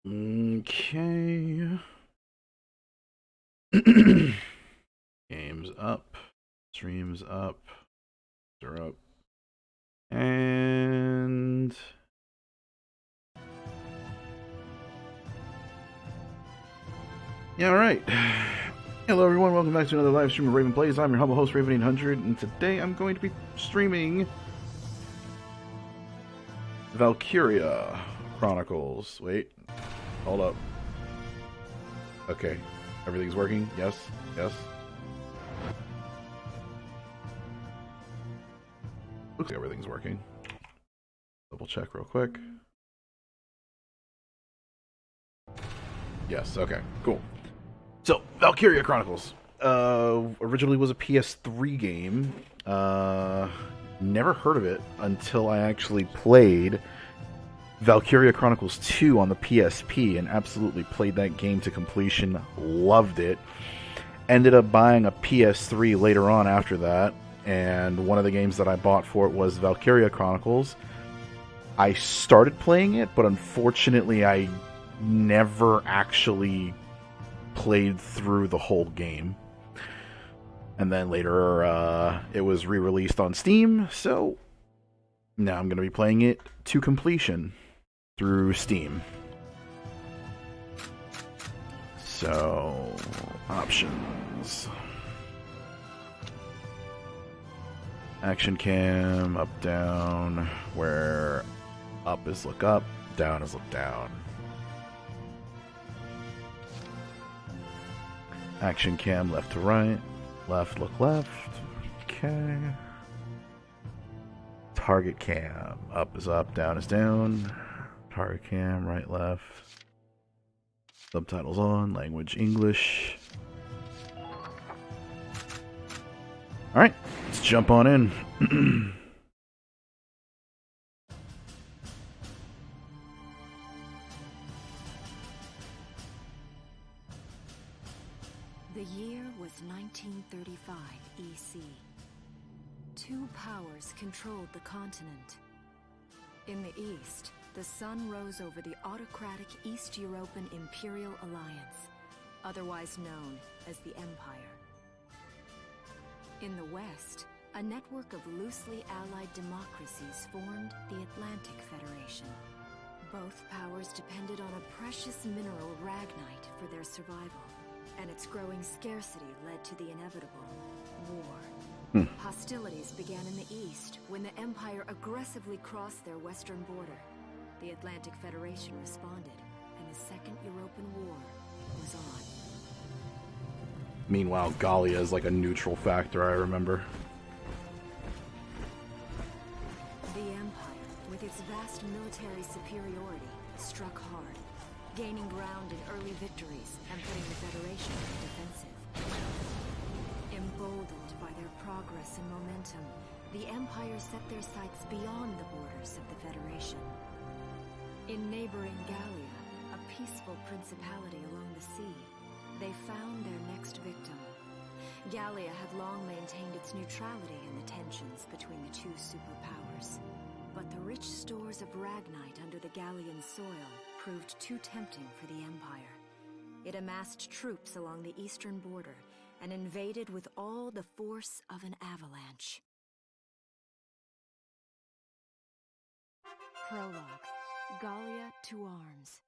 Okay. Games up. Streams up. They're up. And yeah, all right. Hello, everyone. Welcome back to another live stream of Raven Plays. I'm your humble host, Raven800, and today I'm going to be streaming Valkyria Chronicles. Wait, hold up. Okay, everything's working. Yes, yes. Looks like everything's working. Double check real quick. Yes, okay, cool. So, Valkyria Chronicles. Originally was a PS3 game. Never heard of it until I actually played Valkyria Chronicles 2 on the PSP and absolutely played that game to completion. Loved it. Ended up buying a PS3 later on after that, and one of the games that I bought for it was Valkyria Chronicles. I started playing it, but unfortunately I never actually played through the whole game. And then later it was re-released on Steam, so now I'm going to be playing it to completion through Steam. So, options. Action cam, up, down, where up is look up, down is look down. Action cam, left to right, left, look left, okay. Target cam, up is up, down is down. Target cam, right, left. Subtitles on, language English. Alright, let's jump on in. The year was 1935 EC. Two powers controlled the continent. In the east, the sun rose over the autocratic East European Imperial Alliance, otherwise known as the Empire. In the west, a network of loosely allied democracies formed the Atlantic Federation. Both powers depended on a precious mineral ragnite for their survival, and its growing scarcity led to the inevitable war. Hostilities began in the east when the Empire aggressively crossed their western border. The Atlantic Federation responded, and the Second European War was on. Meanwhile, Gallia is like a neutral factor, I remember. The Empire, with its vast military superiority, struck hard, gaining ground in early victories and putting the Federation on the defensive. Emboldened by their progress and momentum, the Empire set their sights beyond the borders of the Federation. In neighboring Gallia, a peaceful principality along the sea, they found their next victim. Gallia had long maintained its neutrality in the tensions between the two superpowers. But the rich stores of ragnite under the Gallian soil proved too tempting for the Empire. It amassed troops along the eastern border and invaded with all the force of an avalanche. Prologue. Gallia to arms.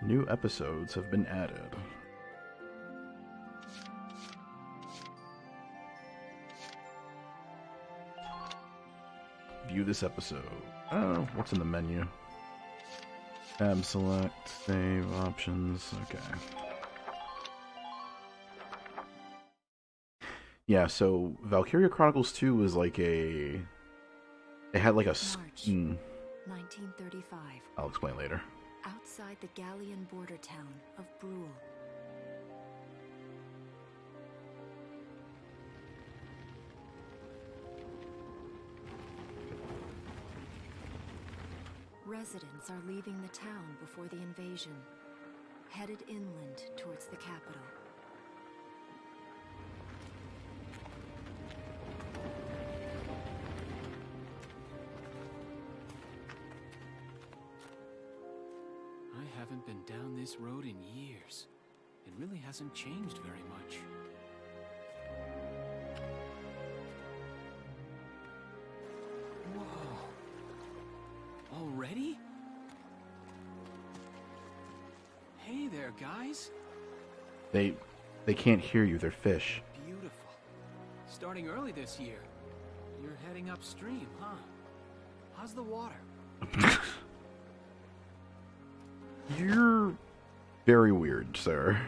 New episodes have been added. View this episode. Oh, what's in the menu? Tab select, save options. Okay. Yeah, so Valkyria Chronicles 2 was like a... It had like a... March 1935. I'll explain later. Outside the Gallian border town of Brule. Residents are leaving the town before the invasion, headed inland towards the capital. haven't been down this road in years. It really hasn't changed very much. Whoa. Already? Hey there, guys. They can't hear you. They're fish. Beautiful. Starting early this year. You're heading upstream, huh? How's the water? You're very weird, sir.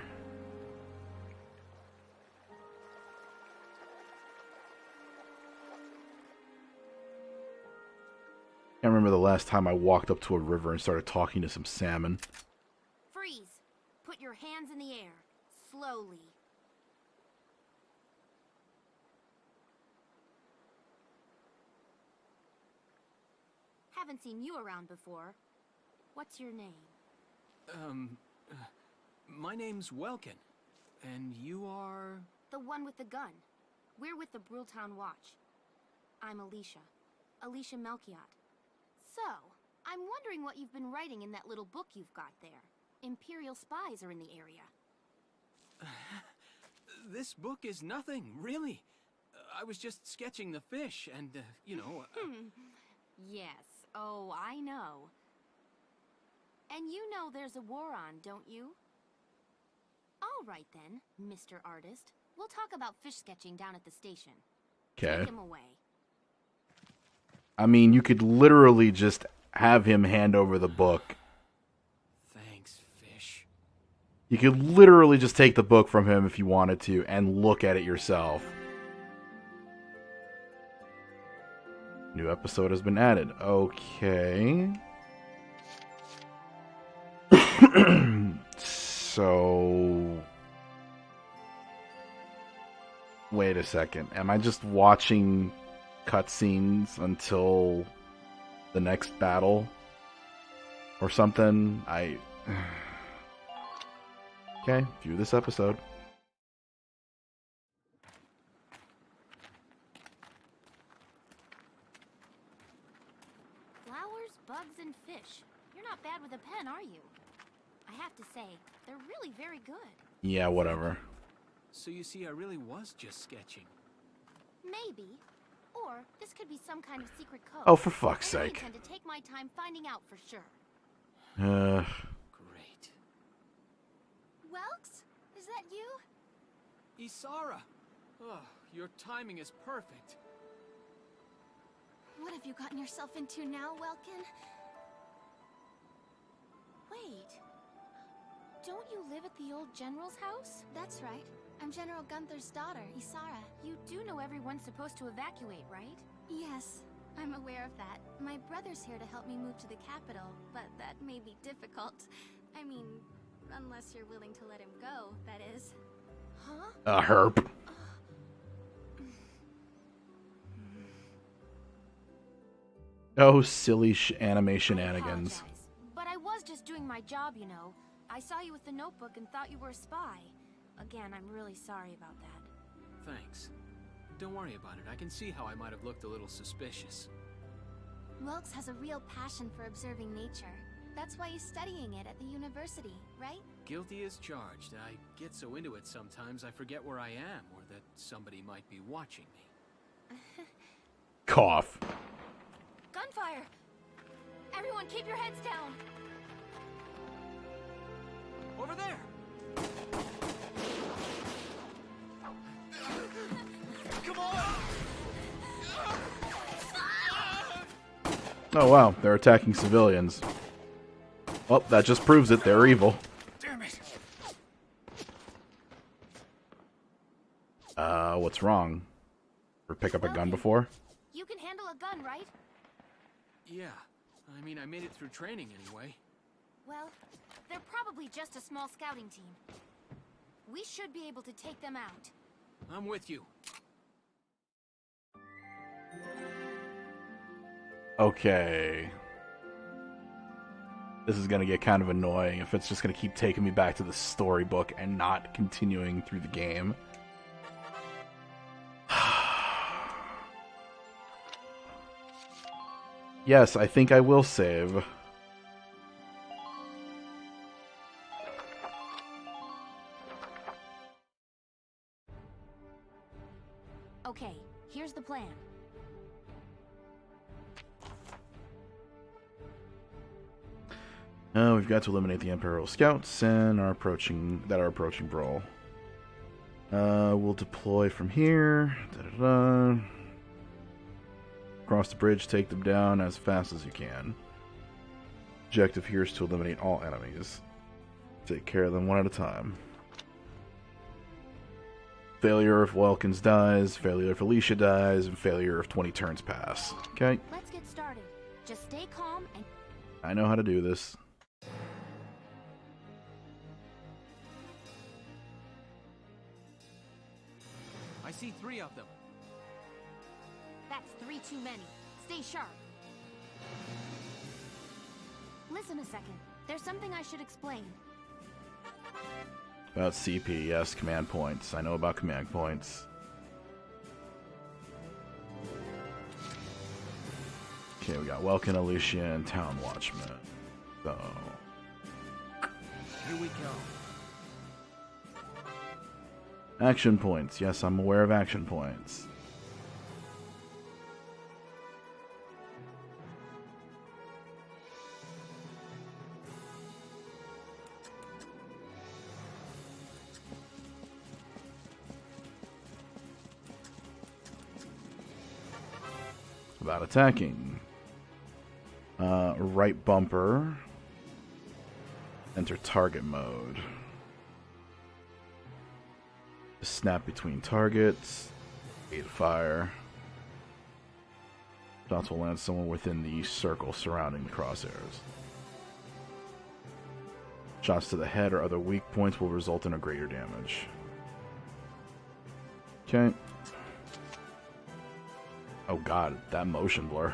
I remember the last time I walked up to a river and started talking to some salmon. Freeze! Put your hands in the air. Slowly. Haven't seen you around before. What's your name? My name's Welkin. And you are... The one with the gun. We're with the Brultown Watch. I'm Alicia. Alicia Melchiot. So, I'm wondering what you've been writing in that little book you've got there. Imperial spies are in the area. This book is nothing, really. I was just sketching the fish and, you know... Yes. Oh, I know. And you know there's a war on, don't you? All right then, Mr. Artist. We'll talk about fish sketching down at the station. Okay. Take him away. I mean, you could literally just have him hand over the book. Thanks, fish. You could literally just take the book from him if you wanted to and look at it yourself. New episode has been added. Okay. So... Wait a second. Am I just watching cutscenes until the next battle? Or something? Okay, view this episode. Flowers, bugs, and fish. You're not bad with a pen, are you? I have to say, they're really very good. Yeah, whatever. So you see, I really was just sketching. Maybe. Or this could be some kind of secret code. Oh, for fuck's I sake. intend to take my time finding out for sure. Great. Welks? Is that you? Isara! Oh, your timing is perfect. What have you gotten yourself into now, Welkin? Wait. Don't you live at the old general's house? That's right. I'm General Gunther's daughter, Isara. You do know everyone's supposed to evacuate, right? Yes, I'm aware of that. My brother's here to help me move to the capital, but that may be difficult. I mean, unless you're willing to let him go, that is. Huh? A herp. Oh, silly anime shenanigans. But I was just doing my job, you know. I saw you with the notebook and thought you were a spy. Again, I'm really sorry about that. Thanks. Don't worry about it. I can see how I might have looked a little suspicious. Welks has a real passion for observing nature. That's why he's studying it at the university, right? Guilty as charged. I get so into it sometimes I forget where I am or that somebody might be watching me. Cough. Gunfire! Everyone keep your heads down! Over there! Come on! Oh wow, they're attacking civilians. Well, that just proves it. They're evil. Damn it! What's wrong? Ever pick up a gun before? You can handle a gun, right? Yeah. I mean, I made it through training anyway. Well, they're probably just a small scouting team. We should be able to take them out. I'm with you. Okay. This is gonna get kind of annoying if it's just gonna keep taking me back to the storybook and not continuing through the game. Yes, I think I will save. Okay, here's the plan. We've got to eliminate the Imperial Scouts and are approaching Brawl. We'll deploy from here. Da-da-da. Cross the bridge, take them down as fast as you can. Objective here is to eliminate all enemies. Take care of them one at a time. Failure if Welkins dies, failure if Alicia dies, and failure if 20 turns pass. Okay? Let's get started. Just stay calm and... I know how to do this. I see 3 of them. That's 3 too many. Stay sharp. Listen a second. There's something I should explain. About CP, yes, command points. I know about command points. Okay, we got Welkin, Alicia, and Town Watchman. So... Here we go. Action points. Yes, I'm aware of action points. About attacking. Right bumper. Enter target mode. Snap between targets. Rate of fire. Shots will land somewhere within the circle surrounding the crosshairs. Shots to the head or other weak points will result in a greater damage. Okay. Oh god, that motion blur.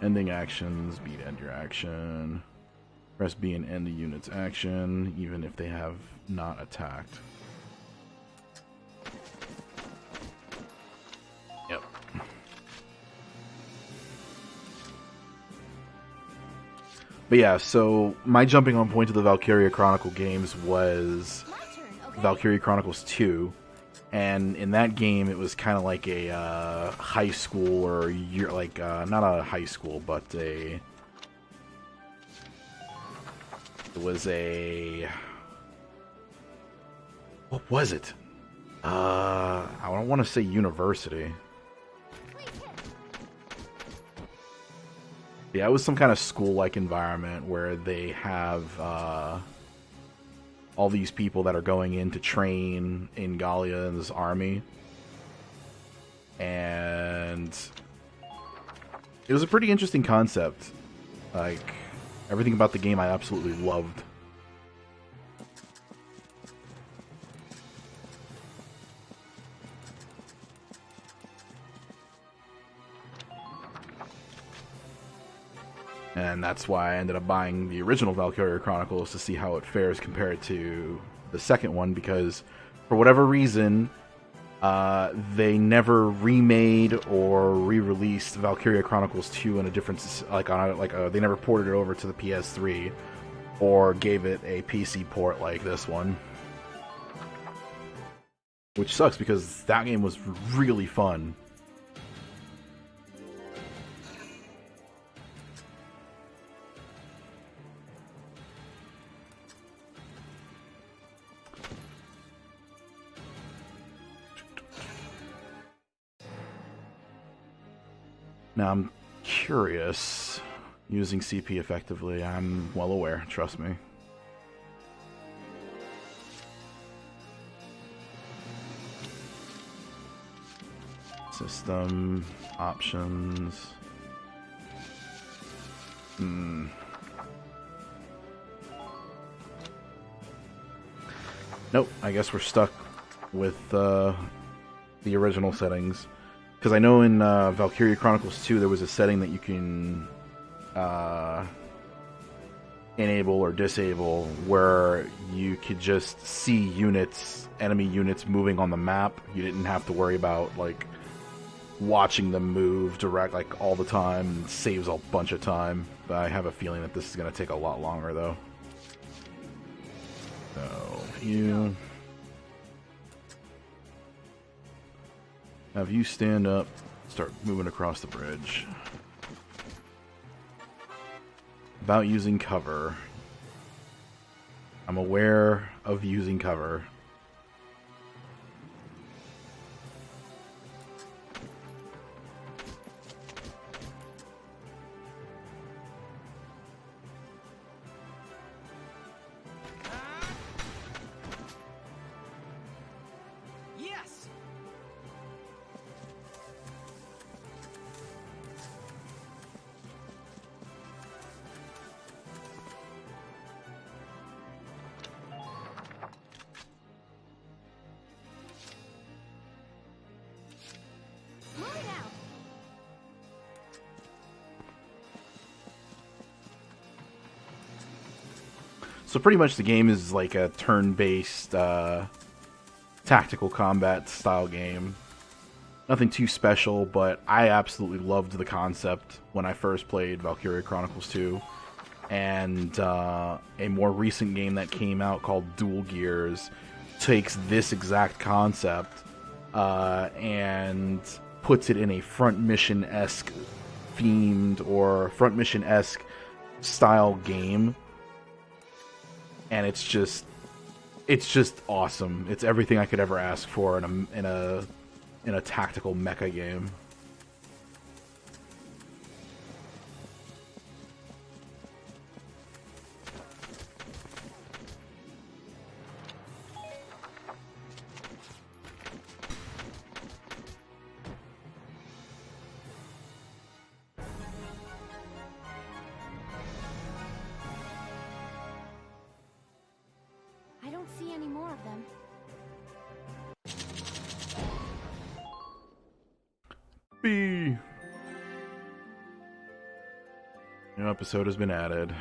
Ending actions, B to end your action. Press B and end the unit's action, even if they have not attacked. Yep. But yeah, so my jumping on point to the Valkyria Chronicle games was My turn, okay? Valkyria Chronicles 2. And in that game, it was kind of like a high school, or year, like not a high school, but it was a, what was it? I don't want to say university. Yeah, it was some kind of school-like environment where they have all these people that are going in to train in Gallia's army. And it was a pretty interesting concept. Like, everything about the game I absolutely loved. And that's why I ended up buying the original Valkyria Chronicles to see how it fares compared to the second one, because for whatever reason, they never remade or re-released Valkyria Chronicles 2 in a different, they never ported it over to the PS3 or gave it a PC port like this one. Which sucks because that game was really fun. Now, I'm curious, using CP effectively, I'm well aware, trust me. System, options. Nope, I guess we're stuck with the original settings. Because I know in Valkyria Chronicles 2 there was a setting that you can enable or disable where you could just see units, enemy units moving on the map. You didn't have to worry about like watching them move direct, like, all the time saves a bunch of time. But I have a feeling that this is going to take a lot longer, though. So, you... have you stand up, start moving across the bridge. About using cover. I'm aware of using cover. Yes. Move it out. So pretty much the game is like a turn-based tactical combat style game. Nothing too special, but I absolutely loved the concept when I first played Valkyria Chronicles 2. And a more recent game that came out called Dual Gears takes this exact concept and puts it in a front mission-esque themed or front mission-esque style game. And it's just awesome. It's everything I could ever ask for in a tactical mecha game. I don't see any more of them. B. New episode has been added.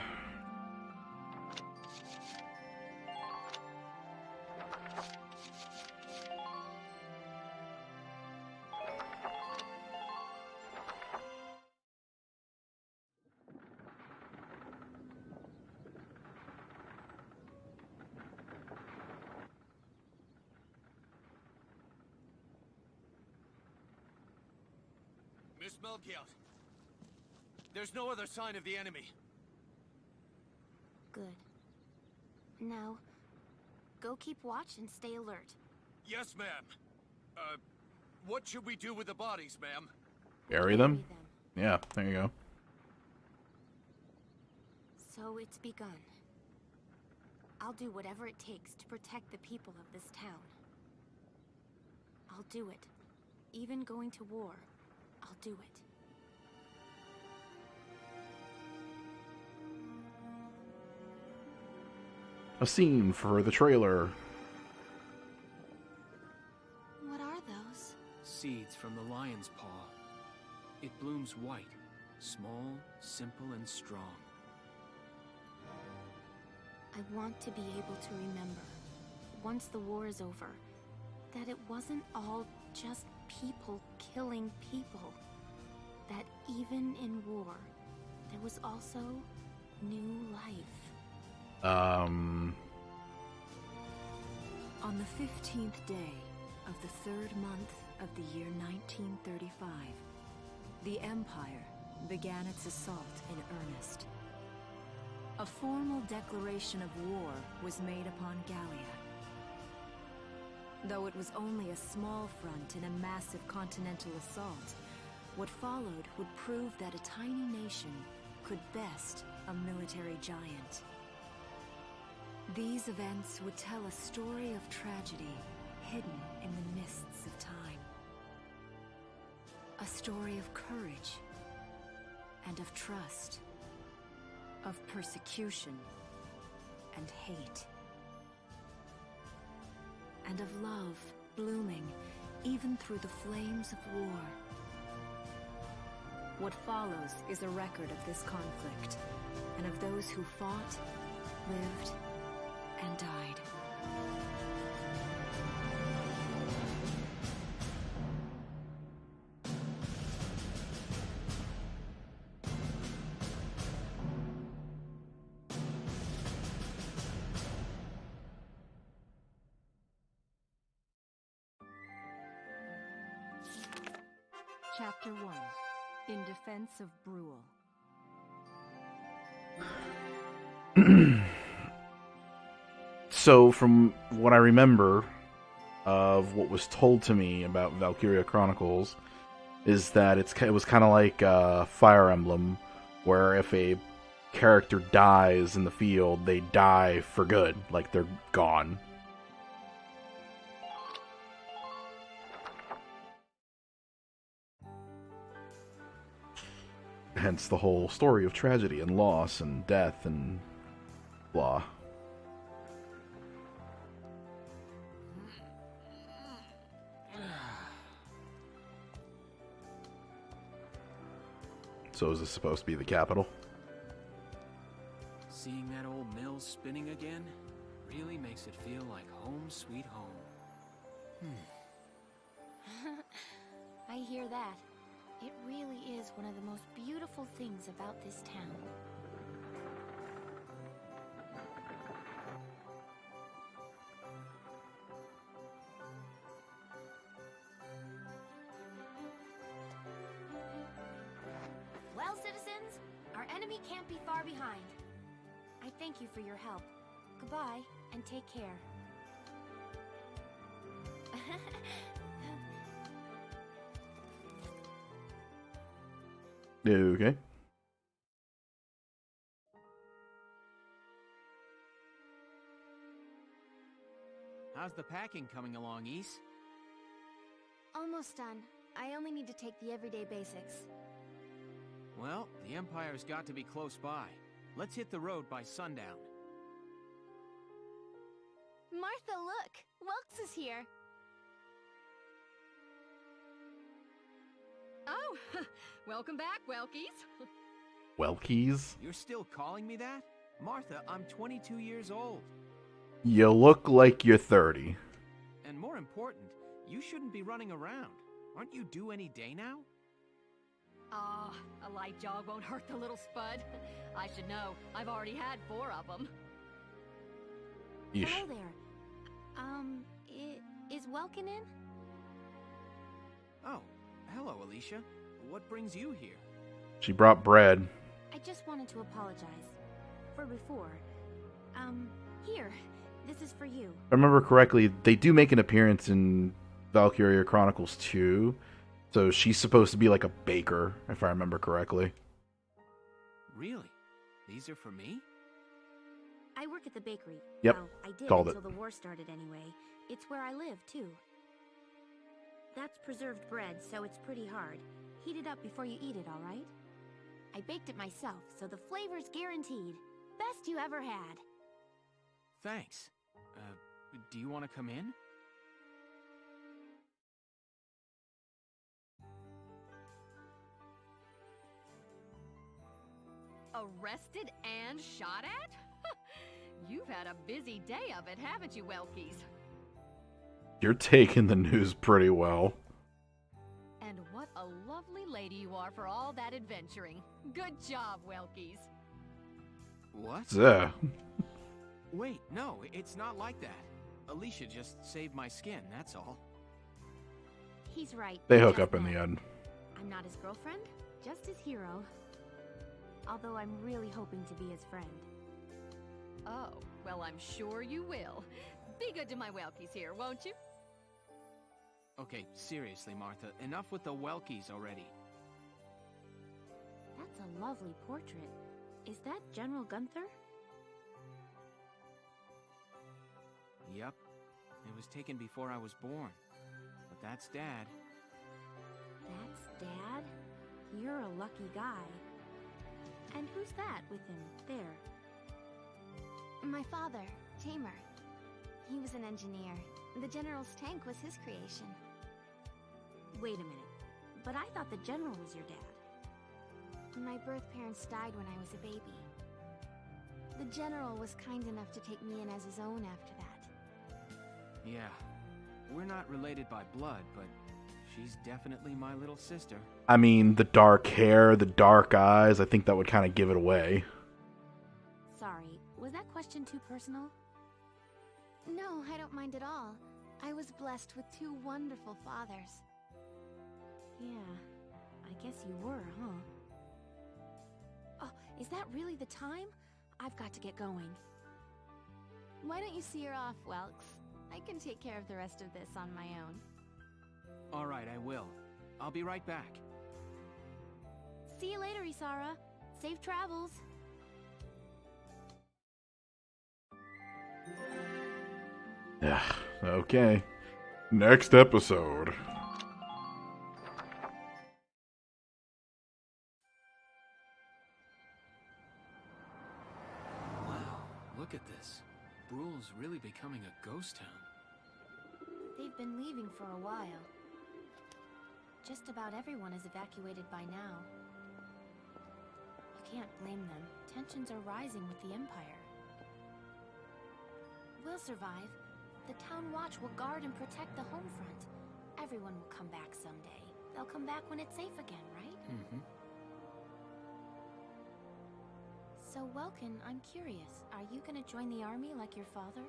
Miss Melchiot. There's no other sign of the enemy. Good. Now, go keep watch and stay alert. Yes, ma'am. What should we do with the bodies, ma'am? Bury them? Yeah, there you go. So it's begun. I'll do whatever it takes to protect the people of this town. I'll do it. Even going to war, I'll do it. A scene for the trailer. What are those? Seeds from the lion's paw. It blooms white, small, simple, and strong. I want to be able to remember, once the war is over, that it wasn't all just people killing people. That even in war, there was also new life. On the 15th day of the 3rd month of the year 1935, the Empire began its assault in earnest. A formal declaration of war was made upon Gallia. Though it was only a small front in a massive continental assault, what followed would prove that a tiny nation could best a military giant. These events would tell a story of tragedy hidden in the mists of time. A story of courage and of trust, of persecution and hate, and of love blooming even through the flames of war. What follows is a record of this conflict, and of those who fought, lived, and died. Chapter 1. In Defense of Brule. So, from what I remember of what was told to me about Valkyria Chronicles, is that it was kind of like Fire Emblem, where if a character dies in the field, they die for good, like they're gone. Hence the whole story of tragedy and loss and death and blah. So is this supposed to be the capital? Seeing that old mill spinning again really makes it feel like home sweet home. I hear that. It really is one of the most beautiful things about this town. Well, citizens, our enemy can't be far behind. I thank you for your help. Goodbye, and take care. Okay. How's the packing coming along, Ys? Almost done. I only need to take the everyday basics. Well, the Empire's got to be close by. Let's hit the road by sundown. Martha, look! Welks is here! Oh, welcome back, Welkies. Welkies? You're still calling me that? Martha, I'm 22 years old. You look like you're 30. And more important, you shouldn't be running around. Aren't you due any day now? Ah, a light jog won't hurt the little spud. I should know. I've already had 4 of them. Yeesh. Hello there. Is Welkin in? Oh, hello, Alicia. What brings you here? She brought bread. I just wanted to apologize. For before. Here. This is for you. If I remember correctly, they do make an appearance in Valkyria Chronicles 2. So she's supposed to be like a baker, if I remember correctly. Really? These are for me? I work at the bakery. Yep, Well, I did called until it. the war started anyway. It's where I live, too. That's preserved bread, so it's pretty hard. Heat it up before you eat it, all right? I baked it myself, so the flavor's guaranteed. Best you ever had. Thanks. Do you want to come in? Arrested and shot at? You've had a busy day of it, haven't you, Welkies? You're taking the news pretty well. And what a lovely lady you are for all that adventuring. Good job, Welkies. What? Yeah. Wait, no, it's not like that. Alicia just saved my skin, that's all. He's right. They hook just up in met. the end. I'm not his girlfriend, just his hero. Although I'm really hoping to be his friend. Oh, well, I'm sure you will. Be good to my Welkies here, won't you? Okay, seriously, Martha, enough with the Welkies already. That's a lovely portrait. Is that General Gunther? Yep. It was taken before I was born. But that's Dad. That's Dad? You're a lucky guy. And who's that with him, there? My father, Tamer. He was an engineer. The General's tank was his creation. Wait a minute. But I thought the General was your dad. My birth parents died when I was a baby. The General was kind enough to take me in as his own after that. Yeah. We're not related by blood, but she's definitely my little sister. I mean, the dark hair, the dark eyes, I think that would kind of give it away. Sorry, was that question too personal? No, I don't mind at all. I was blessed with 2 wonderful fathers. Yeah, you were, huh? Oh, is that really the time? I've got to get going. Why don't you see her off, Welks? I can take care of the rest of this on my own. All right, I will. I'll be right back. See you later, Isara. Safe travels. Yeah, okay. Next episode. Wow, look at this. Bruhl's really becoming a ghost town. They've been leaving for a while. Just about everyone is evacuated by now. You can't blame them. Tensions are rising with the Empire. We'll survive. The Town Watch will guard and protect the home front. Everyone will come back someday. They'll come back when it's safe again, right? Mm-hmm. So, Welkin, I'm curious. Are you gonna join the army like your father?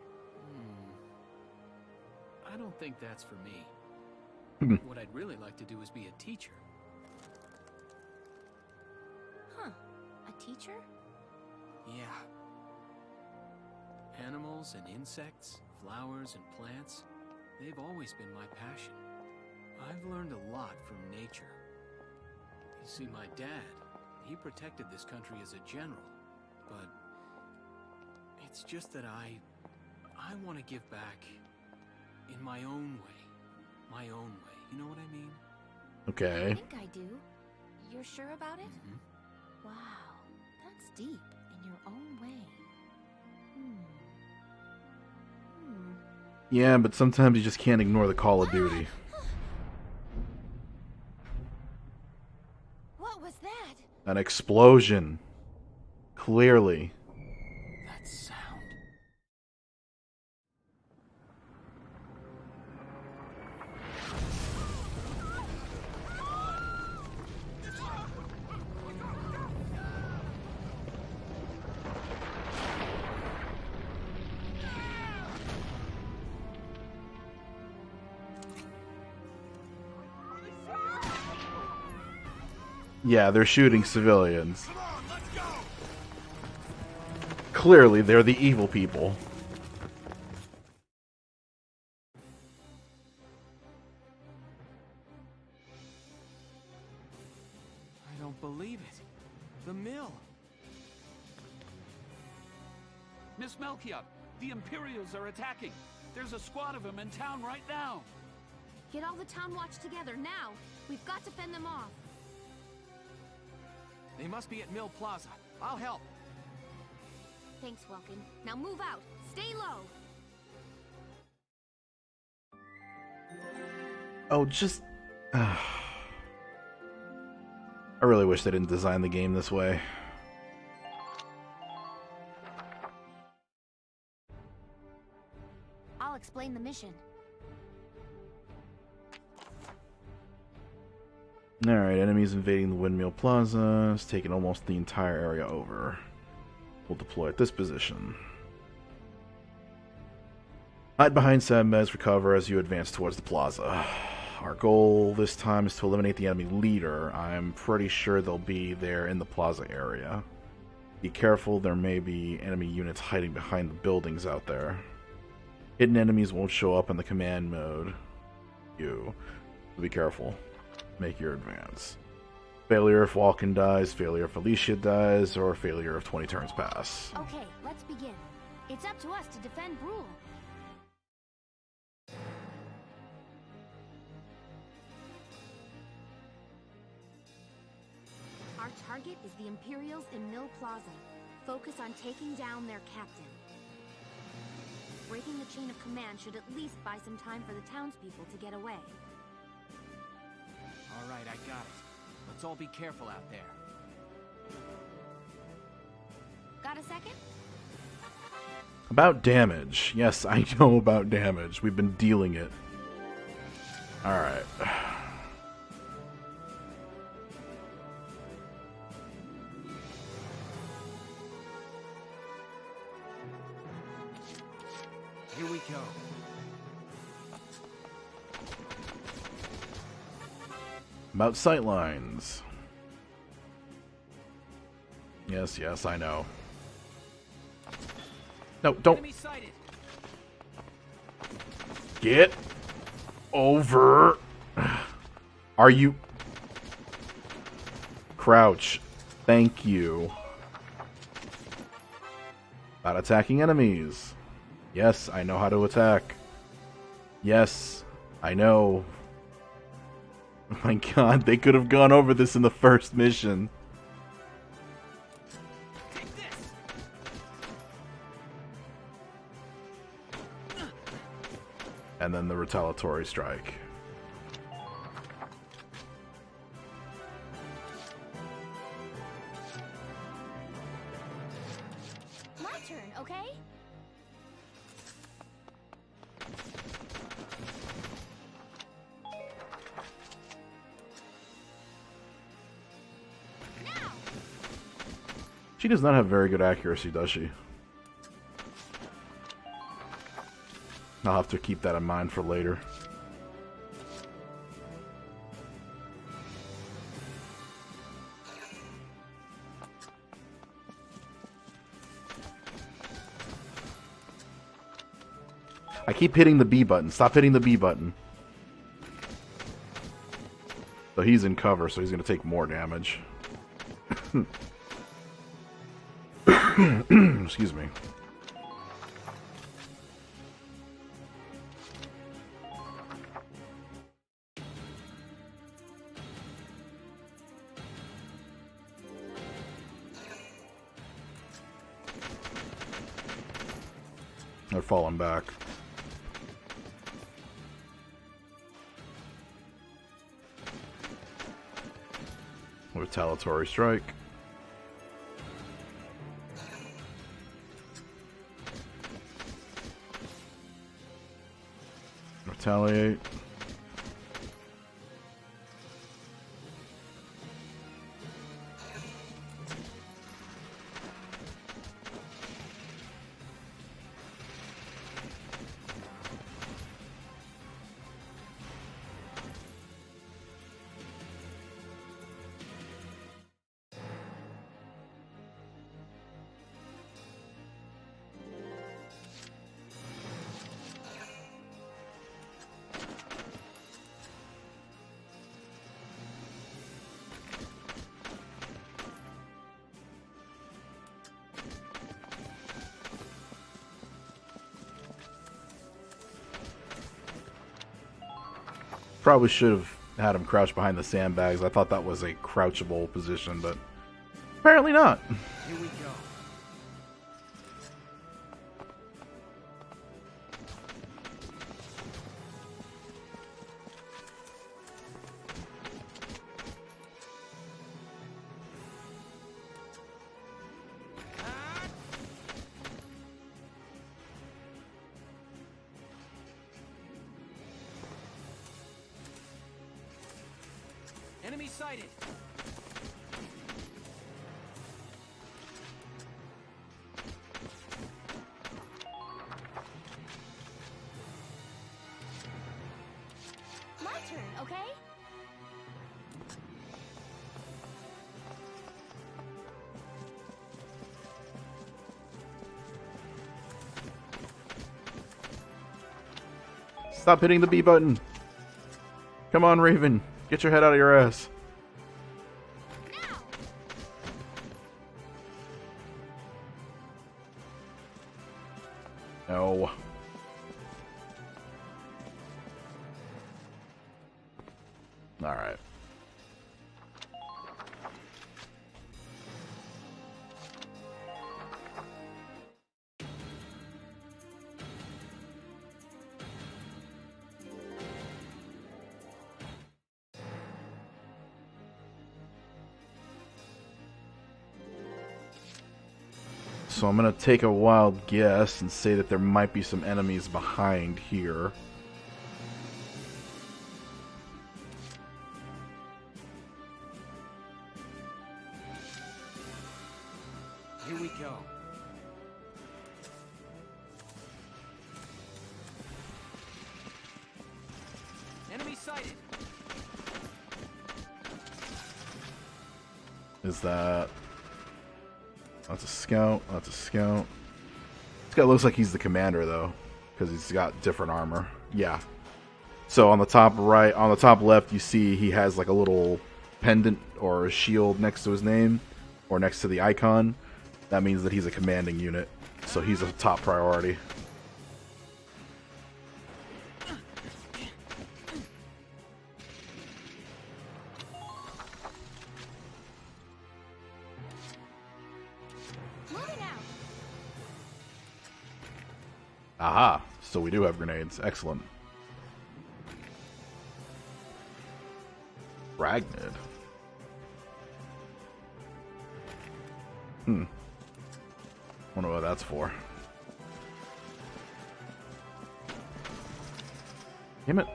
I don't think that's for me. What I'd really like to do is be a teacher. Huh. A teacher? Yeah. Animals and insects, flowers and plants, they've always been my passion. I've learned a lot from nature. You see, my dad, he protected this country as a general, but it's just that I want to give back in my own way. My own way. You know what I mean? Okay. I think I do. You're sure about it? Mm-hmm. Wow. That's deep. In your own way. Yeah, but sometimes you just can't ignore the Call of Duty. What was that? An explosion. Clearly. That sound. Yeah, they're shooting civilians. Clearly, they're the evil people. I don't believe it. The mill. Miss Melchior, the Imperials are attacking. There's a squad of them in town right now. Get all the Town Watch together, now! We've got to fend them off. They must be at Mill Plaza. I'll help. Thanks, Welkin. Now move out! Stay low! Oh, just... I really wish they didn't design the game this way. I'll explain the mission. Alright, enemies invading the Windmill Plaza. It's taking almost the entire area over. We'll deploy at this position. Hide behind sandbags for cover as you advance towards the plaza. Our goal this time is to eliminate the enemy leader. I'm pretty sure they'll be there in the plaza area. Be careful, there may be enemy units hiding behind the buildings out there. Hidden enemies won't show up in the command mode. So be careful. Make your advance. Failure if Walken dies, failure if Alicia dies, or failure if 20 turns pass. Okay, let's begin. It's up to us to defend Bruhl. Our target is the Imperials in Mill Plaza. Focus on taking down their captain. Breaking the chain of command should at least buy some time for the townspeople to get away. All right, I got it. Let's all be careful out there. Got a second? About damage. Yes, I know about damage. We've been dealing it. Alright. Here we go. About sightlines. Yes, yes, I know. No, don't. Enemy sighted. Get over. Are you... Crouch. Thank you. Not attacking enemies. Yes, I know how to attack. Yes, I know. Oh my god, they could have gone over this in the first mission. Take this. And then the retaliatory strike. My turn, okay? Now! She does not have very good accuracy, does she? I'll have to keep that in mind for later. I keep hitting the B button. Stop hitting the B button. So he's in cover, so he's going to take more damage. Excuse me. They're falling back. Retaliatory strike. Retaliate. Probably should have had him crouch behind the sandbags. I thought that was a crouchable position, but apparently not. Here we go. Enemy sighted. My turn, okay? Stop hitting the B button. Come on, Raven. Get your head out of your ass. No. Alright. So I'm going to take a wild guess and say that there might be some enemies behind here. Here we go. Enemy sighted. Is that... That's a scout. That's a scout. This guy looks like he's the commander, though, because he's got different armor. Yeah. So on the top right, on the top left, you see he has like a little pendant or a shield next to his name, or next to the icon. That means that he's a commanding unit, so he's a top priority. Aha! So we do have grenades. Excellent. Ragnid. Wonder what that's for. Damn it.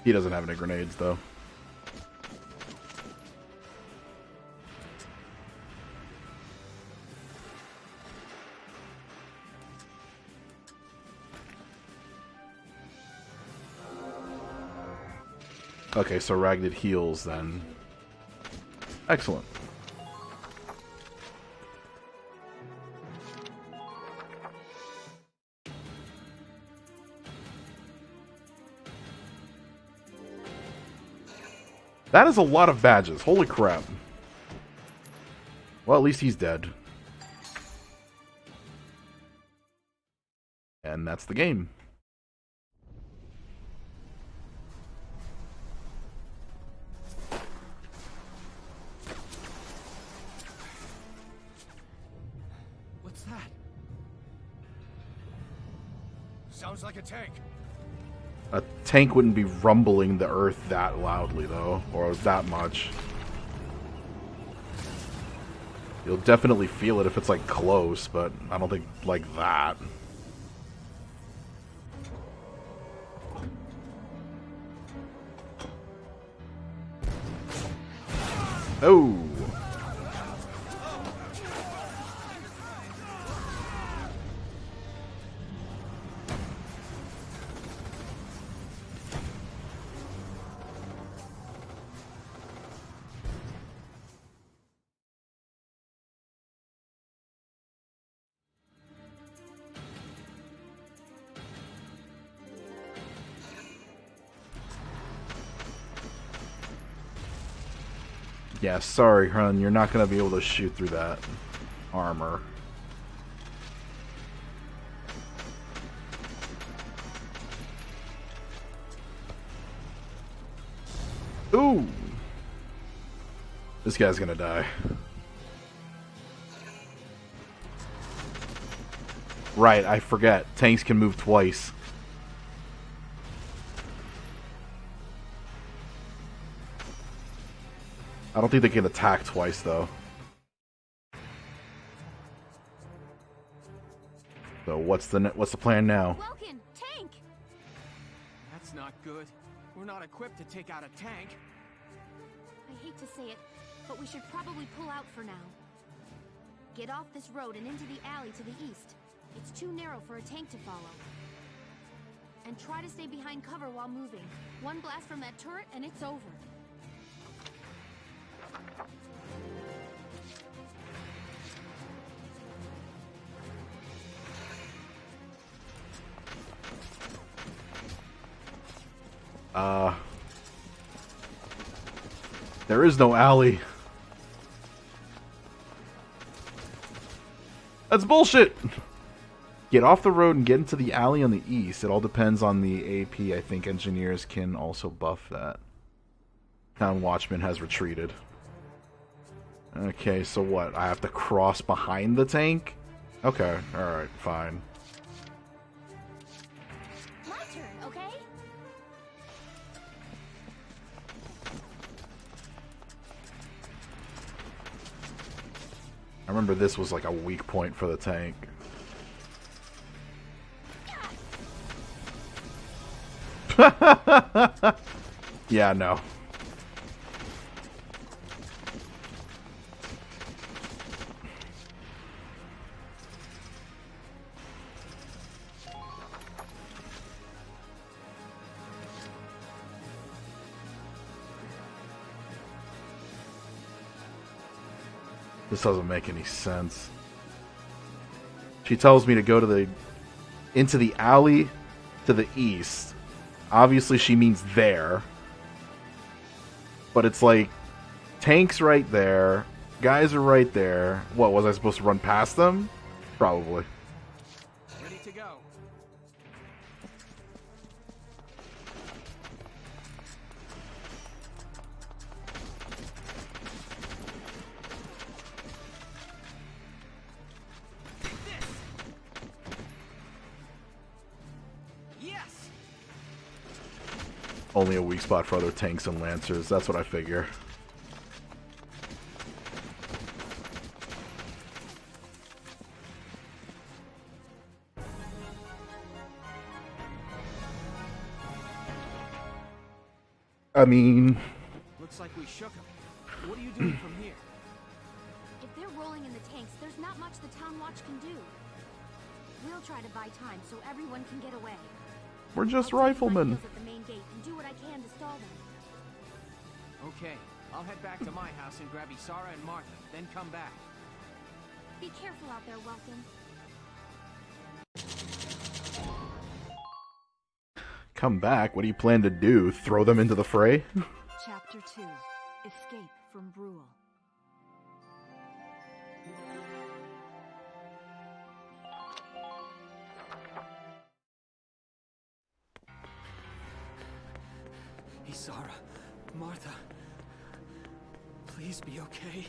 He doesn't have any grenades, though. Okay, so Ragnid heals, then. Excellent. That is a lot of badges. Holy crap. Well, at least he's dead. And that's the game. What's that? Sounds like a tank. A tank wouldn't be rumbling the earth that loudly, though, or that much. You'll definitely feel it if it's, like, close, but I don't think like that. Oh! Yeah, sorry, hun. You're not going to be able to shoot through that armor. Ooh! This guy's going to die. Right, I forget. Tanks can move twice. I don't think they can attack twice, though. So what's the plan now? Welkin, tank! That's not good. We're not equipped to take out a tank. I hate to say it, but we should probably pull out for now. Get off this road and into the alley to the east. It's too narrow for a tank to follow. And try to stay behind cover while moving. One blast from that turret and it's over. There is no alley. That's bullshit! Get off the road and get into the alley on the east. It all depends on the AP. I think engineers can also buff that. Town Watchman has retreated. Okay, so what? I have to cross behind the tank? Okay, alright, fine. My turn, okay? I remember this was like a weak point for the tank. Yeah, no. This doesn't make any sense. She tells me to go to into the alley to the east. Obviously she means there. But it's like, tanks right there, guys are right there. What, was I supposed to run past them? Probably. Ready to go. Yes. Only a weak spot for other tanks and lancers. That's what I figure. I mean... Looks like we shook him. What are you doing from here? If they're rolling in the tanks, there's not much the town watch can do. We'll try to buy time so everyone can get away. We're just I'll take my riflemen. heels at the main gate and do what I can to stall them. Okay, I'll head back to my house and grab Isara and Martha, then come back. Be careful out there, Welkin. Come back? What do you plan to do? Throw them into the fray? Chapter 2. Escape from Brule. Isara, Martha, please be okay.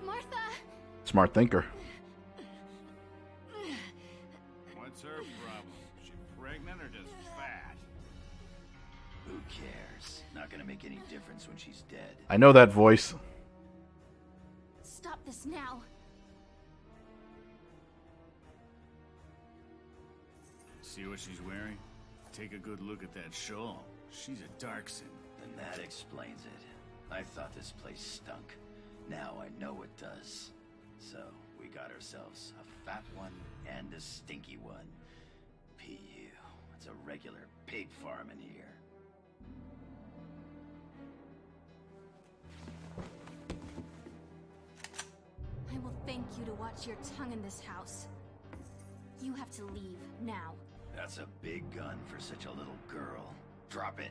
Martha! Smart thinker. What's her problem? She pregnant or just fat? Who cares? Not gonna make any difference when she's dead. I know that voice. Stop this now. See what she's wearing? Take a good look at that shawl. She's a Darkson. Then that explains it. I thought this place stunk. Now I know it does. So, we got ourselves a fat one and a stinky one. P.U. It's a regular pig farm in here. I will thank you to watch your tongue in this house. You have to leave, now. That's a big gun for such a little girl. Drop it.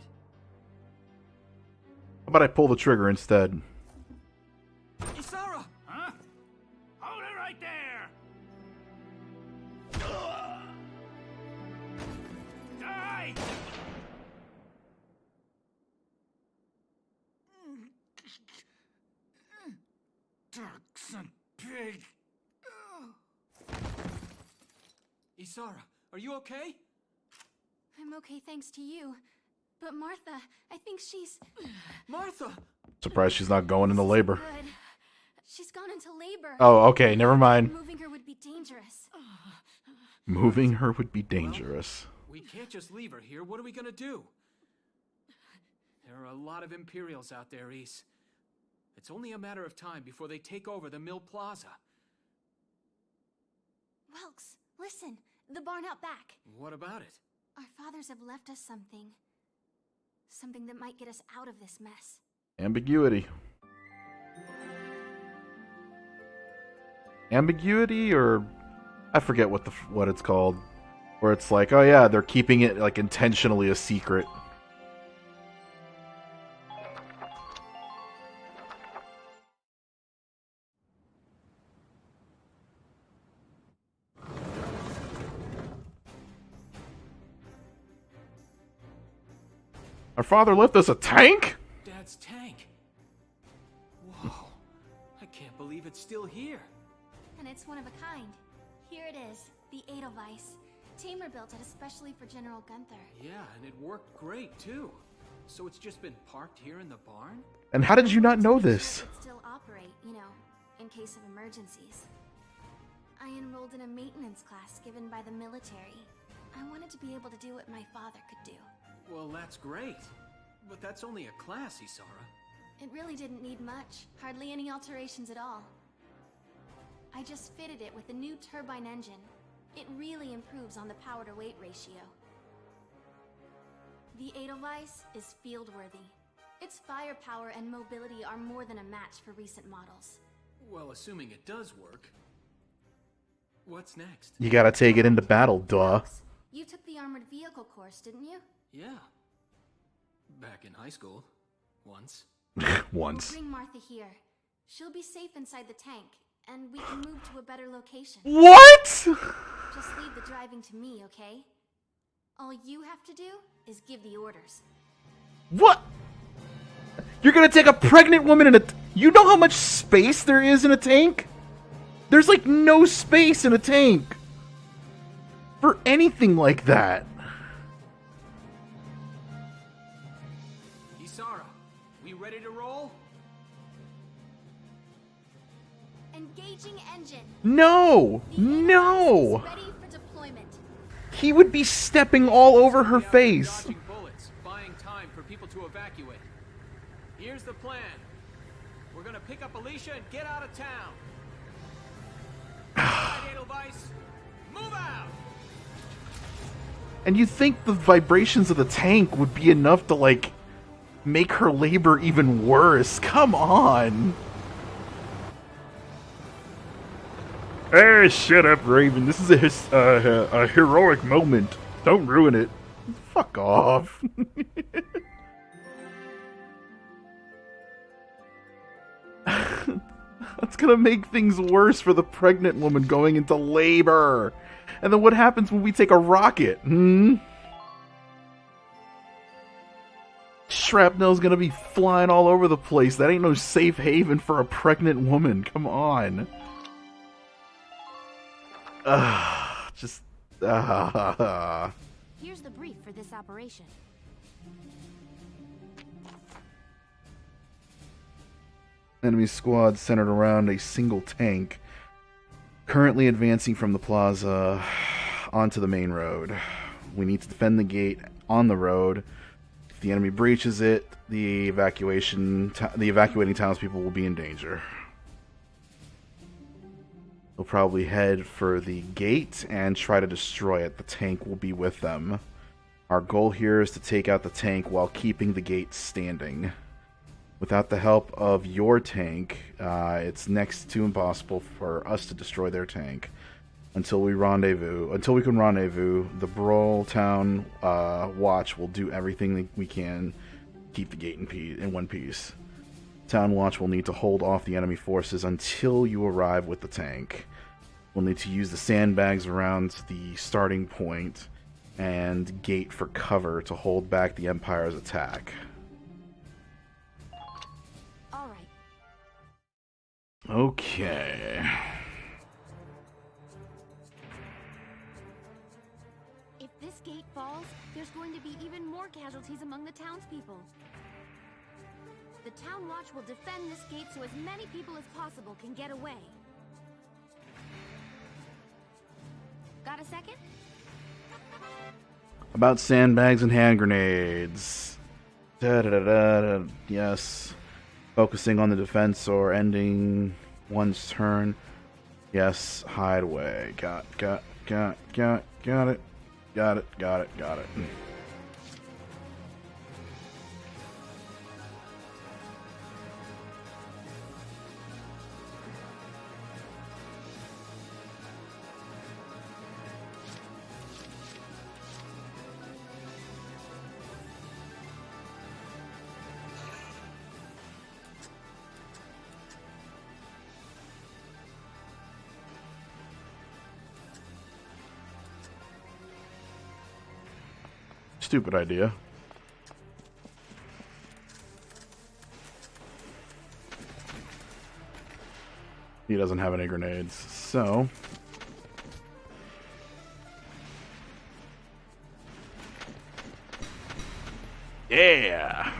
How about I pull the trigger instead? Isara! Huh? Hold it right there! Die! Darkson pig! Isara, are you okay? I'm okay thanks to you. But Martha, I think she's... Martha! Surprised she's not going into labor. good. She's gone into labor. Oh, okay, never mind. Moving her would be dangerous. Moving her would be dangerous. We can't just leave her here. What are we gonna do? There are a lot of Imperials out there, Ys. It's only a matter of time before they take over the Mill Plaza. Welks, listen. The barn out back. What about it? Our fathers have left us something. Something that might get us out of this mess. Ambiguity. Ambiguity, or I forget what it's called. Where it's like, oh yeah, they're keeping it like intentionally a secret. Our father left us a tank? Dad's tank. Whoa. I can't believe it's still here. And it's one of a kind. Here it is, the Edelweiss. tamer built it especially for General Gunther. Yeah, and it worked great, too. So it's just been parked here in the barn? And how did you not know this? It still operate, you know, in case of emergencies. I enrolled in a maintenance class given by the military. I wanted to be able to do what my father could do. Well, that's great. But that's only a class, Isara. It really didn't need much. Hardly any alterations at all. I just fitted it with a new turbine engine. It really improves on the power-to-weight ratio. The Edelweiss is field-worthy. Its firepower and mobility are more than a match for recent models. Well, assuming it does work. What's next? You gotta take it into battle, duh. You took the armored vehicle course, didn't you? Yeah. Back in high school. Once. Once. We'll bring Martha here. She'll be safe inside the tank, and we can move to a better location. What? Just leave the driving to me, okay? All you have to do is give the orders. What? You're gonna take a pregnant woman in a... You know how much space there is in a tank? There's like no space in a tank for anything like that. Isara, we ready to roll? Engaging engine. No! The No! Edelweiss is ready for deployment. He would be stepping all over her face. Dodging bullets, buying time for people to evacuate. Here's the plan. We're gonna pick up Alicia and get out of town. Right, Edelweiss, move out! And you think the vibrations of the tank would be enough to, like, make her labor even worse? Come on! Hey, shut up, Raven. This is a heroic moment. Don't ruin it. Fuck off. That's gonna make things worse for the pregnant woman going into labor. And then what happens when we take a rocket? Shrapnel's gonna be flying all over the place. That ain't no safe haven for a pregnant woman. Come on. Here's the brief for this operation. Enemy squad centered around a single tank, currently advancing from the plaza onto the main road. We need to defend the gate on the road. If the enemy breaches it, the evacuating townspeople will be in danger. They'll probably head for the gate and try to destroy it. The tank will be with them. Our goal here is to take out the tank while keeping the gate standing. Without the help of your tank, it's next to impossible for us to destroy their tank. Until we can rendezvous, the Brawl Town Watch will do everything we can to keep the gate in one piece. Town Watch will need to hold off the enemy forces until you arrive with the tank. We'll need to use the sandbags around the starting point and gate for cover to hold back the Empire's attack. All right. Okay. If this gate falls, there's going to be even more casualties among the townspeople. The Town Watch will defend this gate so as many people as possible can get away. Got a second? About sandbags and hand grenades. Da-da-da-da-da. Yes. Focusing on the defense or ending one's turn. Yes. Hide away. Got it. Got it. Stupid idea. He doesn't have any grenades, so Yeah!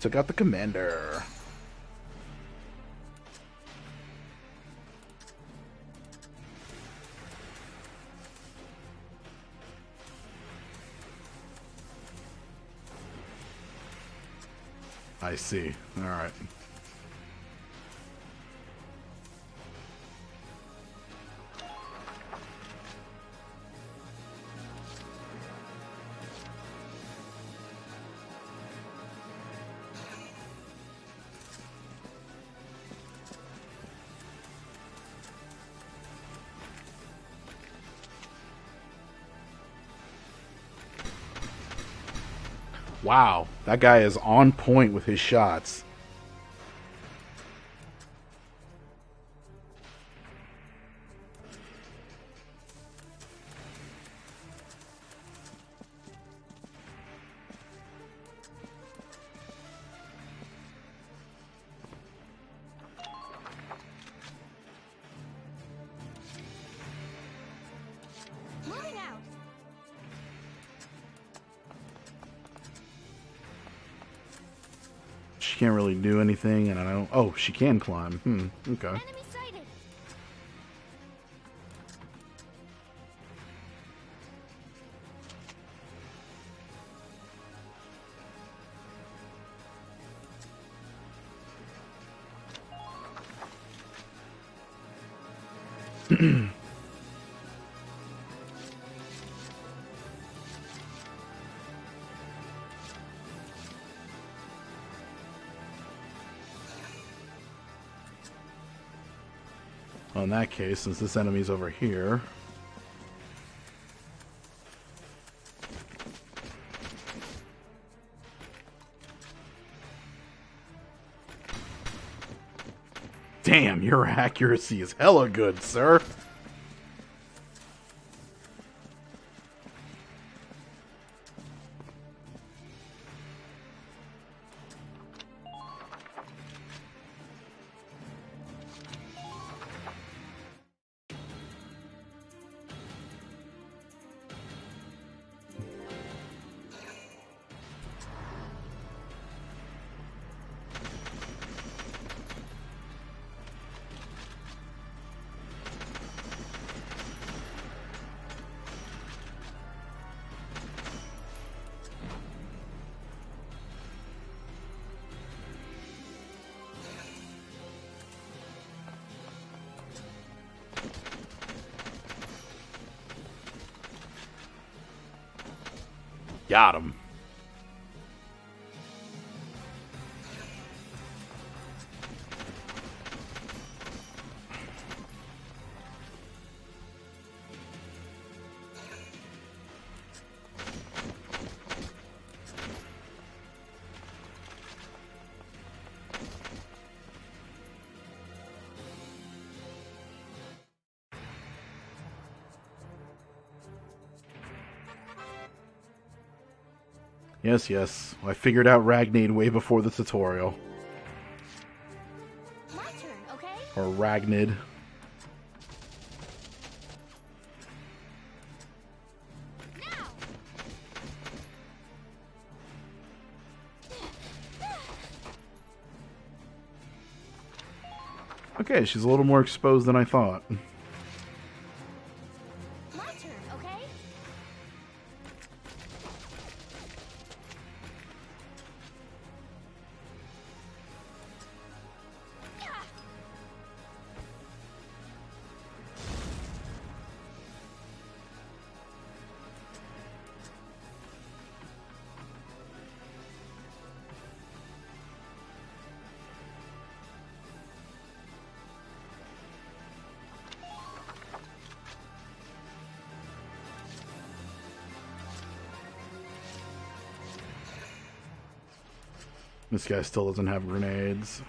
Took out the commander. I see. Alright. Wow, that guy is on point with his shots. Moving out. She can't really do anything, and I don't... Oh, she can climb. Okay. Enemy sighted. Well, in that case, since this enemy's over here... Damn, your accuracy is hella good, sir. Got him. Yes, yes. I figured out Ragnade way before the tutorial. My turn, okay? Or Ragnid. Now. Okay, she's a little more exposed than I thought. My turn, okay? This guy still doesn't have grenades.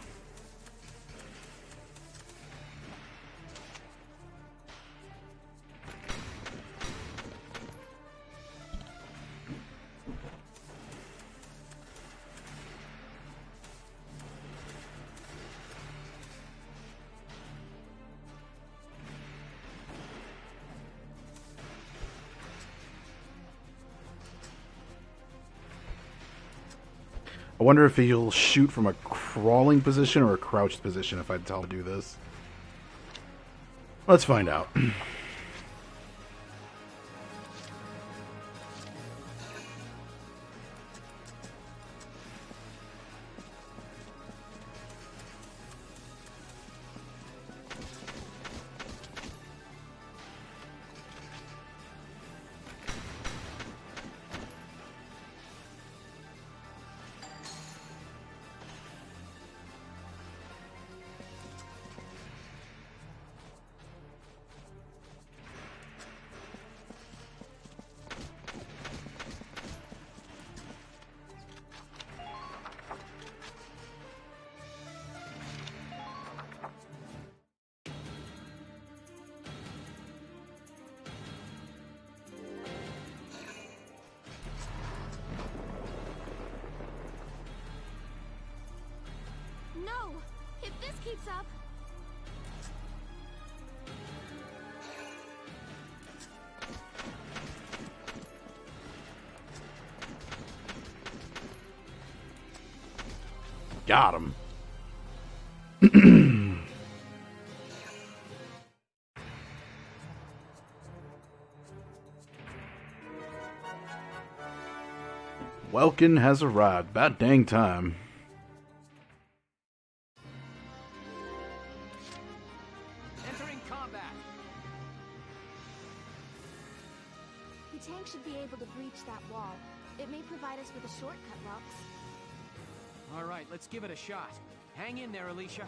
I wonder if he'll shoot from a crawling position or a crouched position if I tell him to do this. Let's find out. No! If this keeps up... Got him. Welkin has arrived. About dang time. Entering combat. The tank should be able to breach that wall. It may provide us with a shortcut, Welks. All right, let's give it a shot. Hang in there, Alicia.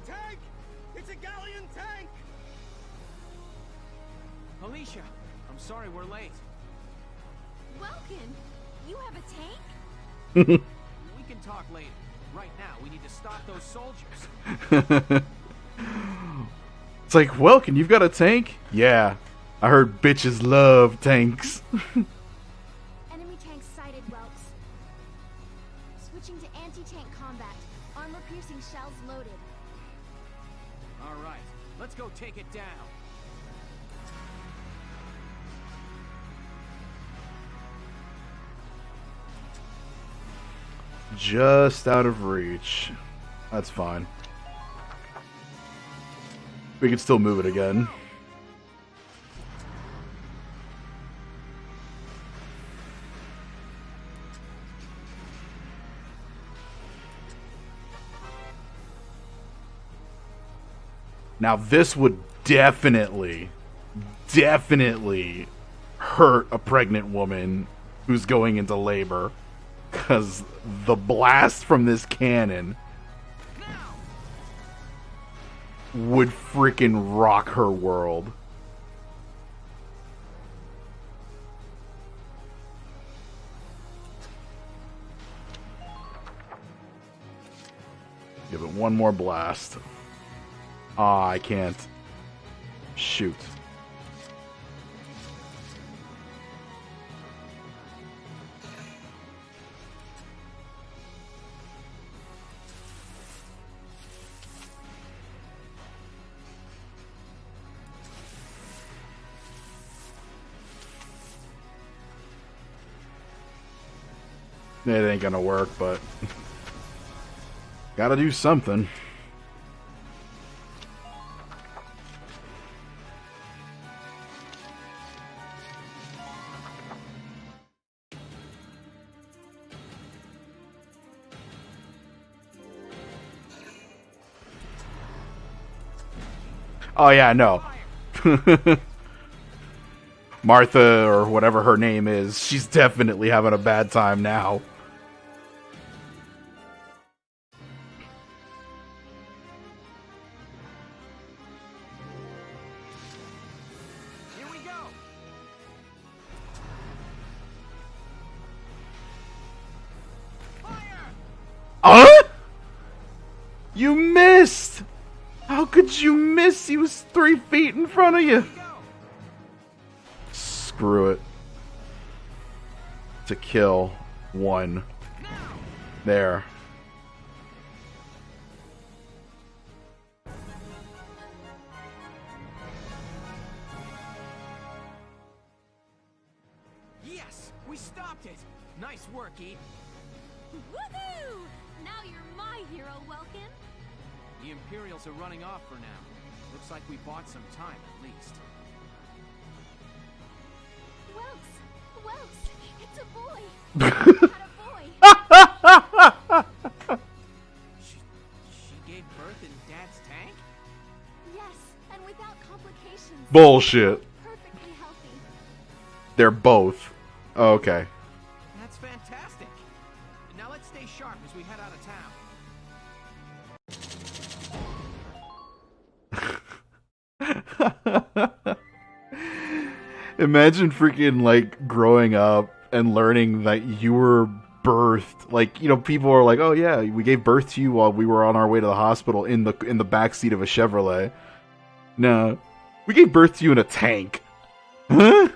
Tank! It's a galleon tank! Alicia, I'm sorry we're late. Welkin, you have a tank? We can talk later. Right now, we need to stop those soldiers. It's like, Welkin, you've got a tank? Yeah. I heard bitches love tanks. Enemy tank sighted, Welks. Switching to anti-tank combat. Armor-piercing shells loaded. All right, let's go take it down. Just out of reach. That's fine. We can still move it again. Now this would definitely hurt a pregnant woman who's going into labor. Because the blast from this cannon would freaking rock her world. Give it one more blast. Ah, I can't. Shoot. It ain't gonna work, but gotta do something. Oh yeah, no. Martha, or whatever her name is, she's definitely having a bad time now. Here we go. Fire! You missed! How could you miss? He was 3 feet in front of you. Screw it. to kill one. There. Yes! We stopped it! Nice work, Eve. Woohoo! Now you're my hero, Welkin. The Imperials are running off for now. Looks like we bought some time, at least. Welks, it's a boy. Had a boy. She gave birth in Dad's tank? Yes, and without complications. Bullshit. Perfectly healthy. They're both. Oh, okay. That's fantastic. Now let's stay sharp as we head out of town. Imagine freaking like growing up and learning that you were birthed. Like, you know, people are like, "Oh yeah, we gave birth to you while we were on our way to the hospital in the back seat of a Chevrolet." No, we gave birth to you in a tank. Huh?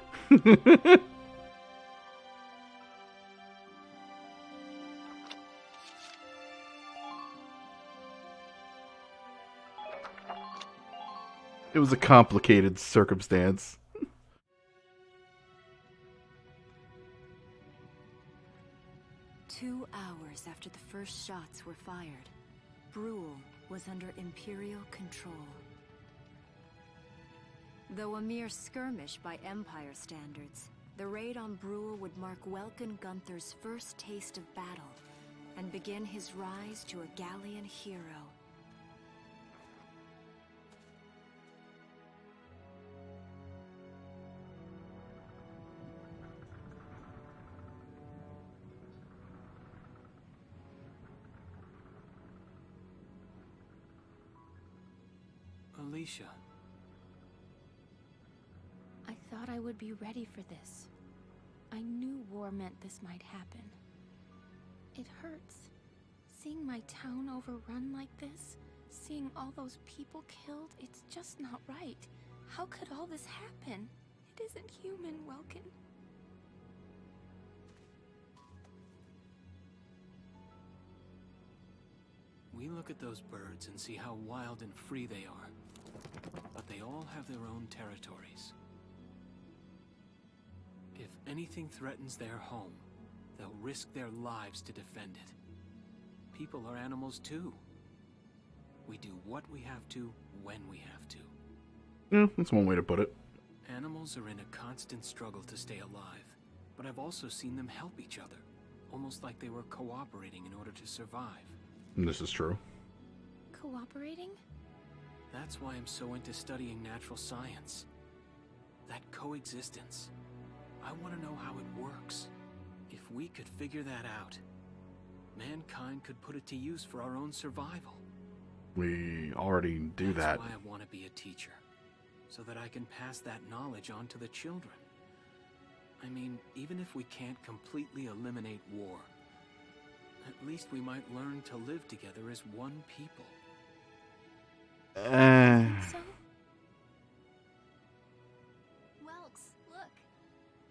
It was a complicated circumstance. 2 hours after the first shots were fired, Brule was under Imperial control. Though a mere skirmish by Empire standards, the raid on Brule would mark Welkin Gunther's first taste of battle and begin his rise to a Gallian hero. Alicia. I thought I would be ready for this. I knew war meant this might happen. It hurts. Seeing my town overrun like this, seeing all those people killed, it's just not right. How could all this happen? It isn't human, Welkin. We look at those birds and see how wild and free they are. But they all have their own territories. If anything threatens their home, they'll risk their lives to defend it. People are animals too. We do what we have to, when we have to. Yeah, that's one way to put it. Animals are in a constant struggle to stay alive, but I've also seen them help each other, almost like they were cooperating in order to survive. And this is true. Cooperating? That's why I'm so into studying natural science. That coexistence. I want to know how it works. If we could figure that out, mankind could put it to use for our own survival. We already do that. That's why I want to be a teacher, so that I can pass that knowledge on to the children. I mean, even if we can't completely eliminate war, at least we might learn to live together as one people. So? Welks, look.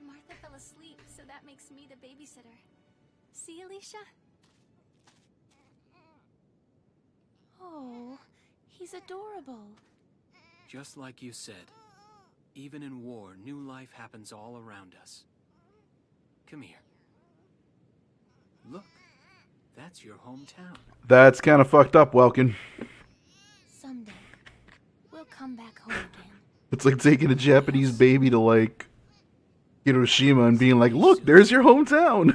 Martha fell asleep, so that makes me the babysitter. See, Alicia? Oh, he's adorable. Just like you said, even in war, new life happens all around us. Come here. Look, that's your hometown. That's kind of fucked up, Welkin. Someday, we'll come back home again. It's like taking a Japanese baby to, like, Hiroshima and being like, look, there's your hometown.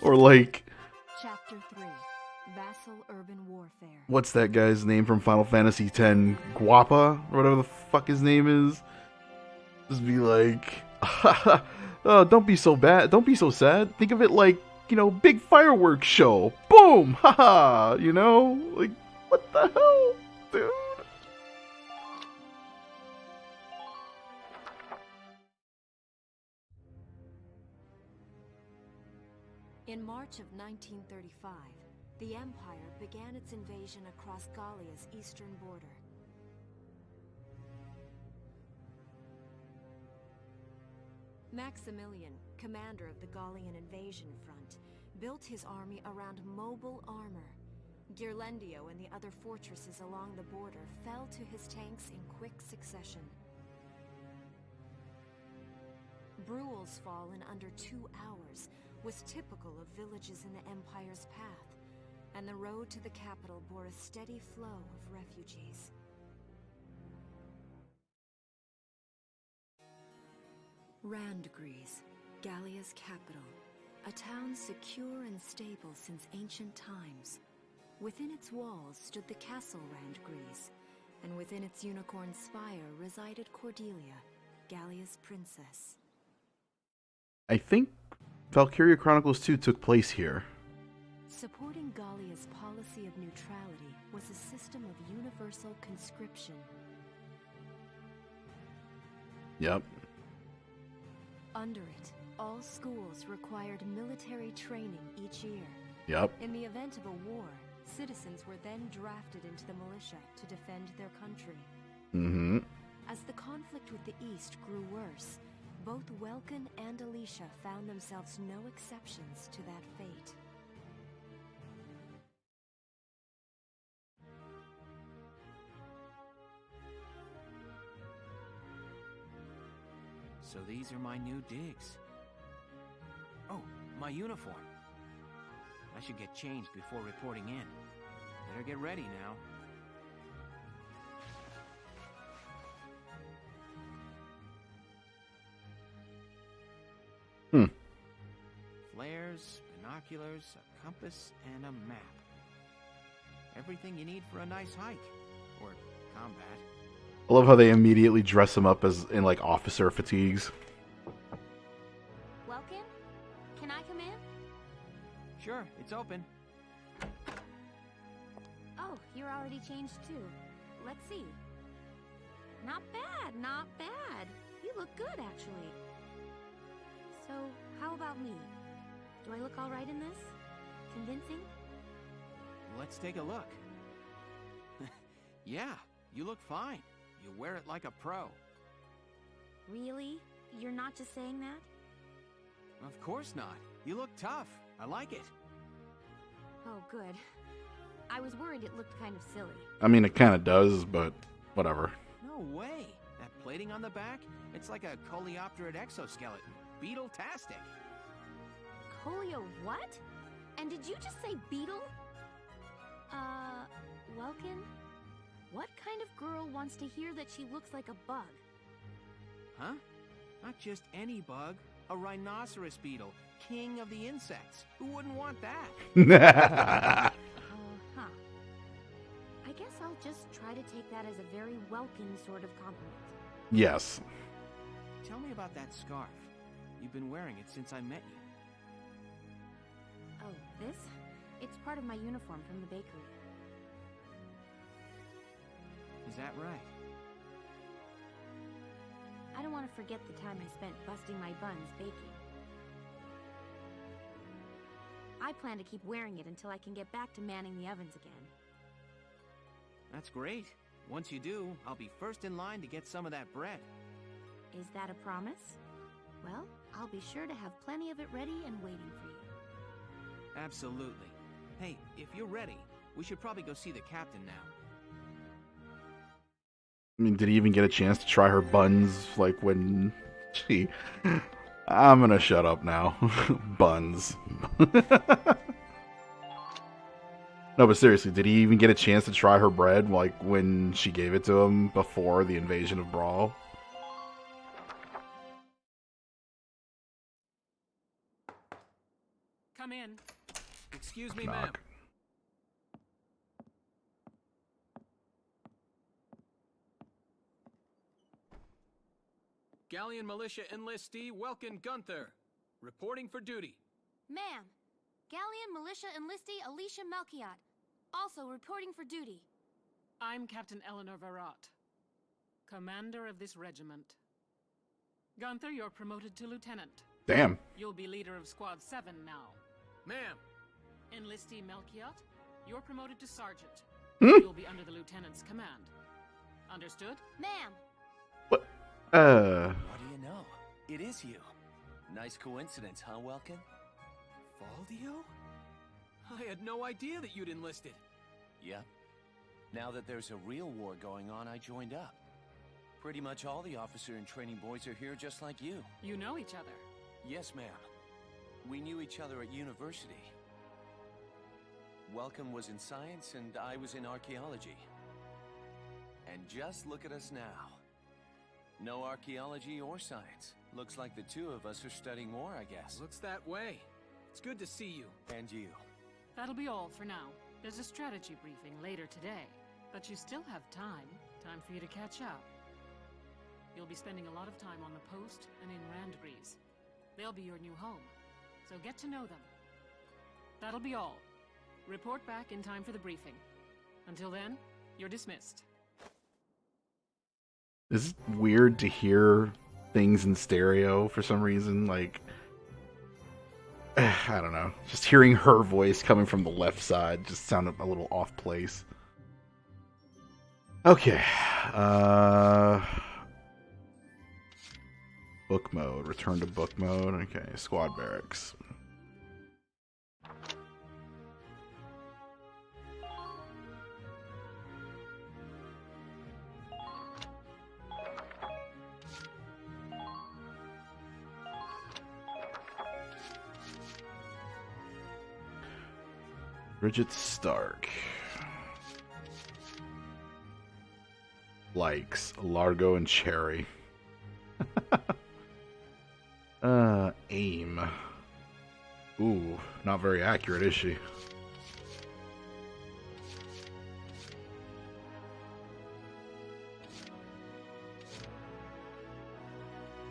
Or like... Chapter 3. Vassal Urban Warfare. What's that guy's name from Final Fantasy X? Guapa? Or whatever the fuck his name is? Just be like... oh, don't be so bad. Don't be so sad. Think of it like, you know, big fireworks show. Boom! Haha! You know? Like, what the hell, dude? In March of 1935, the Empire began its invasion across Gallia's eastern border. Maximilian, commander of the Gallian invasion front, built his army around mobile armor. Ghirlandaio and the other fortresses along the border fell to his tanks in quick succession. Bruhl's fall in under 2 hours was typical of villages in the Empire's path, and the road to the capital bore a steady flow of refugees. Randgries, Gallia's capital, a town secure and stable since ancient times. Within its walls stood the castle Randgries, and within its unicorn spire resided Cordelia, Gallia's princess. I think Valkyria Chronicles 2 took place here. Supporting Gallia's policy of neutrality was a system of universal conscription. Yep. Under it, all schools required military training each year. Yep. In the event of a war, citizens were then drafted into the militia to defend their country. Mm-hmm. As the conflict with the East grew worse, both Welkin and Alicia found themselves no exceptions to that fate. So these are my new digs. Oh, my uniform. I should get changed before reporting in. Better get ready now. Flares, binoculars, a compass, and a map. Everything you need for a nice hike. Or combat. I love how they immediately dress him up as in like officer fatigues. Welkin? Can I come in? Sure, it's open. Oh, you're already changed too. Let's see. Not bad, not bad. You look good, actually. So, how about me? Do I look all right in this? Convincing? Let's take a look. Yeah, you look fine. You wear it like a pro. Really? You're not just saying that? Of course not. You look tough. I like it. Oh, good. I was worried it looked kind of silly. I mean, it kind of does, but whatever. No way. That plating on the back? It's like a coleopterate exoskeleton. Beetle-tastic. Colio what? And did you just say beetle? Welkin? What kind of girl wants to hear that she looks like a bug? Huh? Not just any bug. A rhinoceros beetle. King of the insects. Who wouldn't want that? Huh. I guess I'll just try to take that as a very Welkin sort of compliment. Yes. Tell me about that scarf. You've been wearing it since I met you. Oh, this? It's part of my uniform from the bakery. Is that right? I don't want to forget the time I spent busting my buns baking. I plan to keep wearing it until I can get back to manning the ovens again. That's great. Once you do, I'll be first in line to get some of that bread. Is that a promise? Well, I'll be sure to have plenty of it ready and waiting for you. Absolutely. Hey, if you're ready, we should probably go see the captain now. I mean, did he even get a chance to try her buns, like, when she... I'm gonna shut up now. Buns. No, but seriously, did he even get a chance to try her bread, like, when she gave it to him before the invasion of Brawl? Come in. Excuse me, Knock. ma'am. Gallian Militia Enlistee Welkin Gunther, reporting for duty. Ma'am, Gallian Militia Enlistee Alicia Melchiot, also reporting for duty. I'm Captain Eleanor Varrot, commander of this regiment. Gunther, you're promoted to lieutenant. Damn. You'll be leader of Squad 7 now. Ma'am. Enlistee Melchiot, you're promoted to sergeant. Hmm? You'll be under the lieutenant's command. Understood? Ma'am! What? What do you know? It is you. Nice coincidence, huh, Welkin? Valdio? I had no idea that you'd enlisted. Yep. Now that there's a real war going on, I joined up. Pretty much all the officer and training boys are here just like you. You know each other? Yes, ma'am. We knew each other at university. Welcome was in science and I was in archaeology. And just look at us now. No archaeology or science. Looks like the two of us are studying war, I guess. Looks that way. It's good to see you. And you. That'll be all for now. There's a strategy briefing later today, but you still have time. Time for you to catch up. You'll be spending a lot of time on the post and in Randbreeze. They'll be your new home, so get to know them. That'll be all. Report back in time for the briefing. Until then, you're dismissed. It's weird to hear things in stereo for some reason. Like, I don't know. Just hearing her voice coming from the left side just sounded a little off place. Okay. Book mode. Return to book mode. Okay. Squad barracks. Bridget Stark likes Largo and Cherry. Aim. Ooh, not very accurate, is she?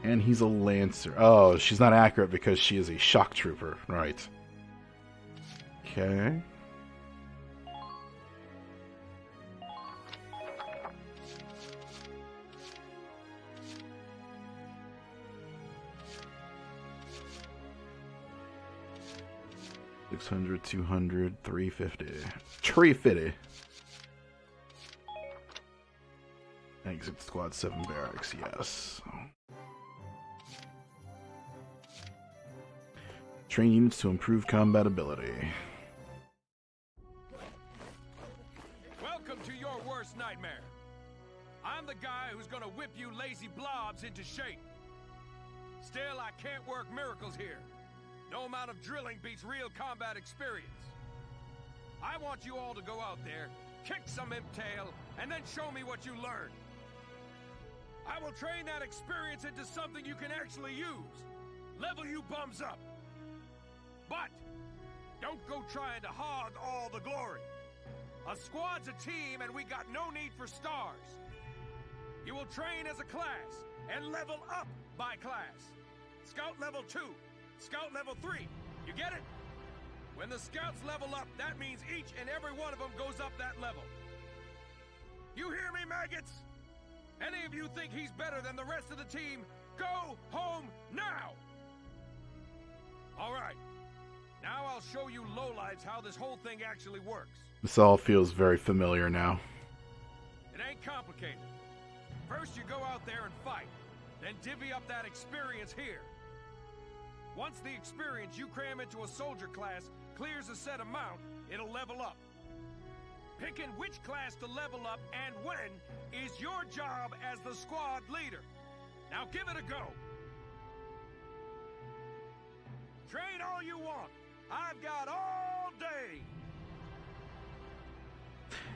And he's a Lancer. Oh, she's not accurate because she is a shock trooper. Right. Okay. $600, $200, $350. $350. Exit Squad 7 barracks, yes. Train units to improve combat ability. Welcome to your worst nightmare. I'm the guy who's gonna whip you lazy blobs into shape. Still, I can't work miracles here. No amount of drilling beats real combat experience. I want you all to go out there, kick some imp tail, and then show me what you learned. I will train that experience into something you can actually use. Level you bums up. But don't go trying to hog all the glory. A squad's a team, and we got no need for stars. You will train as a class and level up by class. Scout level 2, Scout level 3. You get it? When the scouts level up, that means each and every one of them goes up that level. You hear me, maggots? Any of you think he's better than the rest of the team, go home now! All right. Now I'll show you lowlights how this whole thing actually works. This all feels very familiar now. It ain't complicated. First you go out there and fight, then divvy up that experience here. Once the experience you cram into a soldier class clears a set amount, it'll level up. Picking which class to level up and when is your job as the squad leader. Now give it a go. Train all you want. I've got all day.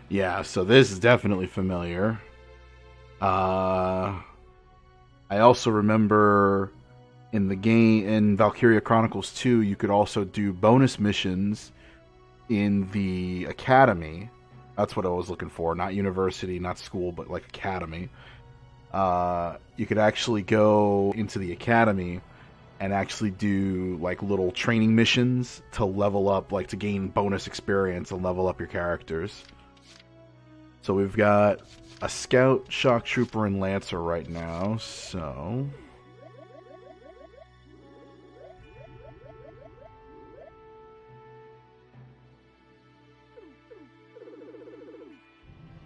Yeah, so this is definitely familiar. I also remember in the game, in Valkyria Chronicles 2, you could also do bonus missions in the academy. That's what I was looking for. Not university, not school, but like academy. You could actually go into the academy and actually do like little training missions to level up, like to gain bonus experience and level up your characters. So we've got a scout, shock trooper, and lancer right now, so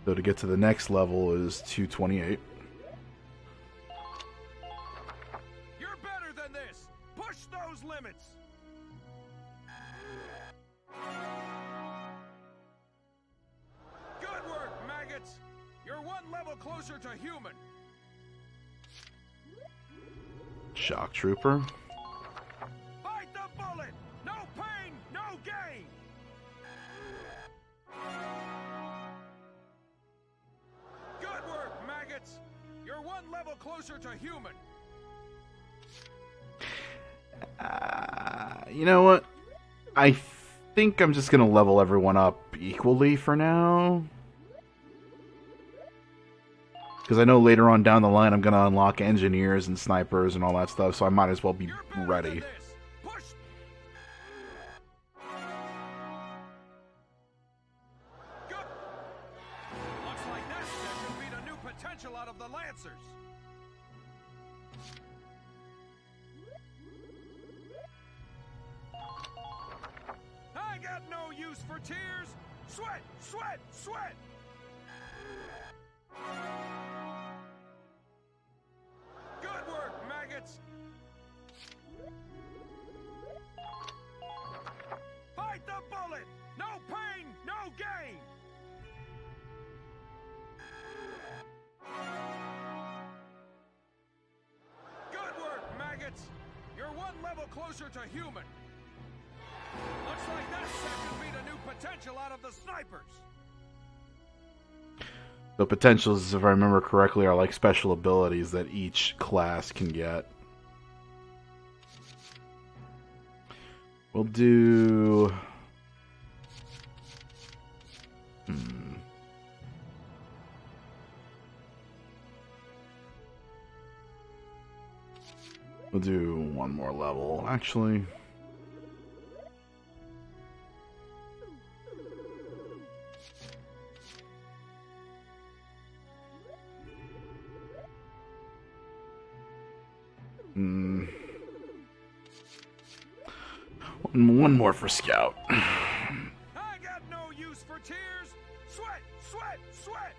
to get to the next level is 228. You're better than this. Push limits! Good work, maggots! You're one level closer to human! Shock Trooper. Fight the bullet! No pain, no gain! Good work, maggots! You're one level closer to human! You know what? I think I'm just gonna level everyone up equally for now. Because I know later on down the line I'm gonna unlock engineers and snipers and all that stuff, so I might as well be ready. Push! Good! Looks like that session beat a new potential out of the Lancers! I got no use for tears! Sweat! Sweat! Sweat! Good work, maggots! Fight the bullet! No pain, no gain! Good work, maggots! You're one level closer to human! Looks like that section beat a new potential out of the snipers! The potentials, if I remember correctly, are like special abilities that each class can get. We'll do... We'll do one more level, actually. One more for Scout. I got no use for tears! Sweat! Sweat! Sweat!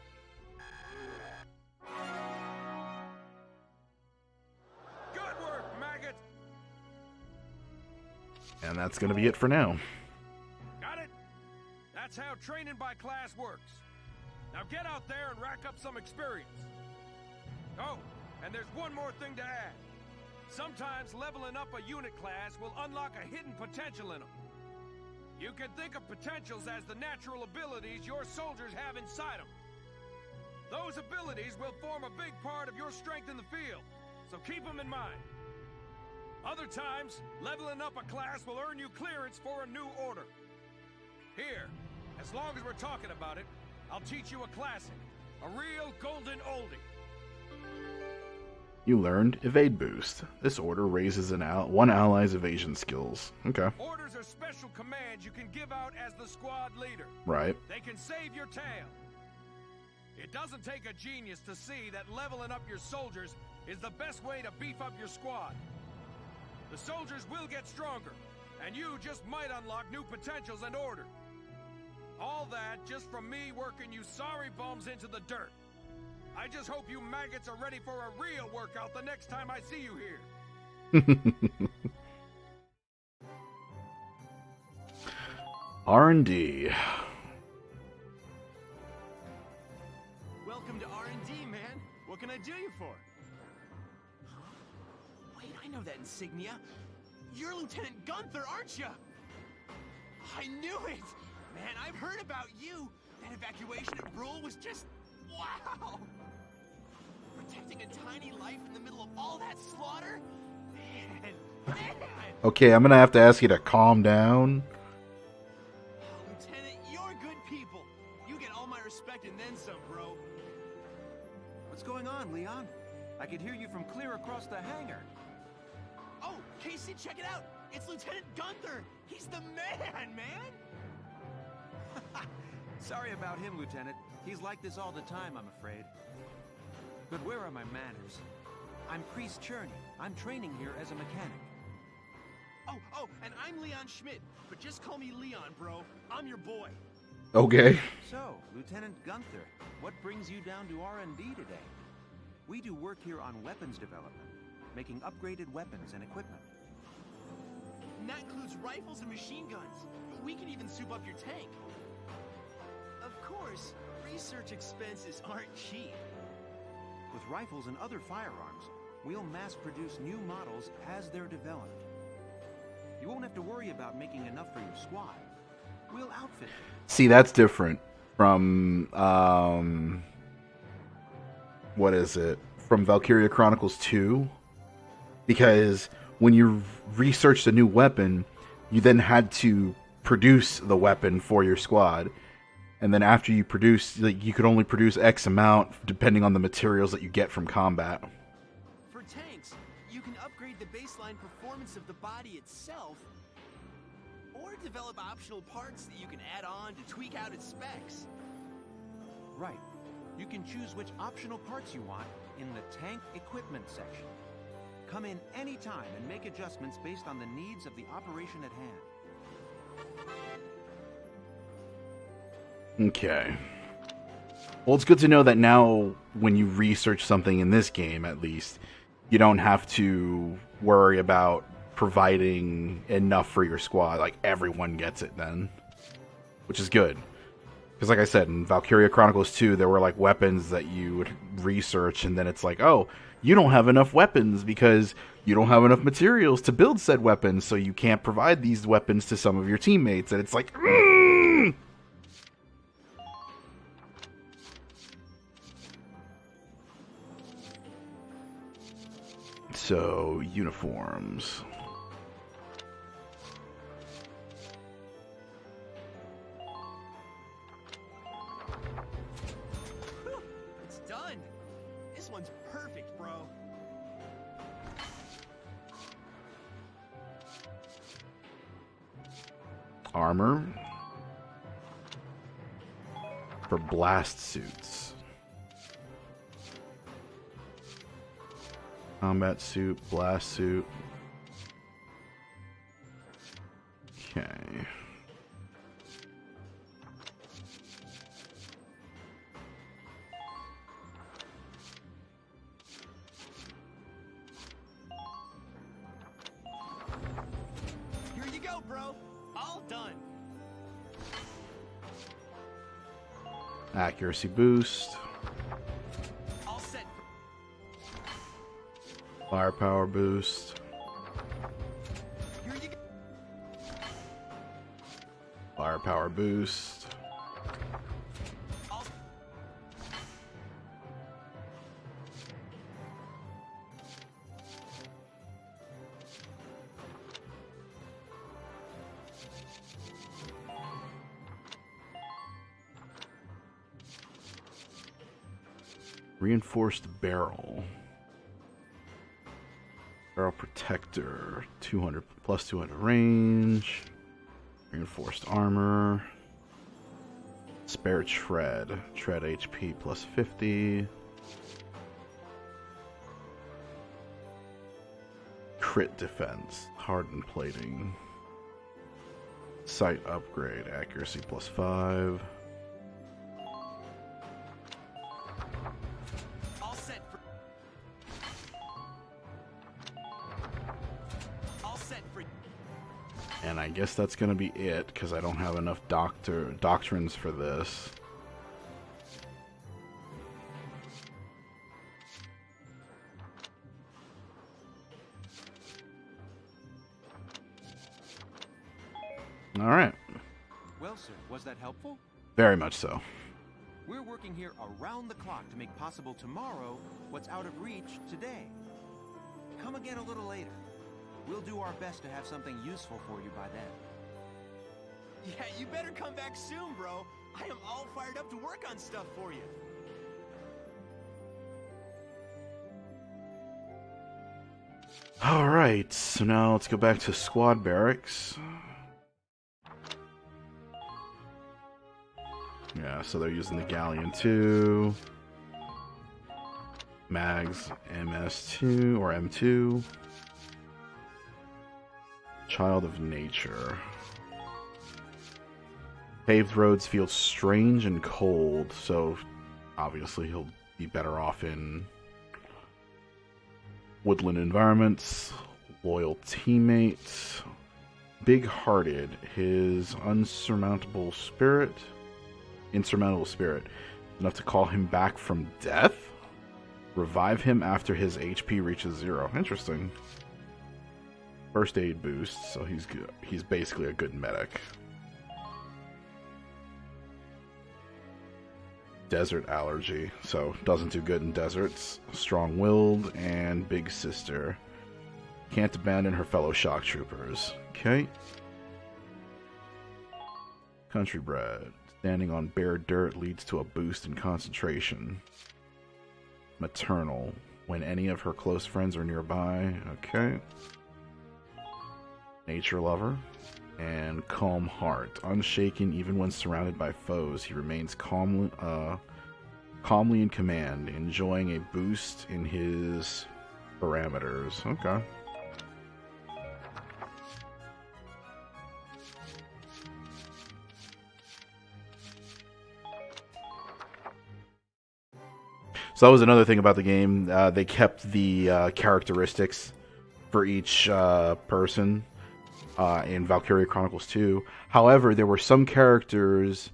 Good work, maggot! And that's gonna be it for now. Got it? That's how training by class works. Now get out there and rack up some experience. Oh, and there's one more thing to add. Sometimes leveling up a unit class will unlock a hidden potential in them. You can think of potentials as the natural abilities your soldiers have inside them. Those abilities will form a big part of your strength in the field, so keep them in mind. Other times, leveling up a class will earn you clearance for a new order. Here, as long as we're talking about it, I'll teach you a classic, a real golden oldie. You learned Evade Boost. This order raises one ally's evasion skills. Okay. Orders are special commands you can give out as the squad leader. Right. They can save your tail. It doesn't take a genius to see that leveling up your soldiers is the best way to beef up your squad. The soldiers will get stronger, and you just might unlock new potentials and order. All that just from me working you sorry bums into the dirt. I just hope you maggots are ready for a real workout the next time I see you here. R&D. Welcome to R&D, man. What can I do you for? Wait, I know that insignia. You're Lieutenant Gunther, aren't you? I knew it! Man, I've heard about you. That evacuation at Brule was just... wow! Protecting a tiny life in the middle of all that slaughter? Man. Okay, I'm gonna have to ask you to calm down. Lieutenant, you're good people. You get all my respect and then some, bro. What's going on, Leon? I could hear you from clear across the hangar. Oh, Casey, check it out! It's Lieutenant Gunther! He's the man, man! Sorry about him, Lieutenant. He's like this all the time, I'm afraid. But where are my manners? I'm Priest Cherney. I'm training here as a mechanic. Oh, and I'm Leon Schmidt, but just call me Leon, bro. I'm your boy. Okay. So, Lieutenant Gunther, what brings you down to R&D today? We do work here on weapons development, making upgraded weapons and equipment. And that includes rifles and machine guns. We can even soup up your tank. Of course, research expenses aren't cheap. With rifles and other firearms, we'll mass-produce new models as they're developed. You won't have to worry about making enough for your squad. We'll outfit them. See, that's different from, what is it? From Valkyria Chronicles 2? Because when you researched a new weapon, you then had to produce the weapon for your squad. And then after you produce, like, you could only produce X amount depending on the materials that you get from combat. For tanks, you can upgrade the baseline performance of the body itself, or develop optional parts that you can add on to tweak out its specs. Right. You can choose which optional parts you want in the tank equipment section. Come in anytime and make adjustments based on the needs of the operation at hand. Okay. Well, it's good to know that now when you research something in this game, at least, you don't have to worry about providing enough for your squad. Like, everyone gets it then. Which is good. Because like I said, in Valkyria Chronicles 2, there were like weapons that you would research, and then it's like, oh, you don't have enough weapons because you don't have enough materials to build said weapons, so you can't provide these weapons to some of your teammates. And it's like, So, uniforms. It's done. This one's perfect, bro. Armor. For blast suits. Combat suit, blast suit. Okay. Here you go, bro. All done. Accuracy boost. All set. Firepower boost. Here you go. Firepower boost. All Reinforced barrel. Barrel protector. 200 plus 200 range. Reinforced armor. Spare tread. Tread HP plus 50. Crit defense. Hardened plating. Sight upgrade. Accuracy plus 5. all set for. All set for. And I guess that's gonna be it, because I don't have enough doctrines for this. Alright. Well, sir, was that helpful? Very much so. We're working here around the clock to make possible tomorrow what's out of reach today. Come again a little later. We'll do our best to have something useful for you by then. Yeah, you better come back soon, bro. I am all fired up to work on stuff for you. Alright, so now let's go back to squad barracks. Yeah, so they're using the Galleon 2. Mags MS2 or M2. Child of Nature. Paved roads feel strange and cold, so obviously he'll be better off in woodland environments. Loyal teammates. big-hearted. His insurmountable spirit, enough to call him back from death. Revive him after his HP reaches 0. Interesting. First aid boost, so he's good. He's basically a good medic. Desert allergy, so doesn't do good in deserts. Strong-willed and big sister. Can't abandon her fellow shock troopers. Okay. Country bred. Standing on bare dirt leads to a boost in concentration. Maternal. When any of her close friends are nearby. Okay. Nature lover. And calm heart. Unshaken even when surrounded by foes, he remains calmly in command, enjoying a boost in his parameters. Okay. So that was another thing about the game. They kept the characteristics for each person in Valkyria Chronicles 2. However, there were some characters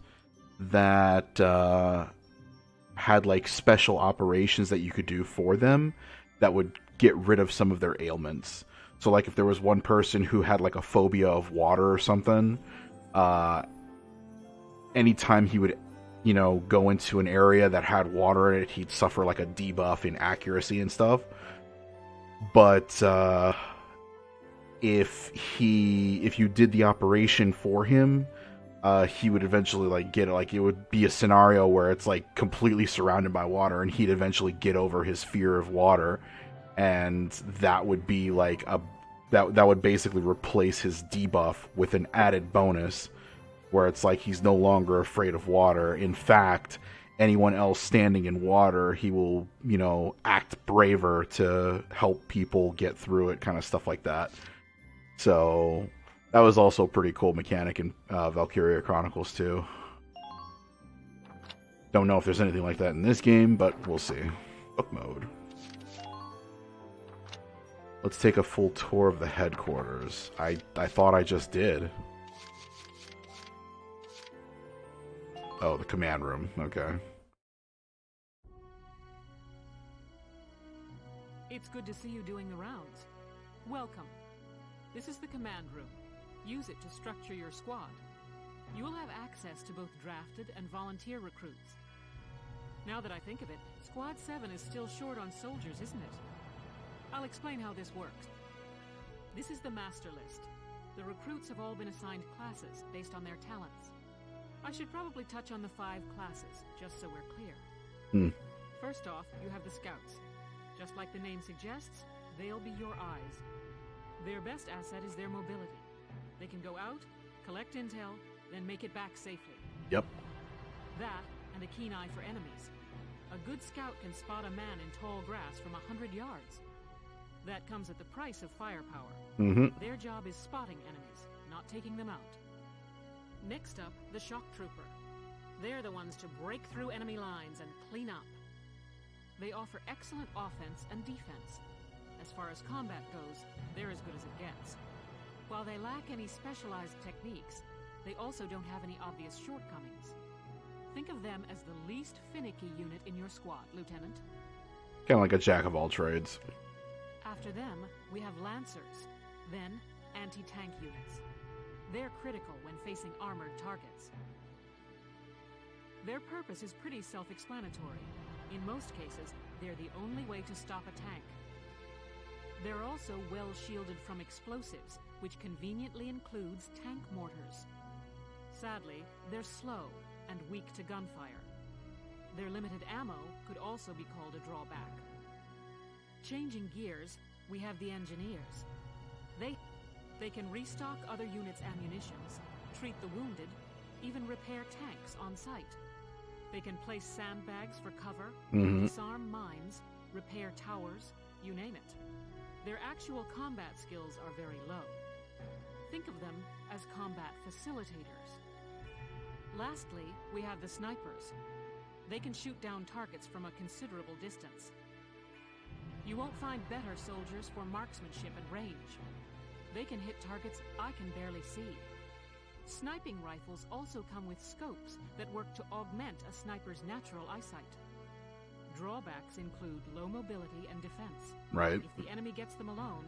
that had like special operations that you could do for them that would get rid of some of their ailments. So like if there was one person who had like a phobia of water or something, anytime he would, go into an area that had water in it, he'd suffer like a debuff in accuracy and stuff. But if you did the operation for him, he would eventually like get it would be a scenario where it's like completely surrounded by water, and he'd eventually get over his fear of water, and that would be like that would basically replace his debuff with an added bonus where it's like he's no longer afraid of water. In fact, anyone else standing in water, he will, act braver to help people get through it, kind of stuff like that. So that was also a pretty cool mechanic in Valkyria Chronicles 2. Don't know if there's anything like that in this game, but we'll see. Book mode. Let's take a full tour of the headquarters. I thought I just did. Oh, the command room. Okay. It's good to see you doing the rounds. Welcome. This is the command room. Use it to structure your squad. You will have access to both drafted and volunteer recruits. Now that I think of it, Squad 7 is still short on soldiers, isn't it? I'll explain how this works. This is the master list. The recruits have all been assigned classes based on their talents. I should probably touch on the 5 classes, just so we're clear. First off, you have the scouts. Just like the name suggests, they'll be your eyes. Their best asset is their mobility. They can go out, collect intel, then make it back safely. Yep. That, and a keen eye for enemies. A good scout can spot a man in tall grass from 100 yards. That comes at the price of firepower. Their job is spotting enemies, not taking them out. Next up, the shock trooper. They're the ones to break through enemy lines and clean up. They offer excellent offense and defense. As far as combat goes, they're as good as it gets. While they lack any specialized techniques, they also don't have any obvious shortcomings. Think of them as the least finicky unit in your squad, Lieutenant. Kind of like a jack of all trades. After them, we have Lancers, then anti-tank units. They're critical when facing armored targets. Their purpose is pretty self-explanatory. In most cases, they're the only way to stop a tank. They're also well shielded from explosives, which conveniently includes tank mortars. Sadly, they're slow and weak to gunfire. Their limited ammo could also be called a drawback. Changing gears, we have the engineers. They can restock other units' ammunitions, treat the wounded, even repair tanks on site. They can place sandbags for cover, disarm mines, repair towers, you name it. Their actual combat skills are very low. Think of them as combat facilitators. Lastly, we have the snipers. They can shoot down targets from a considerable distance. You won't find better soldiers for marksmanship and range. They can hit targets I can barely see. Sniping rifles also come with scopes that work to augment a sniper's natural eyesight. Drawbacks include low mobility and defense. Right. If the enemy gets them alone,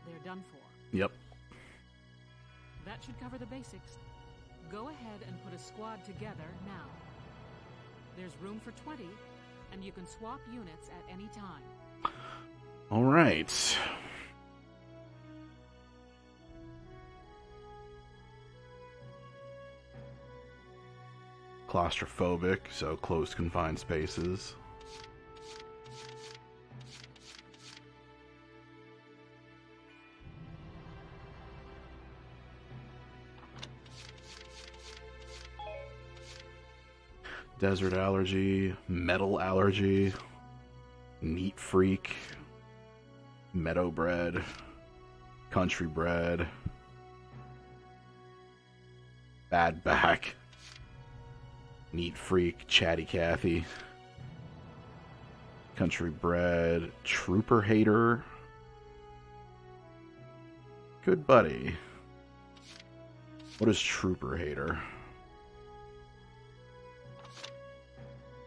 they're done for. Yep. That should cover the basics. Go ahead and put a squad together now. There's room for 20, and you can swap units at any time. All right. Claustrophobic, so closed confined spaces. Desert allergy, metal allergy, neat freak, meadow bred, country bred, bad back, neat freak, chatty Cathy, country bred, trooper hater, good buddy. What is trooper hater?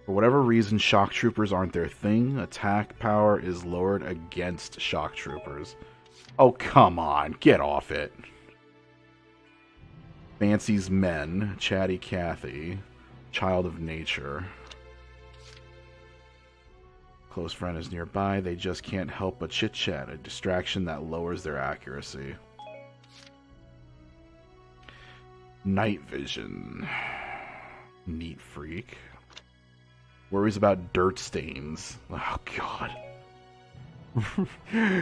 For whatever reason, shock troopers aren't their thing. Attack power is lowered against shock troopers. Oh, come on. Get off it. Fancies men. Chatty Cathy. Child of nature. Close friend is nearby. They just can't help but chit-chat. A distraction that lowers their accuracy. Night vision. Neat freak. Worries about dirt stains. Oh, God.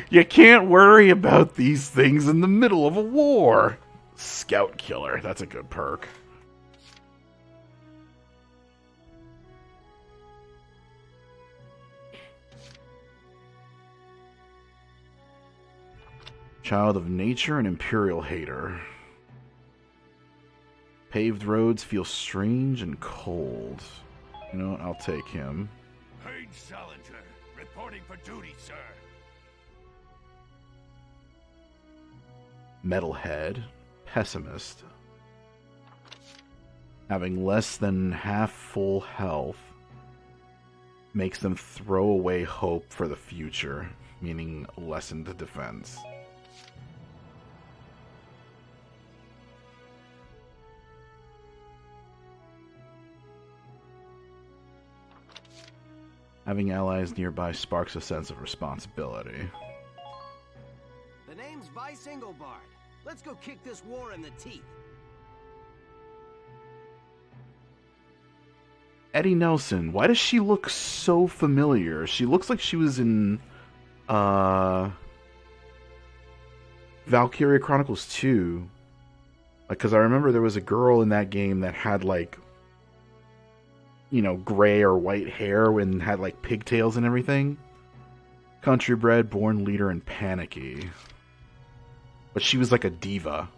You can't worry about these things in the middle of a war. Scout killer. That's a good perk. Child of nature and imperial hater. Paved roads feel strange and cold. You know what? I'll take him. Page Salinger, reporting for duty, sir. Metalhead. Pessimist. Having less than half full health makes them throw away hope for the future, meaning lessened defense. Having allies nearby sparks a sense of responsibility. The name's Vice Engelbard. Let's go kick this war in the teeth. Eddie Nelson. Why does she look so familiar? She looks like she was in Valkyria Chronicles 2. Because I remember there was a girl in that game that had like, you know, gray or white hair and had like pigtails and everything. Country bred, born leader, and panicky. But she was like a diva.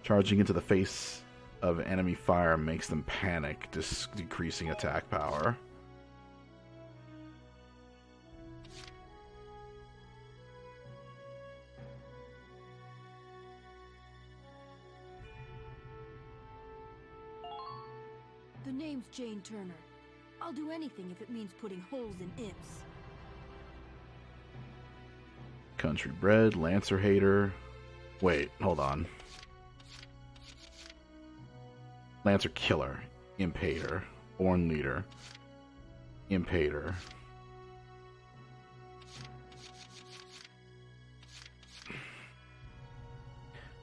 Charging into the face of enemy fire makes them panic, decreasing attack power. The name's Jane Turner. I'll do anything if it means putting holes in imps. Country bred, Lancer hater. Wait, hold on. Lancer killer, imp hater, born leader, imp hater.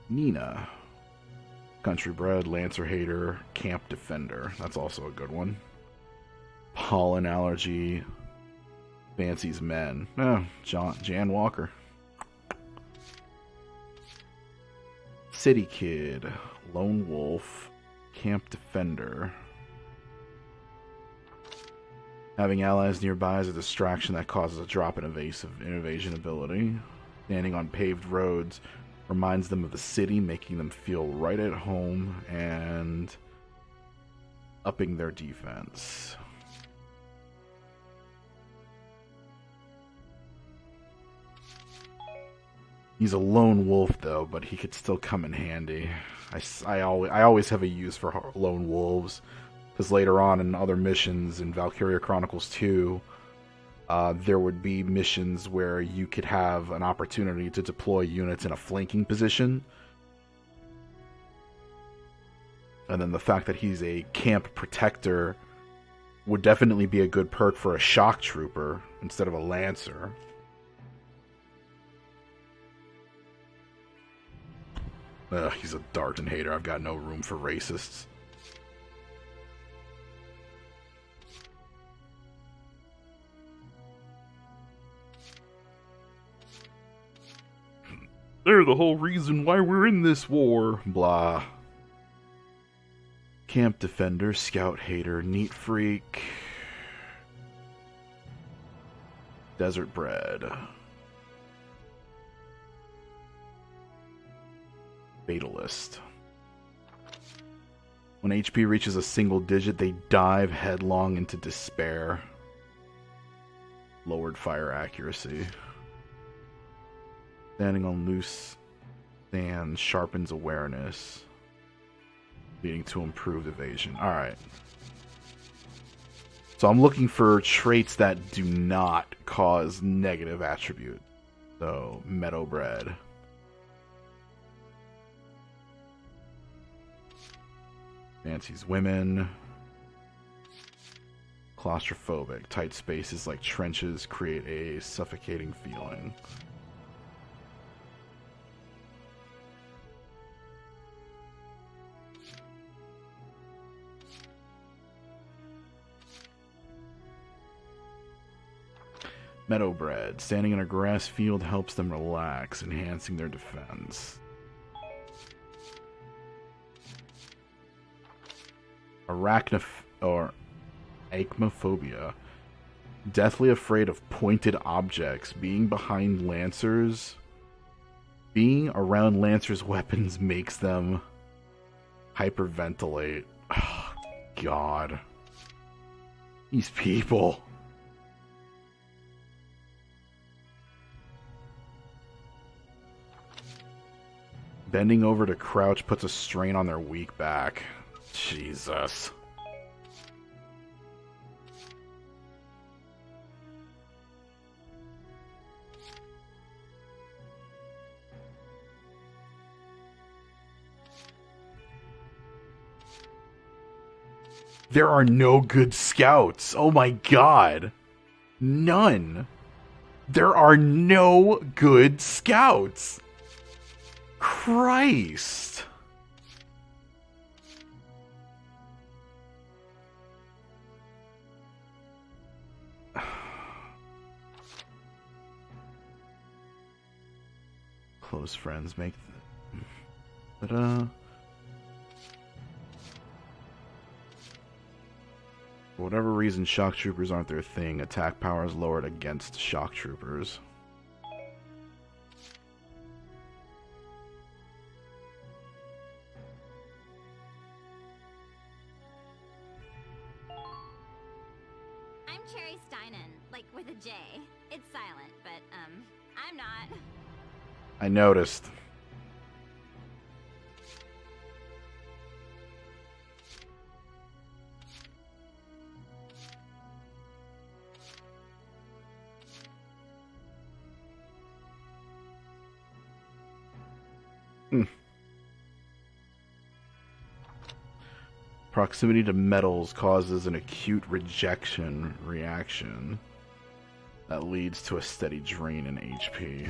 Nina. Country bred, Lancer hater, camp defender. That's also a good one. Pollen allergy. Fancies men. Oh, Jan Walker. City kid. Lone wolf. Camp defender. Having allies nearby is a distraction that causes a drop in evasion ability. Standing on paved roads reminds them of the city, making them feel right at home and upping their defense. He's a lone wolf, though, but he could still come in handy. I always have a use for lone wolves, because later on in other missions in Valkyria Chronicles 2, there would be missions where you could have an opportunity to deploy units in a flanking position. And then the fact that he's a camp protector would definitely be a good perk for a shock trooper instead of a lancer. Ugh, he's a Darton hater. I've got no room for racists. They're the whole reason why we're in this war. Blah. Camp defender, scout hater, neat freak. Desert bred. Fatalist. When HP reaches a single digit, they dive headlong into despair. Lowered fire accuracy. Standing on loose sand sharpens awareness, leading to improved evasion. Alright. So I'm looking for traits that do not cause negative attribute. So, meadowbred. Fancies women. Claustrophobic. Tight spaces like trenches create a suffocating feeling. Meadowbred. Standing in a grass field helps them relax, enhancing their defense. Acmophobia. Deathly afraid of pointed objects. Being around Lancers' weapons makes them hyperventilate. Oh, God. These people. Bending over to crouch puts a strain on their weak back. Jesus. There are no good scouts. Oh my God. None. There are no good scouts. Christ. Close friends make for whatever reason, shock troopers aren't their thing. Attack power is lowered against shock troopers. With a J. It's silent, but, I'm not. I noticed. Proximity to metals causes an acute rejection reaction that leads to a steady drain in HP.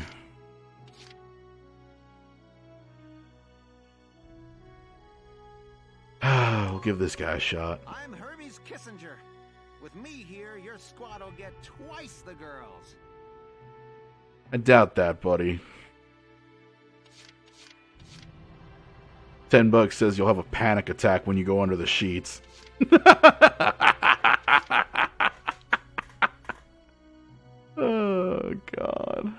We'll give this guy a shot. I'm Hermes Kissinger. With me here, your squad will get twice the girls. I doubt that, buddy. $10 says you'll have a panic attack when you go under the sheets. Oh, God.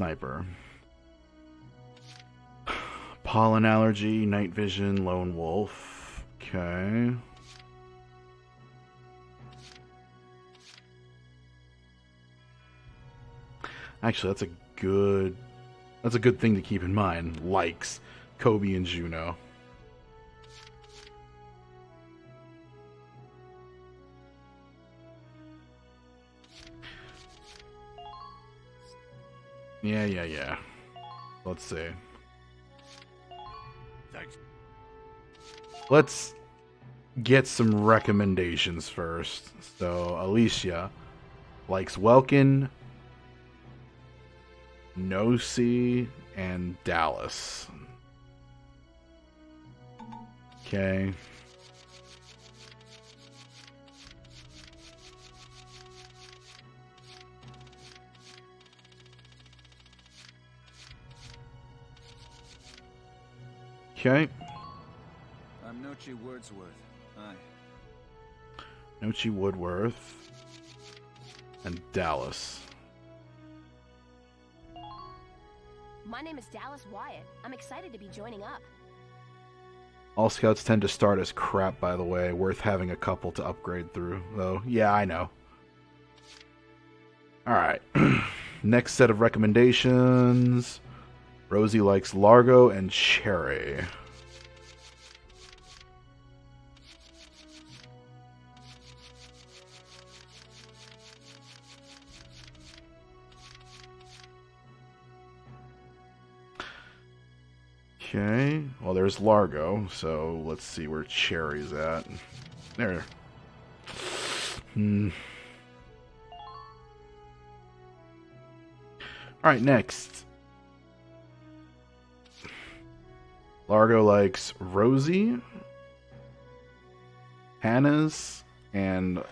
sniper. Pollen allergy, night vision, lone wolf. Okay. Actually, that's a good thing to keep in mind. Likes Kobe and Juno. Yeah. Let's see. Thanks. Let's get some recommendations first. So, Alicia likes Welkin, Nosy, and Dallas. Okay. Okay. I'm Nochi Wordsworth. Aye. Nochi Woodworth and Dallas. My name is Dallas Wyatt. I'm excited to be joining up. All scouts tend to start as crap, by the way. Worth having a couple to upgrade through, though. Yeah, I know. Alright. Next set of recommendations. Rosie likes Largo and Cherry. Okay, well there's Largo, so let's see where Cherry's at. There. Alright, next. Largo likes Rosie, Hannah's, and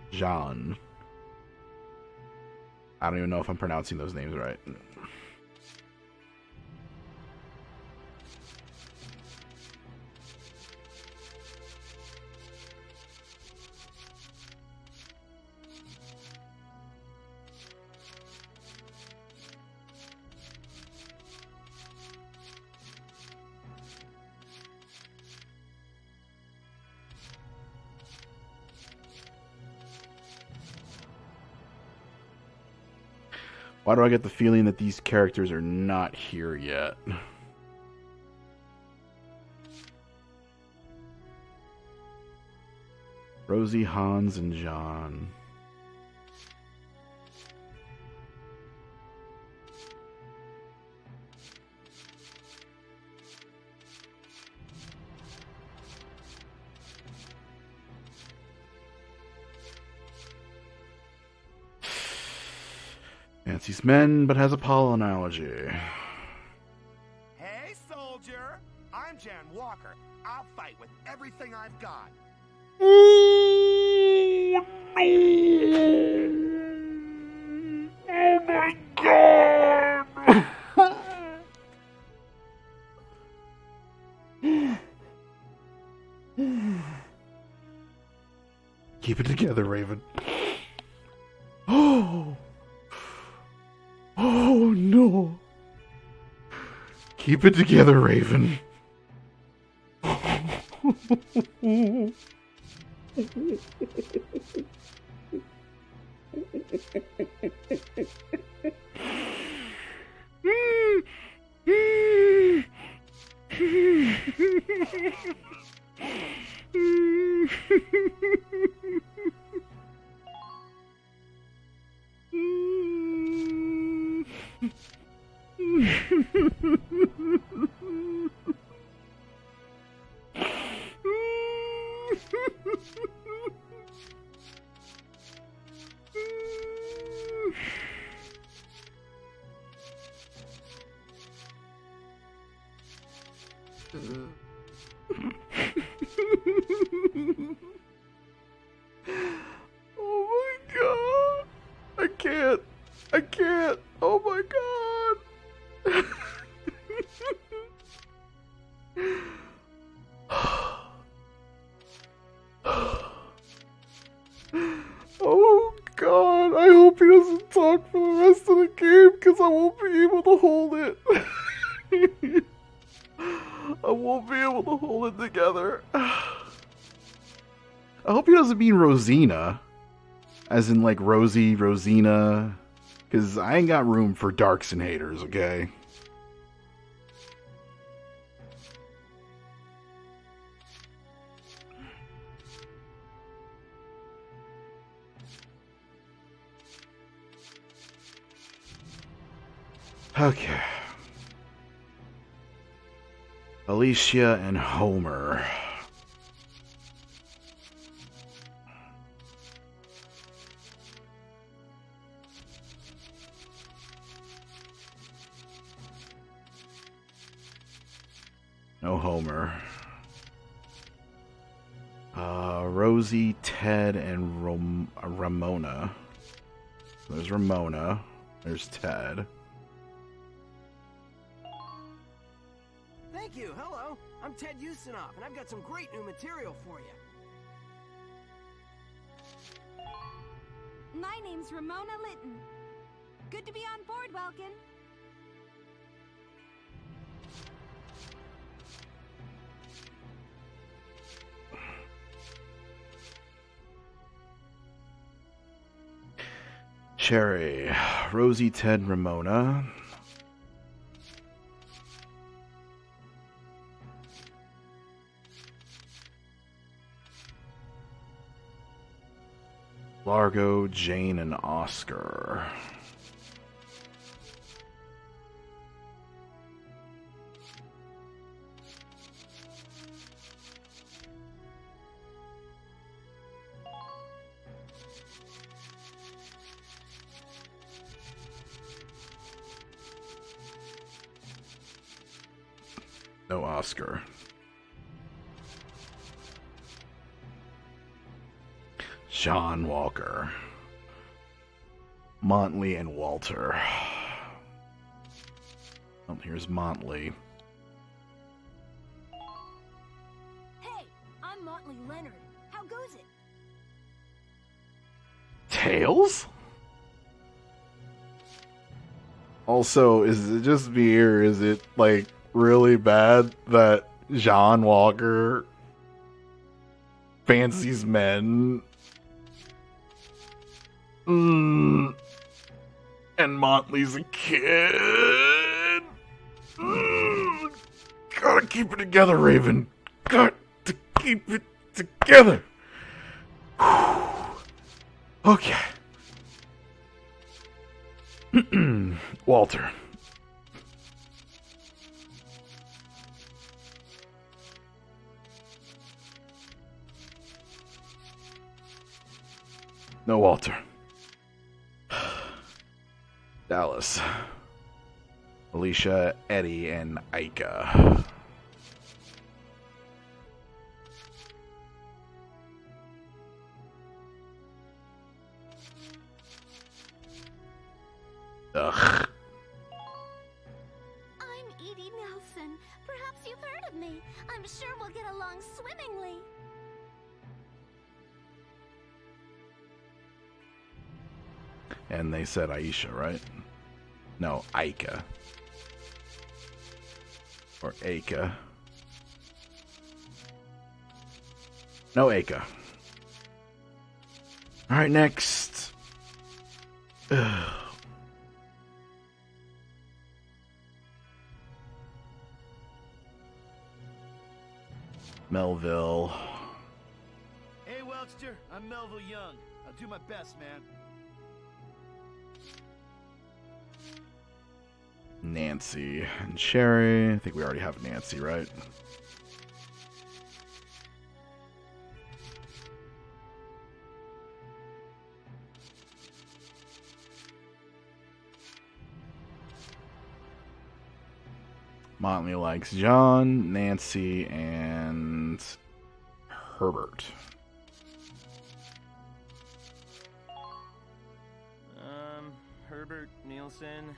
Jean. I don't even know if I'm pronouncing those names right. Why do I get the feeling that these characters are not here yet? Rosie, Hans, and John. Fancies men, but has a pollen allergy. Hey, soldier! I'm Jan Walker. I'll fight with everything I've got. Oh my god! Keep it together, Raven. Oh! Oh no! Keep it together, Raven. Oh my god! I can't! Oh my god! Oh god, I hope he doesn't talk for the rest of the game because I won't be able to hold it. I won't be able to hold it together. I hope he doesn't mean Rosina. As in, like, Rosie, Rosina. Because I ain't got room for darks and haters, okay? Okay. Alicia and Homer. No Homer. Rosie, Ted, and Ramona. There's Ramona. There's Ted. Thank you. Hello. I'm Ted Ustinov, and I've got some great new material for you. My name's Ramona Litton. Good to be on board, Welkin. Cherry, Rosie, Ted, Ramona. Largo, Jane, and Oscar. No Oscar. Sean Walker. Montley and Walter. Oh, here's Montley. Hey, I'm Motley Leonard. How goes it? Tails? Also, is it just me or is it, like, really bad that John Walker fancies men? And Montley's a kid. Gotta keep it together, Raven. Got to keep it together. Okay. Walter. No Walter. Dallas. Alicia, Eddie, and Ika. Ugh. I'm Edie Nelson. Perhaps you've heard of me. I'm sure we'll get along swimmingly. And they said Aisha, right? No, Ika. Or Aka. No, Aka. Alright, next. Ugh. Melville. Hey, Welchster. I'm Melville Young. I'll do my best, man. Nancy and Sherry. I think we already have Nancy, right? Motley likes John, Nancy, and Herbert. Herbert Nielsen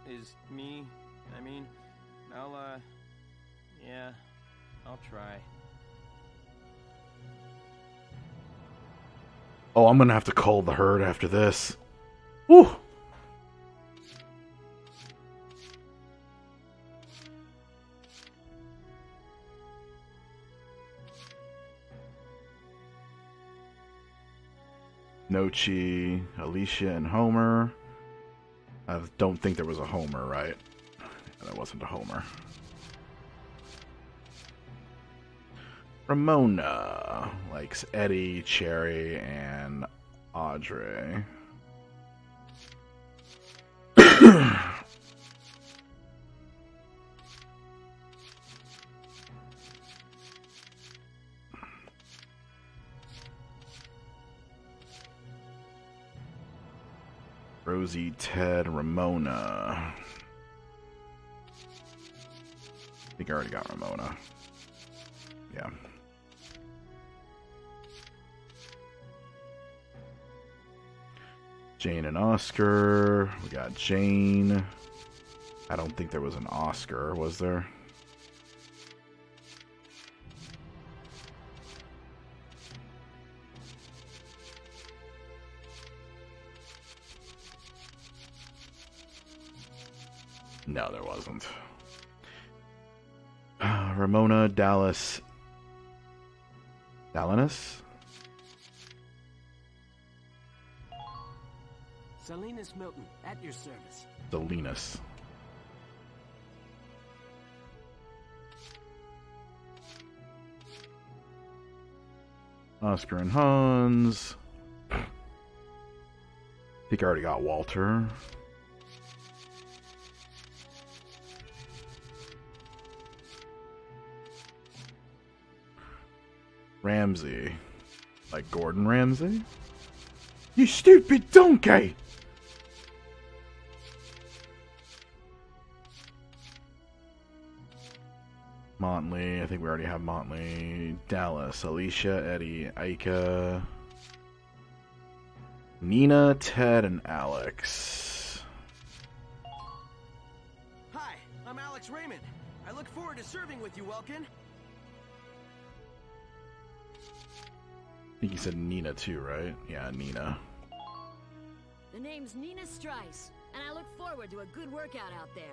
is me. I mean, yeah, I'll try. Oh, I'm gonna have to call the herd after this. Woo! Nochi, Alicia, and Homer. I don't think there was a Homer, right? That wasn't a Homer. Ramona likes Eddie, Cherry, and Audrey. Rosie, Ted, Ramona. I think I already got Ramona. Yeah. Jane and Oscar. We got Jane. I don't think there was an Oscar, was there? No, there wasn't. Ramona, Dallas. Dallinus? Salinas Milton, at your service. Salinas. Oscar and Hans. I think I already got Walter. Ramsey. Like Gordon Ramsay? You stupid donkey! Montley, I think we already have Montley. Dallas, Alicia, Eddie, Aika, Nina, Ted, and Alex. Hi, I'm Alex Raymond. I look forward to serving with you, Welkin. I think you said Nina too, right? Yeah, Nina. The name's Nina Strice, and I look forward to a good workout out there.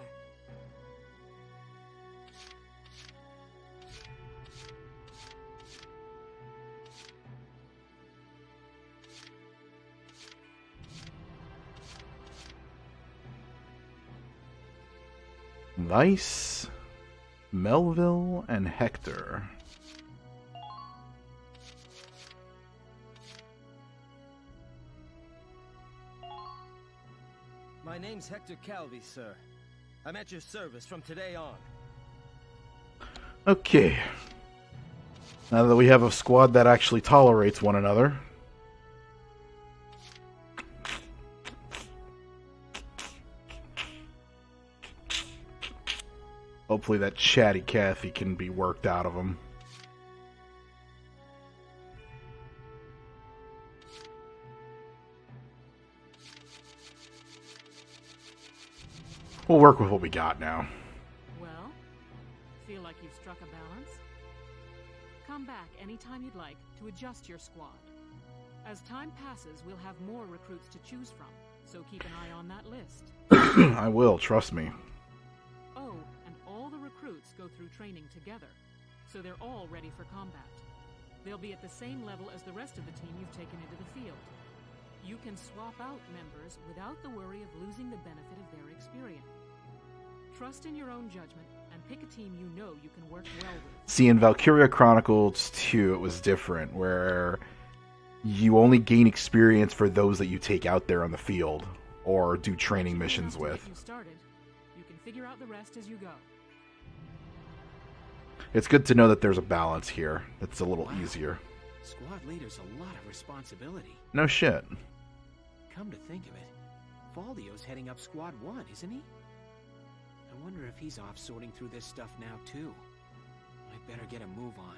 Vice, Melville, and Hector. My name's Hector Calvi, sir. I'm at your service from today on. Okay. Now that we have a squad that actually tolerates one another. Hopefully that chatty Cathy can be worked out of him. We'll work with what we got now. Well, feel like you've struck a balance? Come back anytime you'd like to adjust your squad. As time passes, we'll have more recruits to choose from, so keep an eye on that list. I will, trust me. Oh, and all the recruits go through training together, so they're all ready for combat. They'll be at the same level as the rest of the team you've taken into the field. You can swap out members without the worry of losing the benefit of their experience. Trust in your own judgment, and pick a team you know you can work well with. See, in Valkyria Chronicles 2, it was different, where you only gain experience for those that you take out there on the field, or do training missions with. You started. You can figure out the rest as you go. It's good to know that there's a balance here. It's a little easier. Squad leader's a lot of responsibility. No shit. Come to think of it, Faldio's heading up Squad 1, isn't he? I wonder if he's off sorting through this stuff now, too. I'd better get a move on.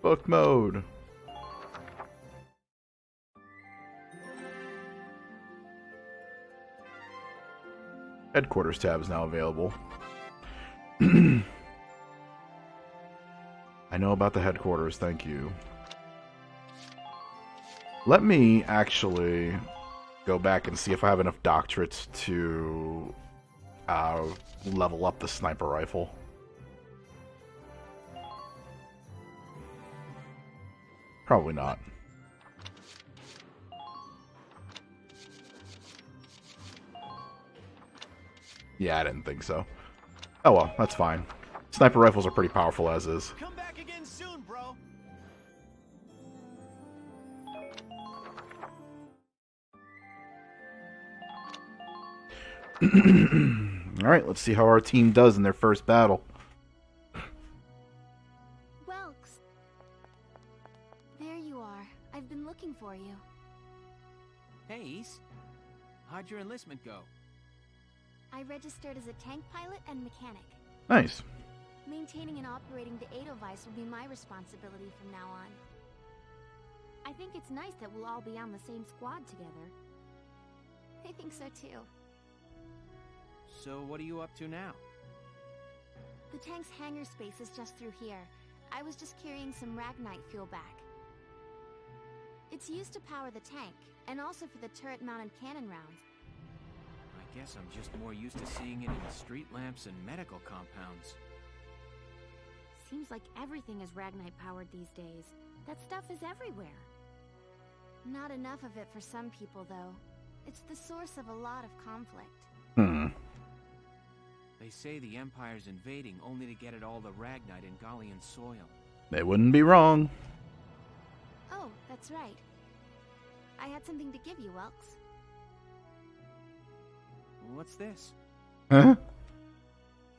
Book mode. Headquarters tab is now available. I know about the headquarters, thank you. Let me actually go back and see if I have enough doctorates to level up the sniper rifle. Probably not. Yeah, I didn't think so. Oh well, that's fine. Sniper rifles are pretty powerful as is. Come back again soon, bro. Alright, let's see how our team does in their first battle. Welks. There you are. I've been looking for you. Hey, East. How'd your enlistment go? I registered as a tank pilot and mechanic. Nice. Maintaining and operating the Edelweiss will be my responsibility from now on. I think it's nice that we'll all be on the same squad together. I think so too. So what are you up to now? The tank's hangar space is just through here. I was just carrying some Ragnite fuel back. It's used to power the tank, and also for the turret-mounted cannon rounds. I guess I'm just more used to seeing it in street lamps and medical compounds. Seems like everything is Ragnite powered these days. That stuff is everywhere. Not enough of it for some people, though. It's the source of a lot of conflict. They say the Empire's invading only to get at all the Ragnite in Gallian soil. They wouldn't be wrong. Oh, that's right. I had something to give you, Welks. What's this? Huh?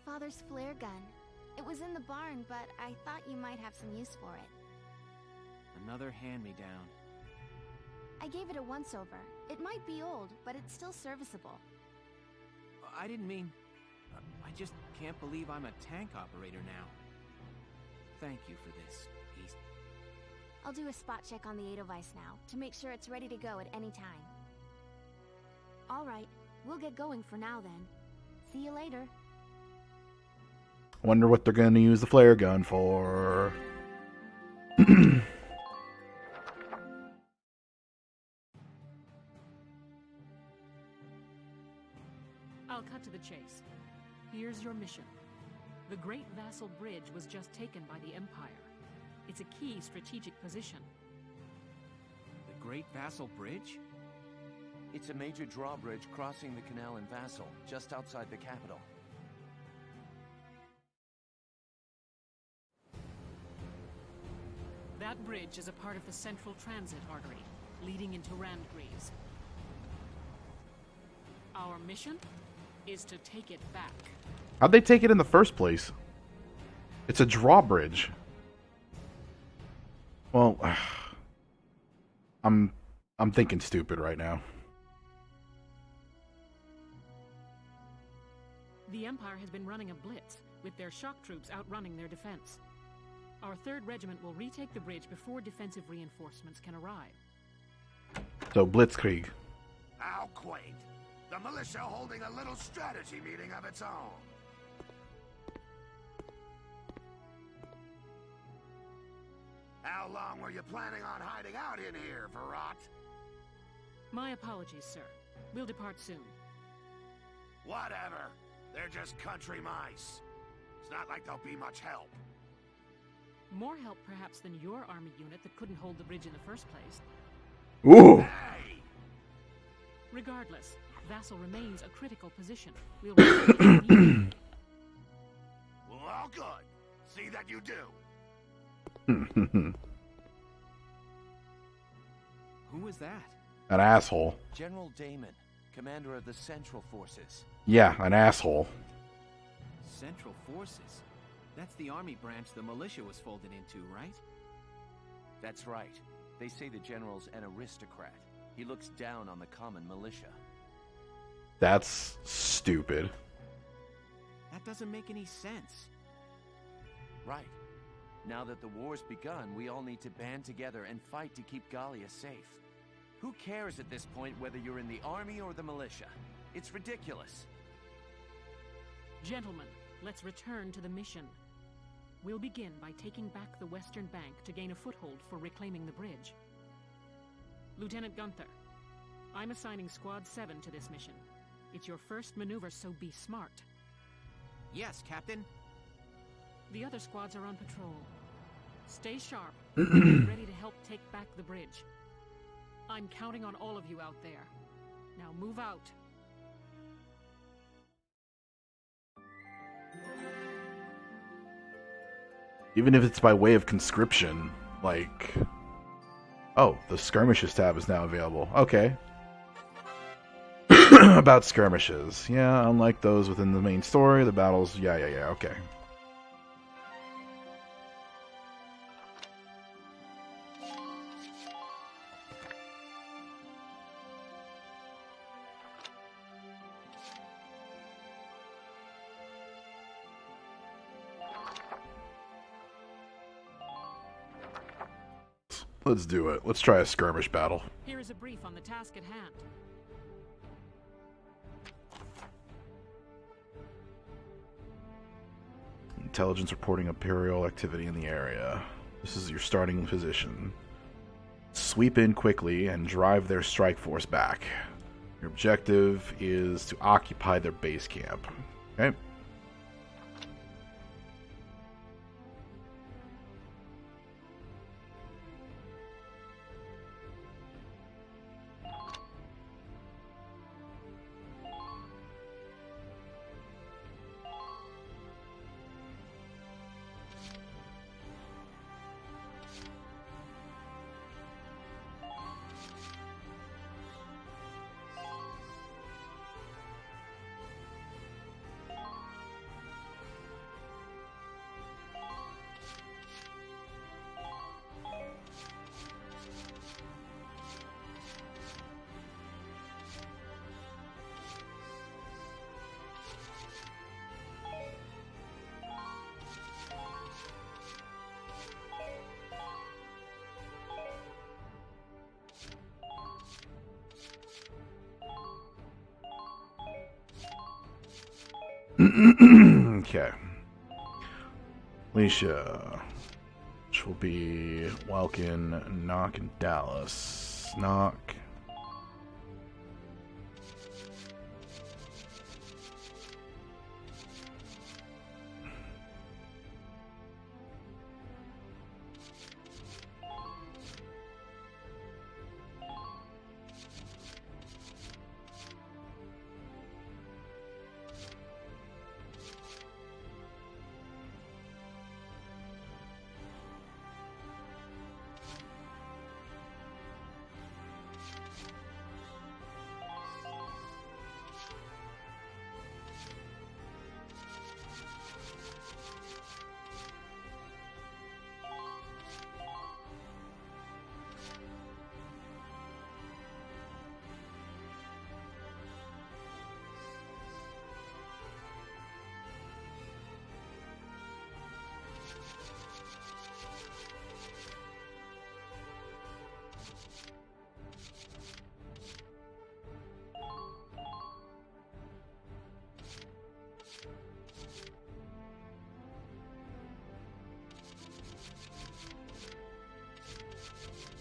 Father's flare gun. It was in the barn, but I thought you might have some use for it. Another hand-me-down. I gave it a once-over. It might be old, but it's still serviceable. I didn't mean... I just can't believe I'm a tank operator now. Thank you for this, East. I'll do a spot check on the Edelweiss now, to make sure it's ready to go at any time. Alright, we'll get going for now then. See you later. Wonder what they're going to use the flare gun for. I'll cut to the chase. Here's your mission. The Great Vassal Bridge was just taken by the Empire. It's a key strategic position. The Great Vassal Bridge? It's a major drawbridge crossing the canal in Vassal, just outside the capital. That bridge is a part of the central transit artery, leading into Randgreaves. Our mission is to take it back. How'd they take it in the first place? It's a drawbridge. Well, I'm thinking stupid right now. The Empire has been running a blitz, with their shock troops outrunning their defense. Our 3rd Regiment will retake the bridge before defensive reinforcements can arrive. So, Blitzkrieg. How quaint. The militia holding a little strategy meeting of its own. How long were you planning on hiding out in here, Verrat? My apologies, sir. We'll depart soon. Whatever. They're just country mice. It's not like they'll be much help. More help, perhaps, than your army unit that couldn't hold the bridge in the first place. Ooh! Hey! Regardless, Vassal remains a critical position. We'll return immediately. Well, all good. See that you do. Who was that? An asshole. General Damon, commander of the Central Forces. Yeah, an asshole. Central Forces? That's the army branch the militia was folded into, right? That's right. They say the general's an aristocrat. He looks down on the common militia. That's stupid. That doesn't make any sense. Right. Now that the war's begun, we all need to band together and fight to keep Gallia safe. Who cares at this point whether you're in the army or the militia? It's ridiculous. Gentlemen, let's return to the mission. We'll begin by taking back the western bank to gain a foothold for reclaiming the bridge. Lieutenant Gunther, I'm assigning Squad 7 to this mission. It's your first maneuver, so be smart. Yes, Captain. The other squads are on patrol. Stay sharp. Be ready to help take bridge. I'm counting on all of you out there. Now move out. Even if it's by way of conscription, like... Oh, the skirmishes tab is now available. Okay. About skirmishes. Yeah, unlike those within the main story, the battles... Yeah, okay. Let's do it. Let's try a skirmish battle. Here is a brief on the task at hand. Intelligence reporting Imperial activity in the area. This is your starting position. Sweep in quickly and drive their strike force back. Your objective is to occupy their base camp. Okay? Okay. Alicia, which will be Welkin, Knock, and Dallas. Knock.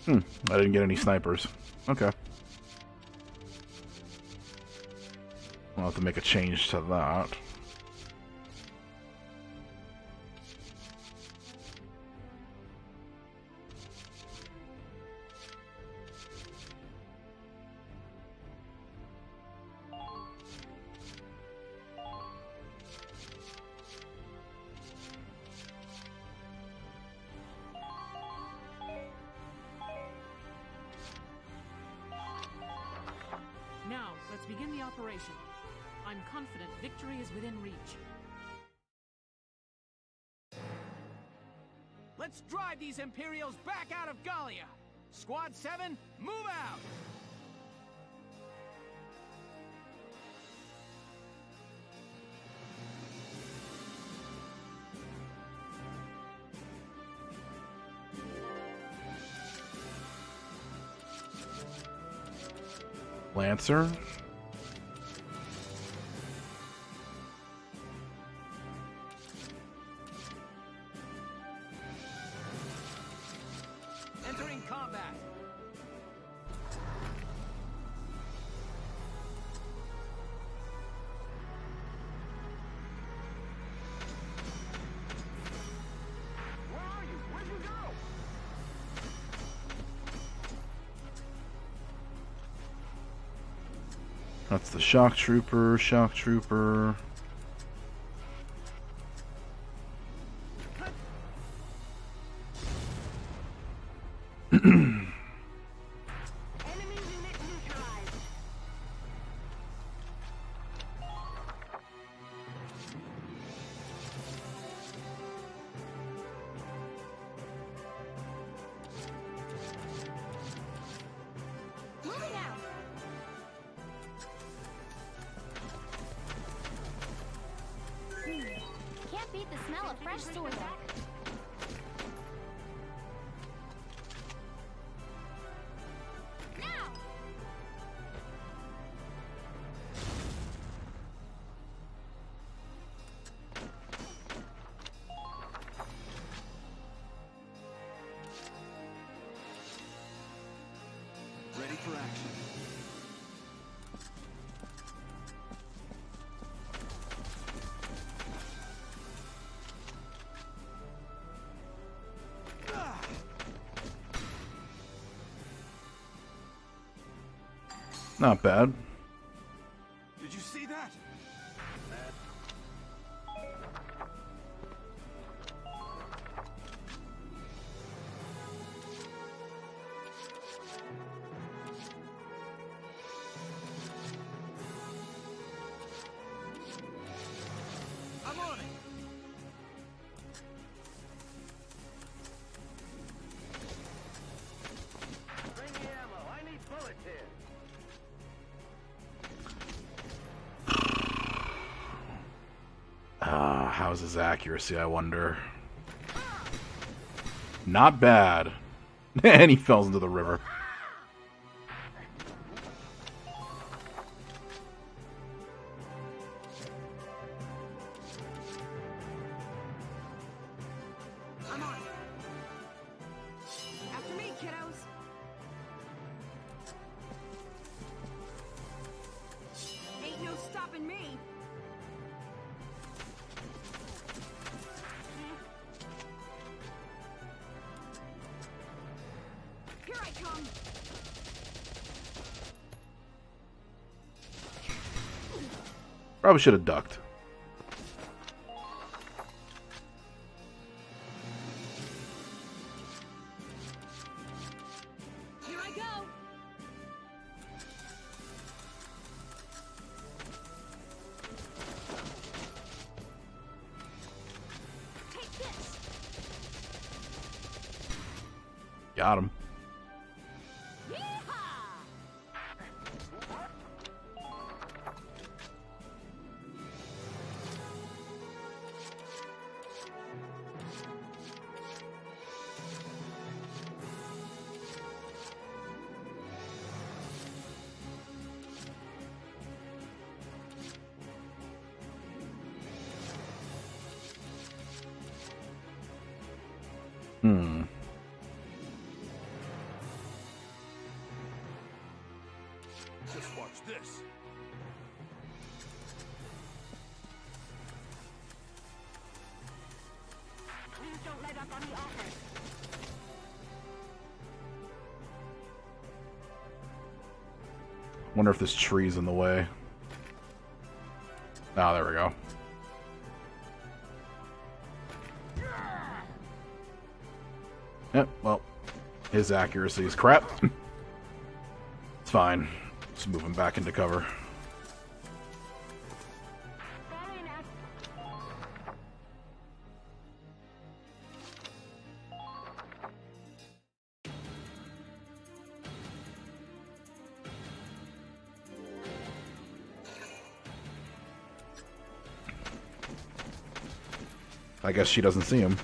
I didn't get any snipers. Okay. I'll have to make a change to that. Now, let's begin the operation. I'm confident victory is within reach. Let's drive these Imperials back out of Gallia! Squad 7, move out! Lancer. Entering combat. Where are you? Where'd you go? That's the shock trooper, shock trooper. Can't beat the smell of fresh soil. Now! Ready for action. Not bad. Did you see that? I'm on it. Bring the ammo. I need bullets here. How's his accuracy, I wonder? Not bad. And he falls into the river. I'm on. After me, kiddos. Ain't no stopping me. Here I come. Probably should have ducked. Here I go. Take this. Got him. Just watch this. Please don't let up on the offer. Wonder if this tree's in the way. Ah, there we go. Yep, well, his accuracy is crap. It's fine. Just move him back into cover. I guess she doesn't see him.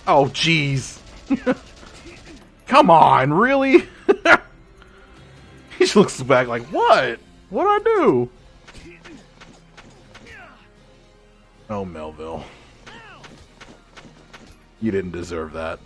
Oh, jeez. Come on, really? He just looks back like, what? What'd I do? Oh, Melville. You didn't deserve that.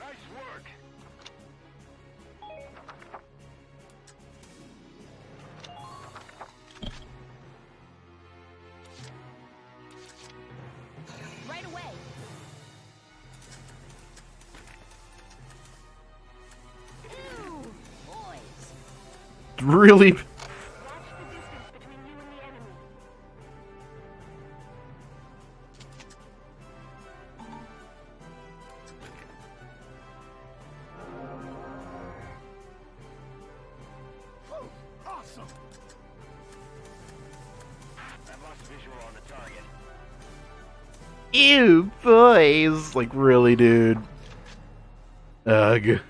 Nice work. Right away. Ew, boys. Really? Awesome. I've lost visual on the target. Ew, boys. Like, really, dude. Ugh.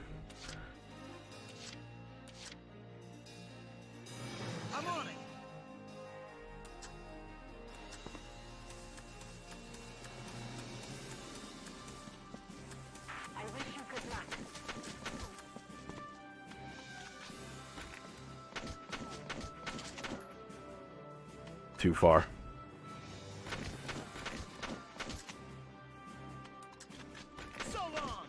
I'm on it. I wish you good luck. Too far. So long.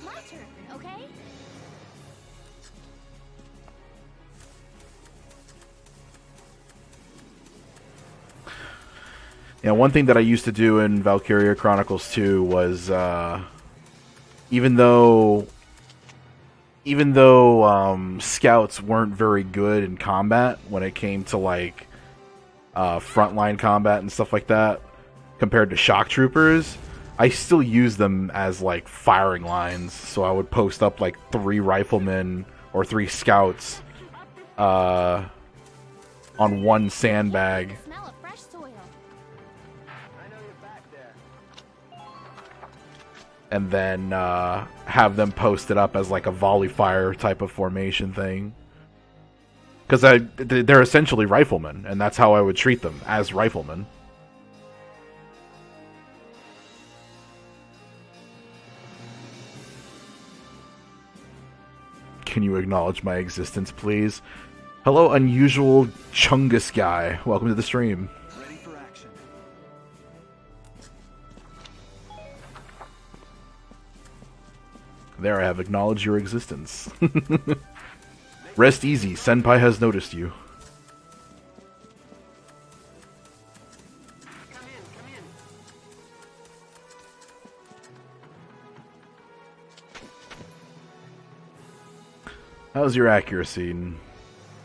My turn, okay? Yeah, one thing that I used to do in Valkyria Chronicles 2 was, even though scouts weren't very good in combat when it came to, like, frontline combat and stuff like that, compared to shock troopers, I still use them as, like, firing lines. So I would post up, like, 3 riflemen or 3 scouts on one sandbag. Smell of fresh soil. And then have them posted up as like a volley fire type of formation thing. Because they're essentially riflemen, and that's how I would treat them, as riflemen. Can you acknowledge my existence, please? Hello, unusual Chungus guy. Welcome to the stream. Ready for action. There, I have acknowledged your existence. Rest easy, Senpai has noticed you. How's your accuracy,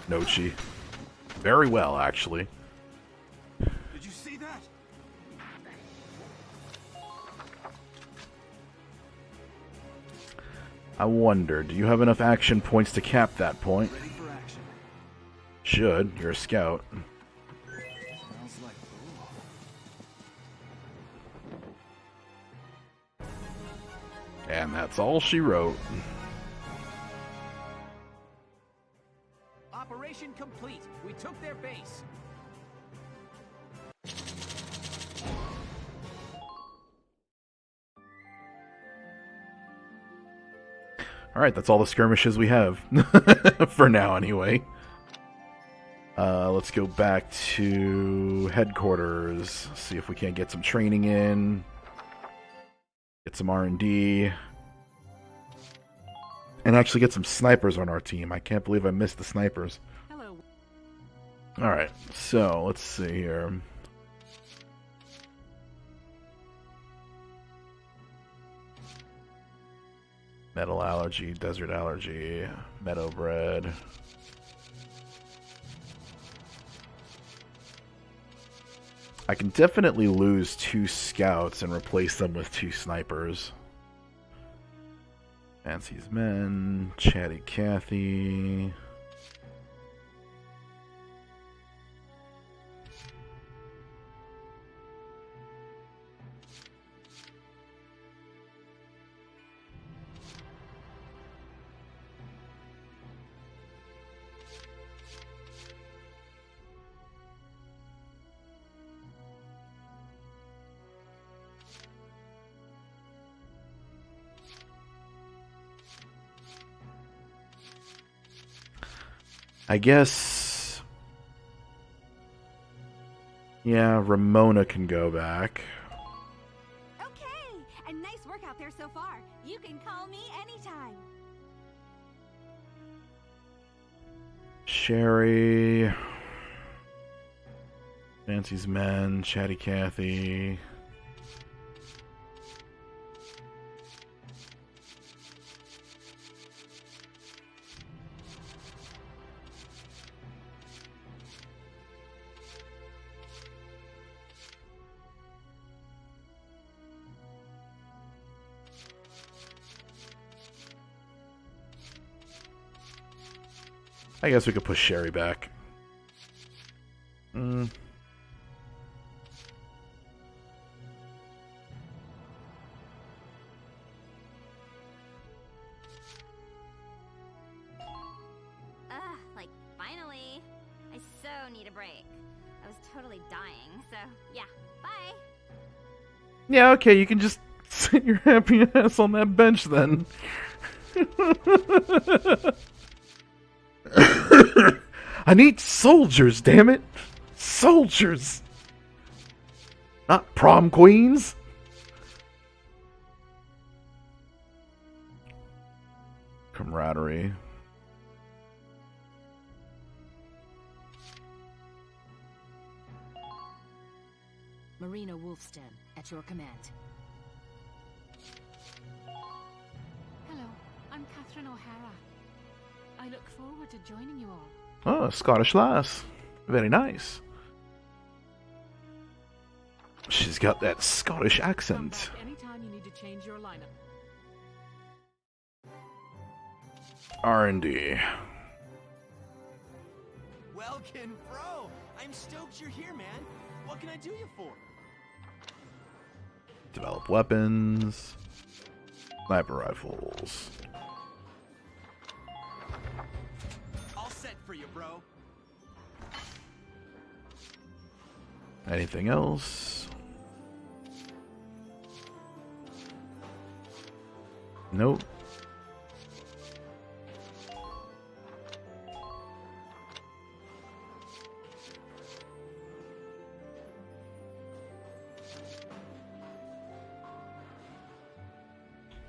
Nochi? Very well, actually. Did you see that? I wonder, do you have enough action points to cap that point? Ready for action. Should. You're a scout. Smells like And that's all she wrote. Operation complete. We took their base. Alright, that's all the skirmishes we have. For now, anyway. Let's go back to headquarters. See if we can't get some training in. Get some R&D. And actually get some snipers on our team. I can't believe I missed the snipers. Hello. Alright, so let's see here. Metal allergy, desert allergy, meadow bread. I can definitely lose 2 scouts and replace them with 2 snipers. Fancy's men, Chatty Cathy. I guess... Yeah, Ramona can go back. Okay, a nice work out there so far. You can call me anytime. Sherry... Nancy's Men, Chatty Cathy... I guess we could push Sherry back. Like, finally. I so need a break. I was totally dying, so yeah, bye. Yeah, okay, you can just sit your happy ass on that bench then. I need soldiers, damn it! Soldiers! Not prom queens! Camaraderie. Marina Wolfston, at your command. Hello, I'm Catherine O'Hara. I look forward to joining you all. Oh, Scottish lass. Very nice. She's got that Scottish accent. Anytime you need to change your lineup. R&D. Welkin, bro! I'm stoked you're here, man. What can I do you for? Develop weapons. Sniper rifles. All set for you, bro. Anything else? Nope.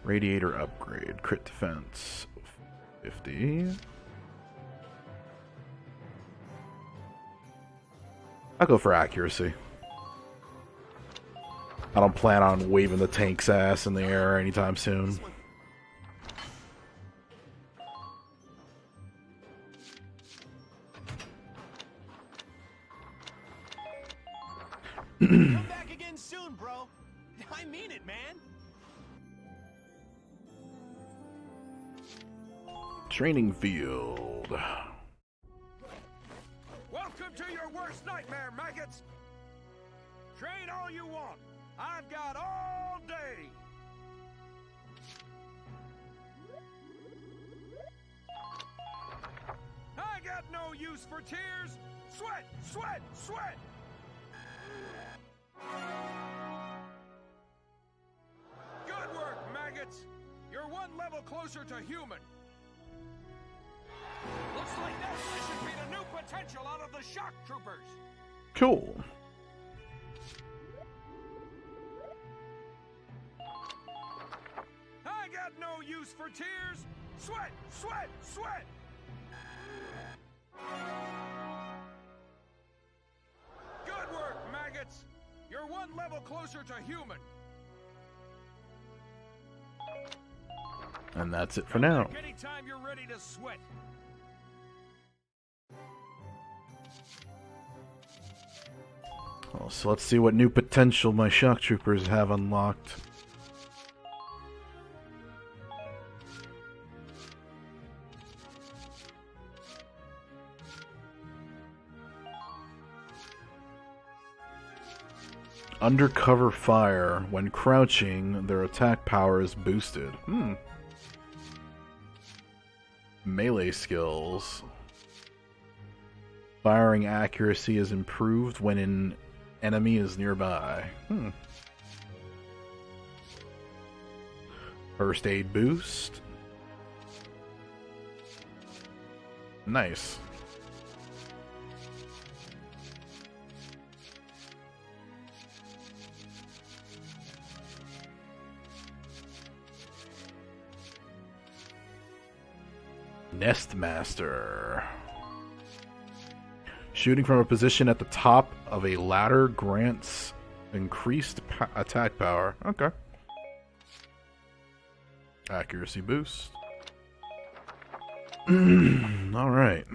Radiator upgrade. Crit defense 50. I'll go for accuracy. I don't plan on waving the tank's ass in the air anytime soon. Come back again soon, bro. I mean it, man. Training field. Welcome to your worst nightmare, maggots! Train all you want. I've got all day. I got no use for tears. Sweat, sweat, sweat. Good work, maggots. You're one level closer to human. Looks like that should be the new potential out of the shock troopers. Cool. I got no use for tears. Sweat, sweat, sweat. Good work, maggots. You're one level closer to human. And that's it for now. Anytime you're ready to sweat. Oh, so let's see what new potential my shock troopers have unlocked. Undercover fire. When crouching, their attack power is boosted. Melee skills. Firing accuracy is improved when an enemy is nearby. First aid boost. Nice. Nestmaster. Shooting from a position at the top of a ladder grants increased attack power. Okay. Accuracy boost. Alright.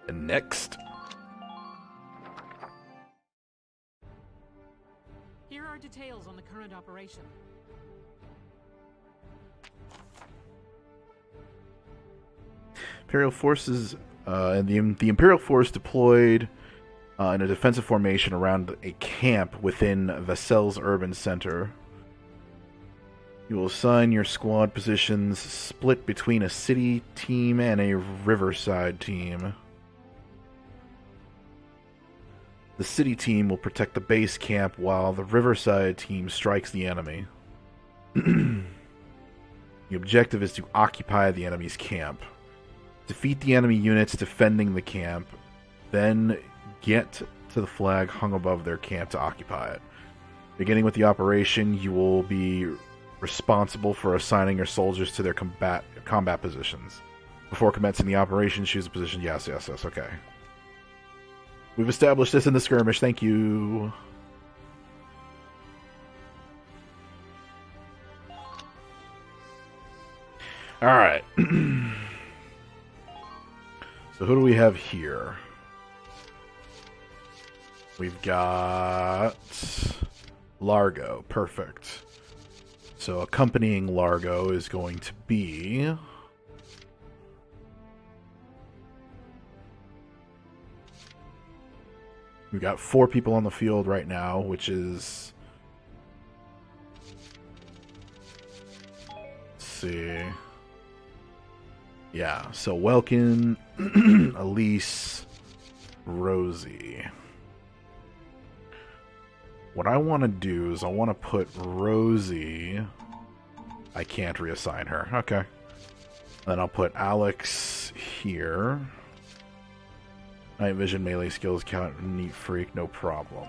And next. Here are details on the current operation. Imperial forces and the Imperial force deployed in a defensive formation around a camp within Vassel's urban center. You will assign your squad positions split between a city team and a riverside team. The city team will protect the base camp while the riverside team strikes the enemy. The objective is to occupy the enemy's camp. Defeat the enemy units defending the camp, then get to the flag hung above their camp to occupy it. Beginning with the operation, you will be responsible for assigning your soldiers to their combat positions. Before commencing the operation, choose a position. Yes, okay. We've established this in the skirmish, thank you. Alright. So who do we have here? We've got Largo. Perfect. So accompanying Largo is going to be... We've got 4 people on the field right now, which is... Let's see... Yeah, so Welkin, Elise, Rosie. What I want to do is I want to put Rosie... I can't reassign her. Okay. Then I'll put Alex here. Night vision, melee skills, count, neat freak, no problem.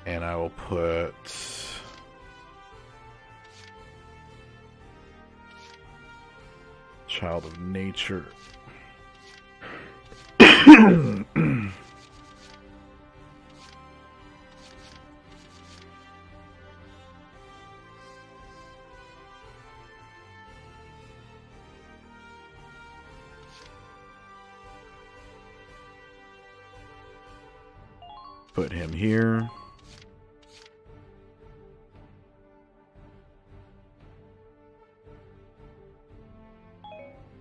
And I will put... Child of Nature. Put him here.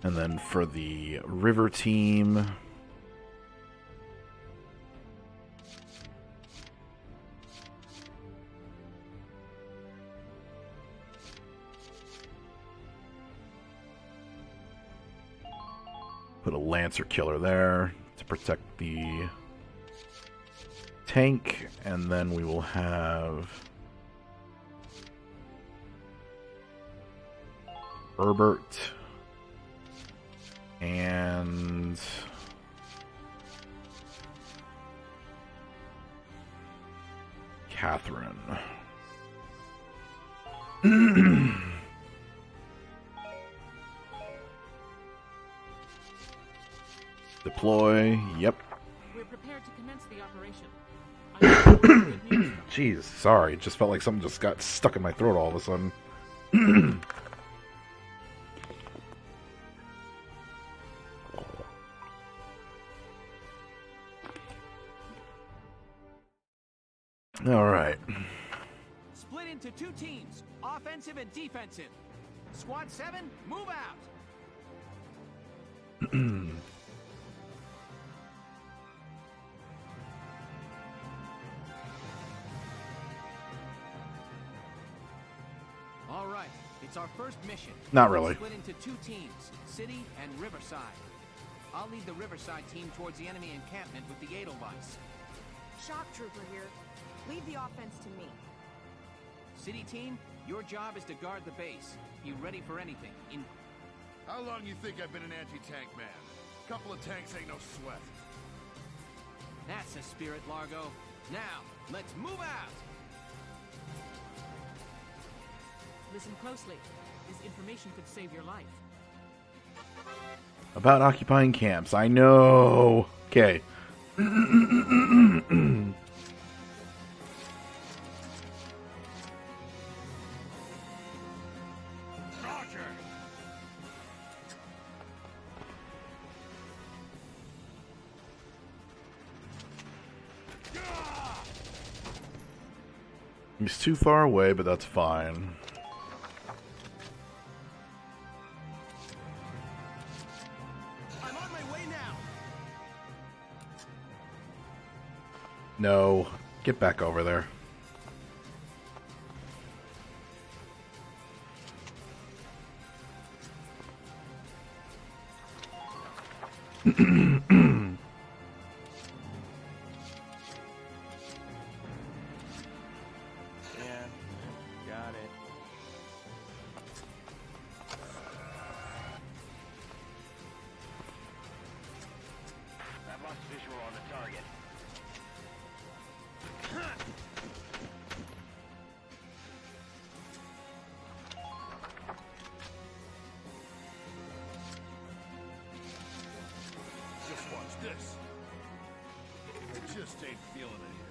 And then for the river team, put a Lancer Killer there to protect the tank, and then we will have Herbert and Catherine. Deploy. Yep. We're prepared to commence the operation. Jeez, sorry. It just felt like something just got stuck in my throat all of a sudden. All right. Split into 2 teams, offensive and defensive. Squad 7, move out. All right, it's our first mission. Not really. Split into 2 teams, City and Riverside. I'll lead the Riverside team towards the enemy encampment with the Edelweiss. Shock Trooper here. Leave the offense to me. City team, your job is to guard the base. Be ready for anything. How long you think I've been an anti-tank man? Couple of tanks ain't no sweat. That's the spirit, Largo. Now, let's move out! Listen closely. This information could save your life. About occupying camps. I know. Okay. He's too far away, but that's fine. I'm on my way now. No. Get back over there. Yeah, got it. I've lost visual on the target. Just watch this. I just ain't feeling it here.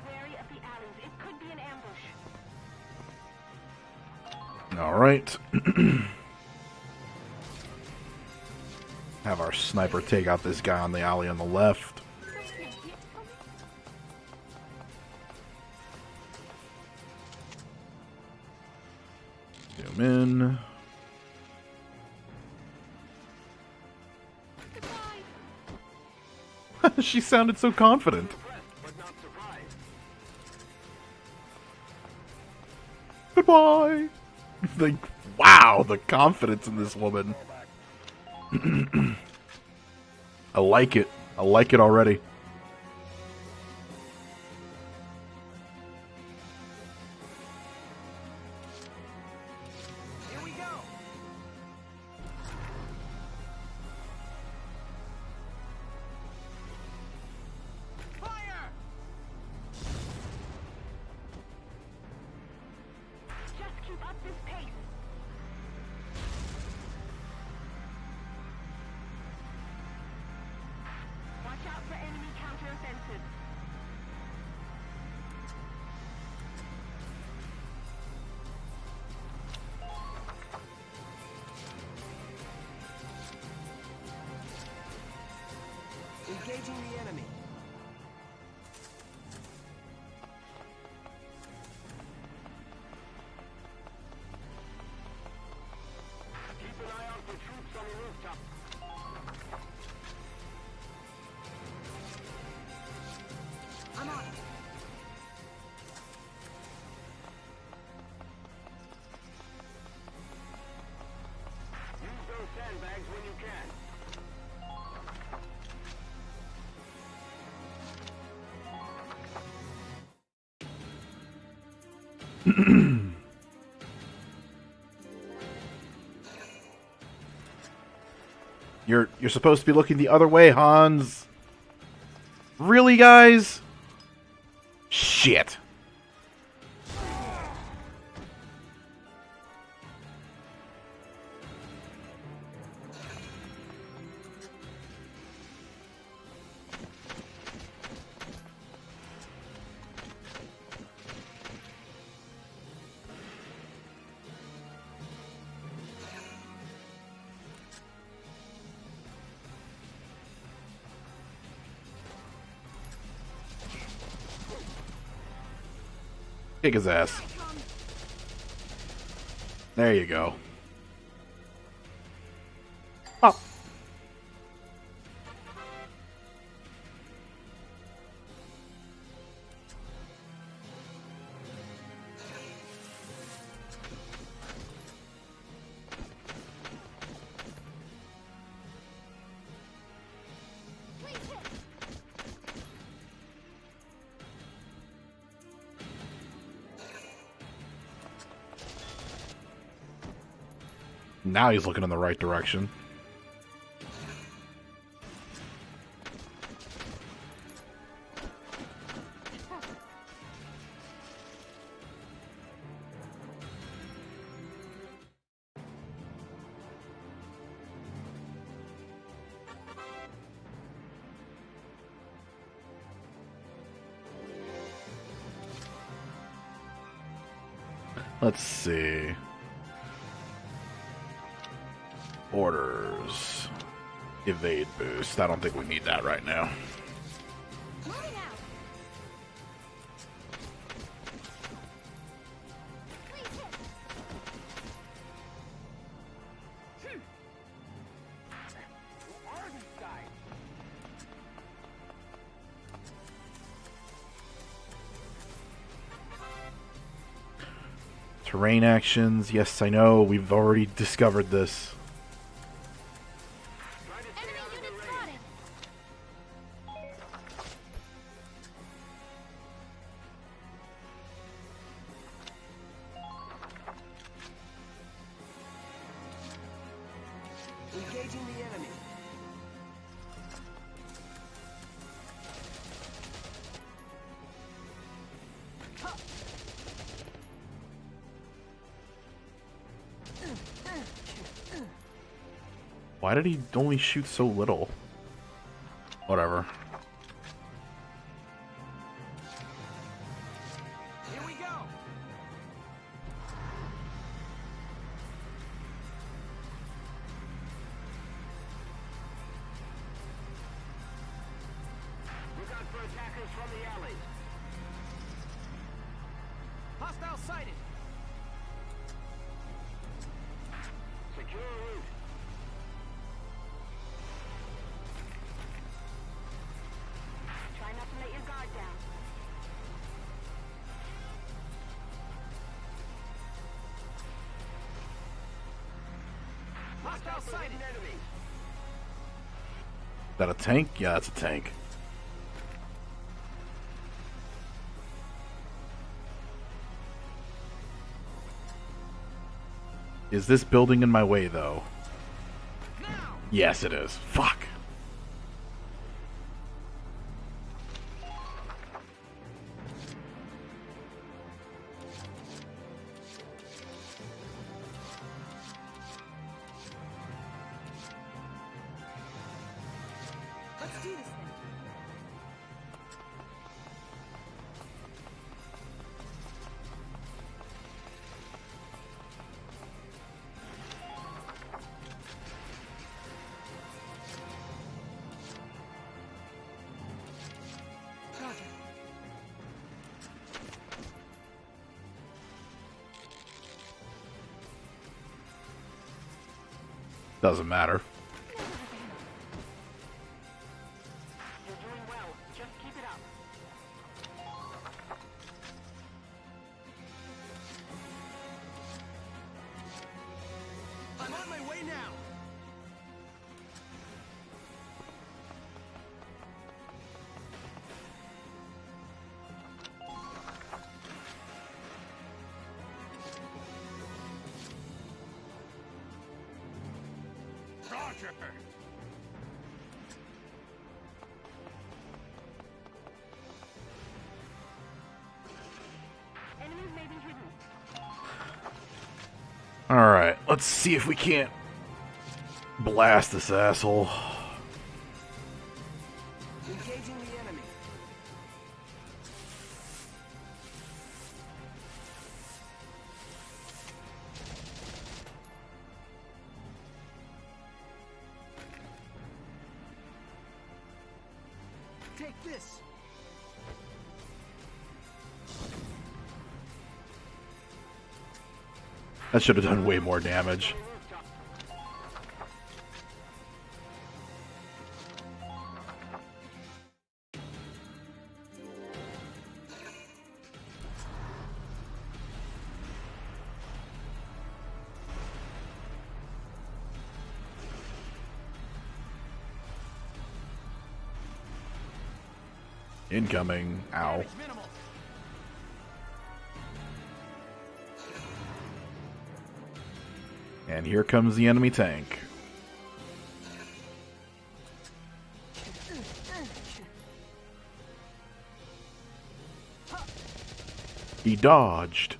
Wary of the alleys. It could be an ambush. Alright. Have our sniper take out this guy on the alley on the left. Zoom in. She sounded so confident. Goodbye. Like, wow, the confidence in this woman. I like it. I like it already. Here we go. Fire! Just keep up this pace. Watch out for enemy counteroffensive. Engaging the enemy. Keep an eye out for troops on the rooftop. I'm on it. Use those sandbags when you can. You're supposed to be looking the other way, Hans. Really, guys? Shit. Kick his ass. There you go. Oh. Now he's looking in the right direction. Let's see. Orders. Evade boost. I don't think we need that right now. Terrain actions. Yes, I know. We've already discovered this. Engaging the enemy. Why did he only shoot so little? Whatever. Here we go. Look out for attackers from the alleys. Hostile sighted. Secure route. Try not to let your guard down. Hostile sighted. Enemy. Is that a tank? Yeah, that's a tank. Is this building in my way, though? Yes, it is. Fuck. Let's do this thing. Roger. Doesn't matter. You're doing well. Just keep it up. I'm on my way now. Roger! Enemies may be hidden. Alright, let's see if we can't blast this asshole. Engaging the enemy. Take this. That should have done way more damage. Incoming. Ow. And here comes the enemy tank. He dodged.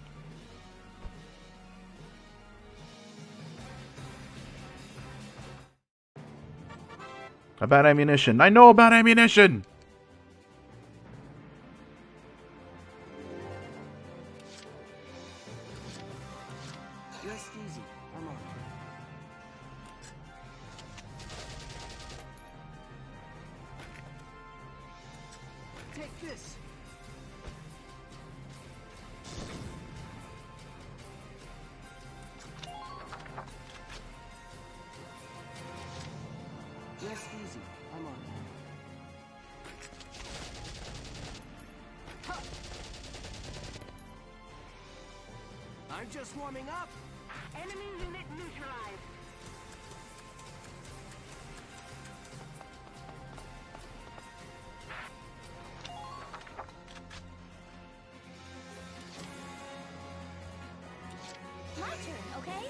About ammunition. I know about ammunition! Rest easy. I'm on. Take this. Rest easy. I'm on. Huh. I'm just warming up. Enemy unit neutralized. My turn, okay?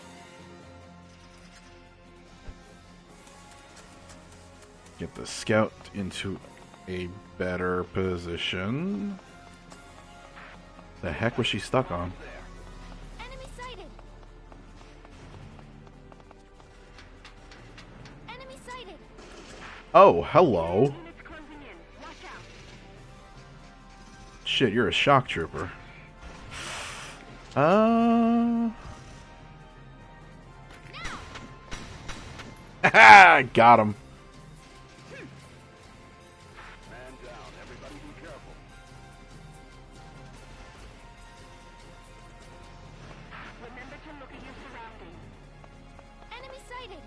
Get the scout into a better position. The heck was she stuck on? Enemy sighted. Enemy sighted. Oh, hello. Shit, you're a shock trooper. Haha, got him. Man down, everybody be careful. Remember to look at your surroundings. Enemy sighted.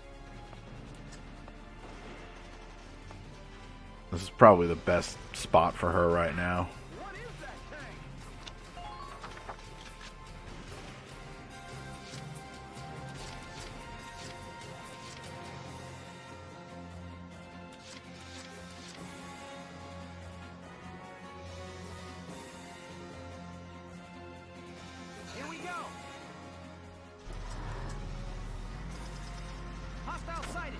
This is probably the best spot for her right now. Here we go. Hostile sighted.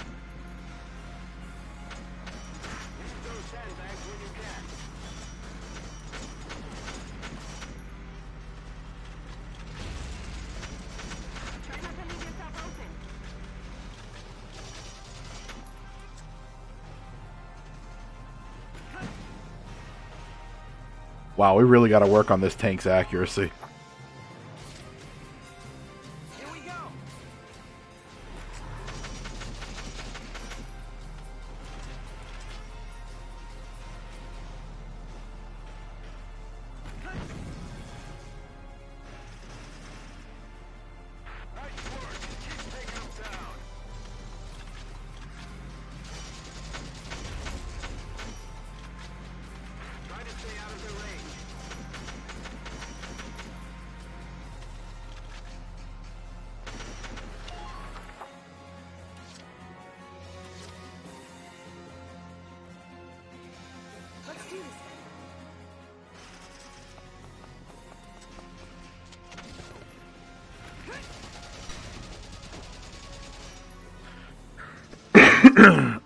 Use those sandbags when you can. Try not to leave yourself open. Wow, we really got to work on this tank's accuracy. Here we go. Nice work. Keep taking them down. Try to stay out of their range. Let's do this thing.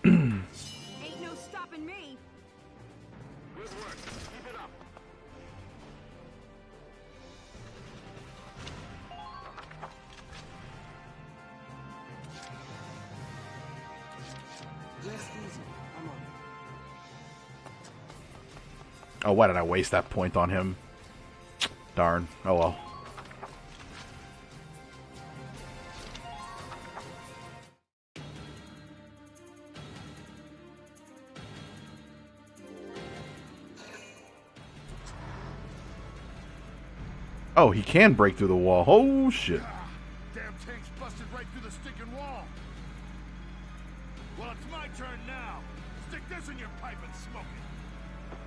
Ain't no stopping me. Good work. Keep it up. Rest easy. I'm on. Oh, why did I waste that point on him? Darn. Oh well. Oh, he can break through the wall. Oh, shit. Damn tank's busted right through the stinking wall. Well, it's my turn now. Stick this in your pipe and smoke it.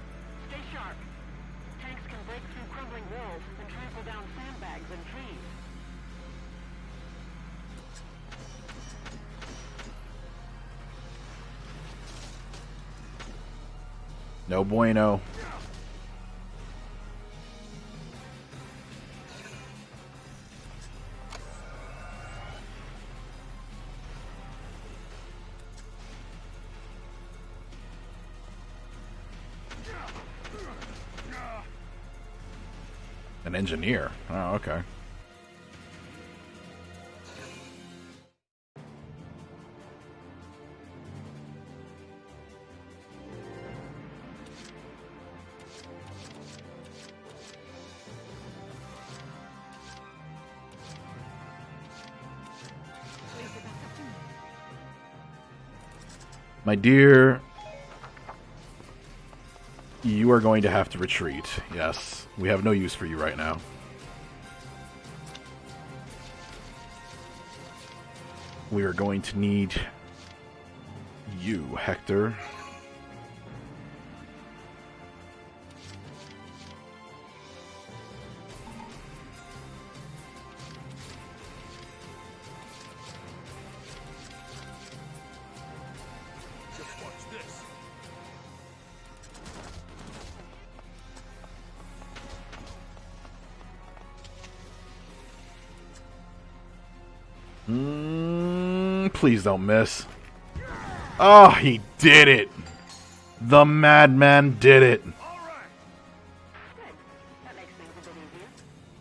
Stay sharp. Tanks can break through crumbling walls and trample down sandbags and trees. No bueno. An engineer. Oh, okay. My dear, you are going to have to retreat. Yes, we have no use for you right now. We are going to need you, Hector. Please don't miss. Oh, he did it. The madman did it.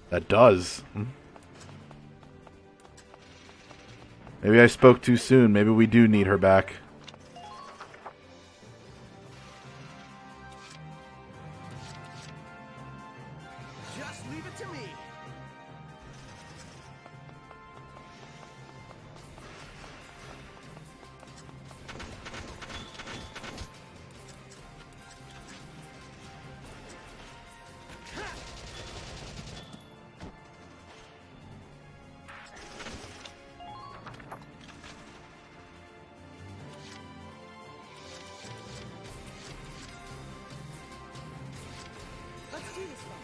That does. Maybe I spoke too soon. Maybe we do need her back. Just leave it to me. Let's do this one.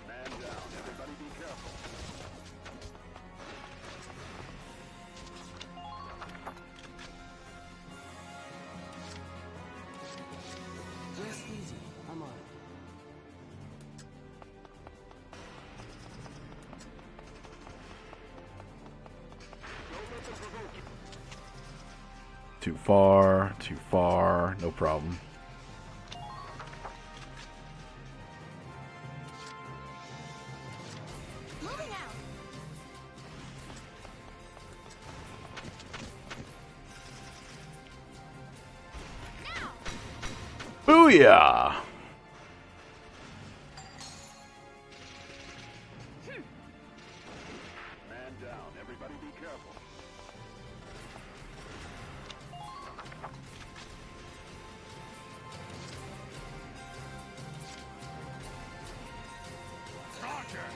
Man down, everybody be careful. Rest easy. I'm on it. Too far, no problem. Moving out. Booyah! Man down, everybody be careful. Roger!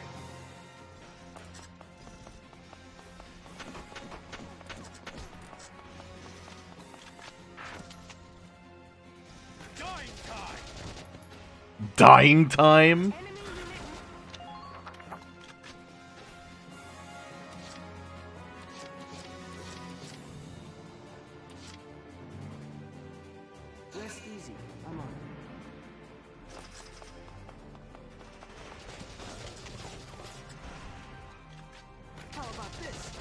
Dying time! Dying time? Rest easy. I'm on it. How about this?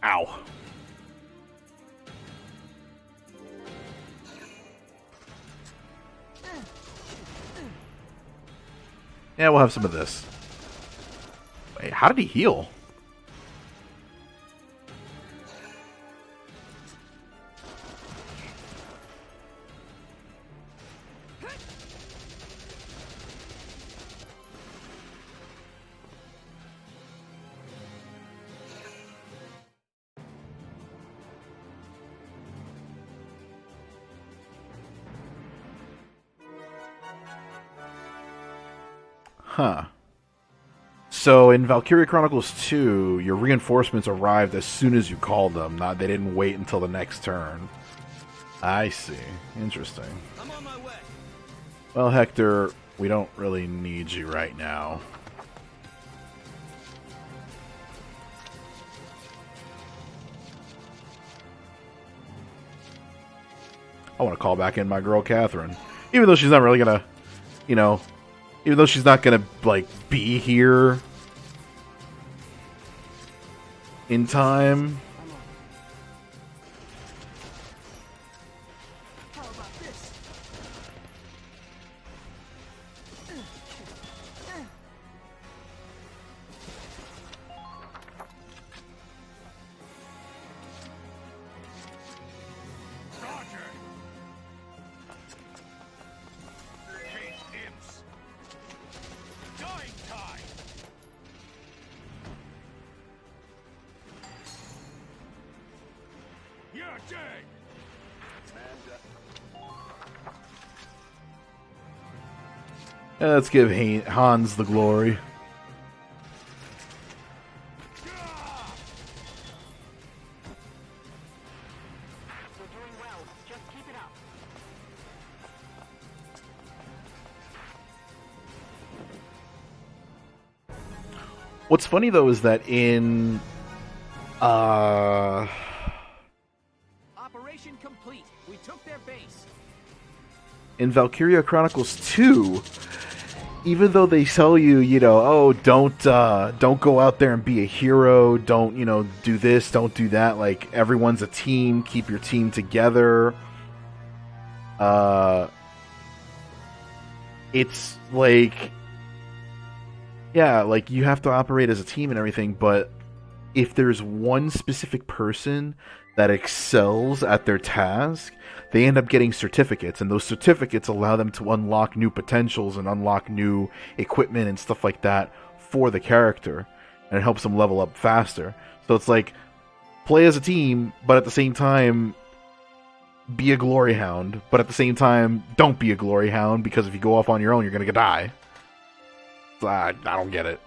Ow. Yeah, we'll have some of this. Wait, how did he heal? Huh. So in Valkyria Chronicles 2, your reinforcements arrived as soon as you called them. Not they didn't wait until the next turn. I see. Interesting. I'm on my way. Well, Hector, we don't really need you right now. I want to call back in my girl Catherine, even though she's not really gonna, you know, even though she's not gonna like be here in time. Let's give Hans the glory. What's funny though is that in Operation complete. We took their base. in Valkyria Chronicles 2, even though they tell you, you know, oh, don't go out there and be a hero, don't, you know, do this, don't do that, like, everyone's a team, keep your team together. It's like, yeah, like, you have to operate as a team and everything, but if there's one specific person that excels at their task, they end up getting certificates, and those certificates allow them to unlock new potentials and unlock new equipment and stuff like that for the character, and it helps them level up faster. So it's like, play as a team, but at the same time, be a glory hound, but at the same time, don't be a glory hound, because if you go off on your own, you're gonna die. So I don't get it.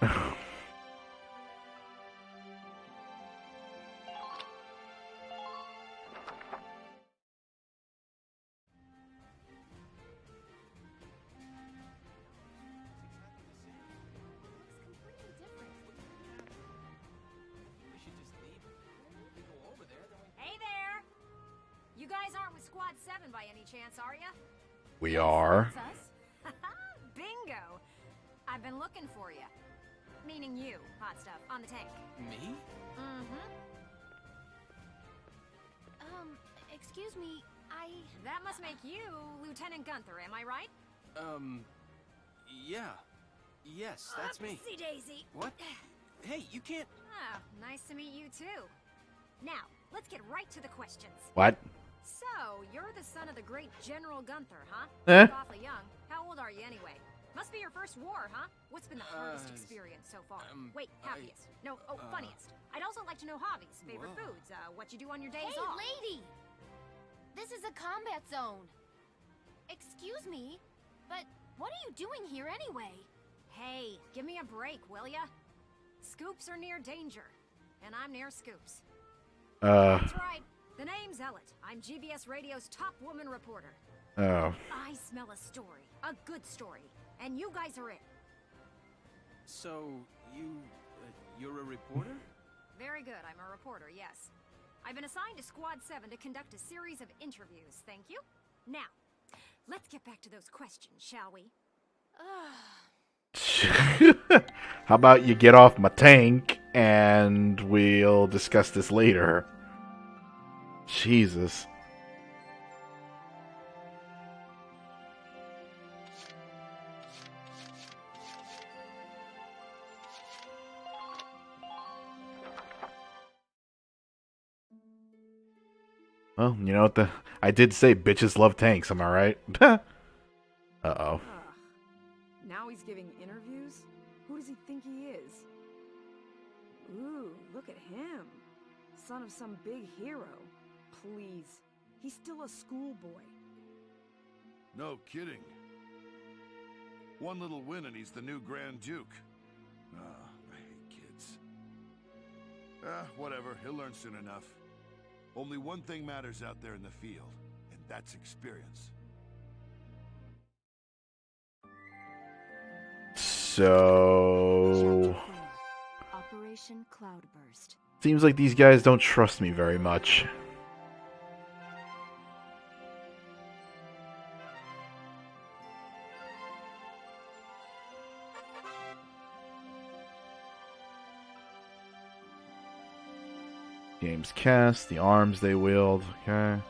Hey there! You guys aren't with Squad 7 by any chance, are ya? We are. Bingo! I've been looking for you. Meaning you, hot stuff, on the tank. Me? Mm-hmm. Excuse me, That must make you Lieutenant Gunther, am I right? Yeah. Yes, that's me. Upsy daisy. What? Hey, you can't... Oh, nice to meet you too. Now, let's get right to the questions. What? So, you're the son of the great General Gunther, huh? Eh? You're awfully young. How old are you anyway? Must be your first war, huh? What's been the hardest experience so far? Wait, happiest. Funniest. I'd also like to know hobbies, favorite foods, what you do on your days Hey, off. lady! This is a combat zone. Excuse me, but what are you doing here anyway? Hey, give me a break, will ya? Scoops are near danger, and I'm near Scoops. That's right. The name's Ellet. I'm GBS Radio's top woman reporter. Oh. I smell a story. A good story. And you guys are it. So, you're a reporter? Very good. I'm a reporter, yes. I've been assigned to Squad 7 to conduct a series of interviews. Thank you. Now, let's get back to those questions, shall we? How about you get off my tank and we'll discuss this later. Jesus. Well, you know what I did say bitches love tanks, am I right? Uh-oh. Now he's giving interviews? Who does he think he is? Ooh, look at him. Son of some big hero. Please. He's still a schoolboy. No kidding. One little win and he's the new Grand Duke. I hate kids. Whatever. He'll learn soon enough. Only one thing matters out there in the field, and that's experience. So... Operation Cloudburst. Seems like these guys don't trust me very much. Games cast, the arms they wield. Okay.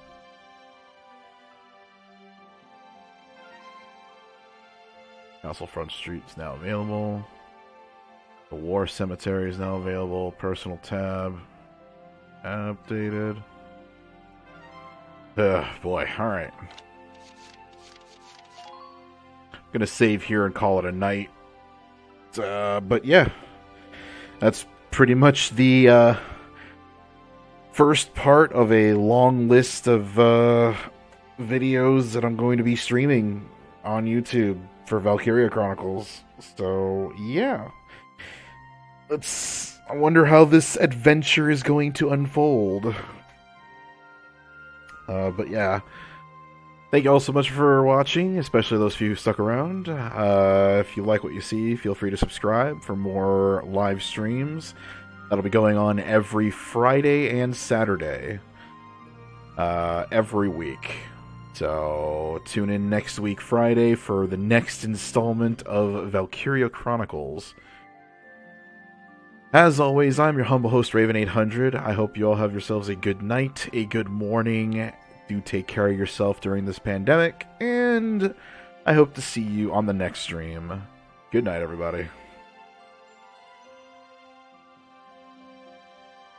Castlefront Street is now available. The War Cemetery is now available. Personal tab. Updated. Ugh, boy. Alright. Gonna save here and call it a night. But yeah. That's pretty much the first part of a long list of videos that I'm going to be streaming on YouTube for Valkyria Chronicles. So, yeah. I wonder how this adventure is going to unfold. But yeah. Thank you all so much for watching, especially those few who stuck around. If you like what you see, feel free to subscribe for more live streams. That'll be going on every Friday and Saturday. Every week. So, tune in next week, Friday, for the next installment of Valkyria Chronicles. As always, I'm your humble host, Raven800. I hope you all have yourselves a good night, a good morning. Do take care of yourself during this pandemic, and I hope to see you on the next stream. Good night, everybody.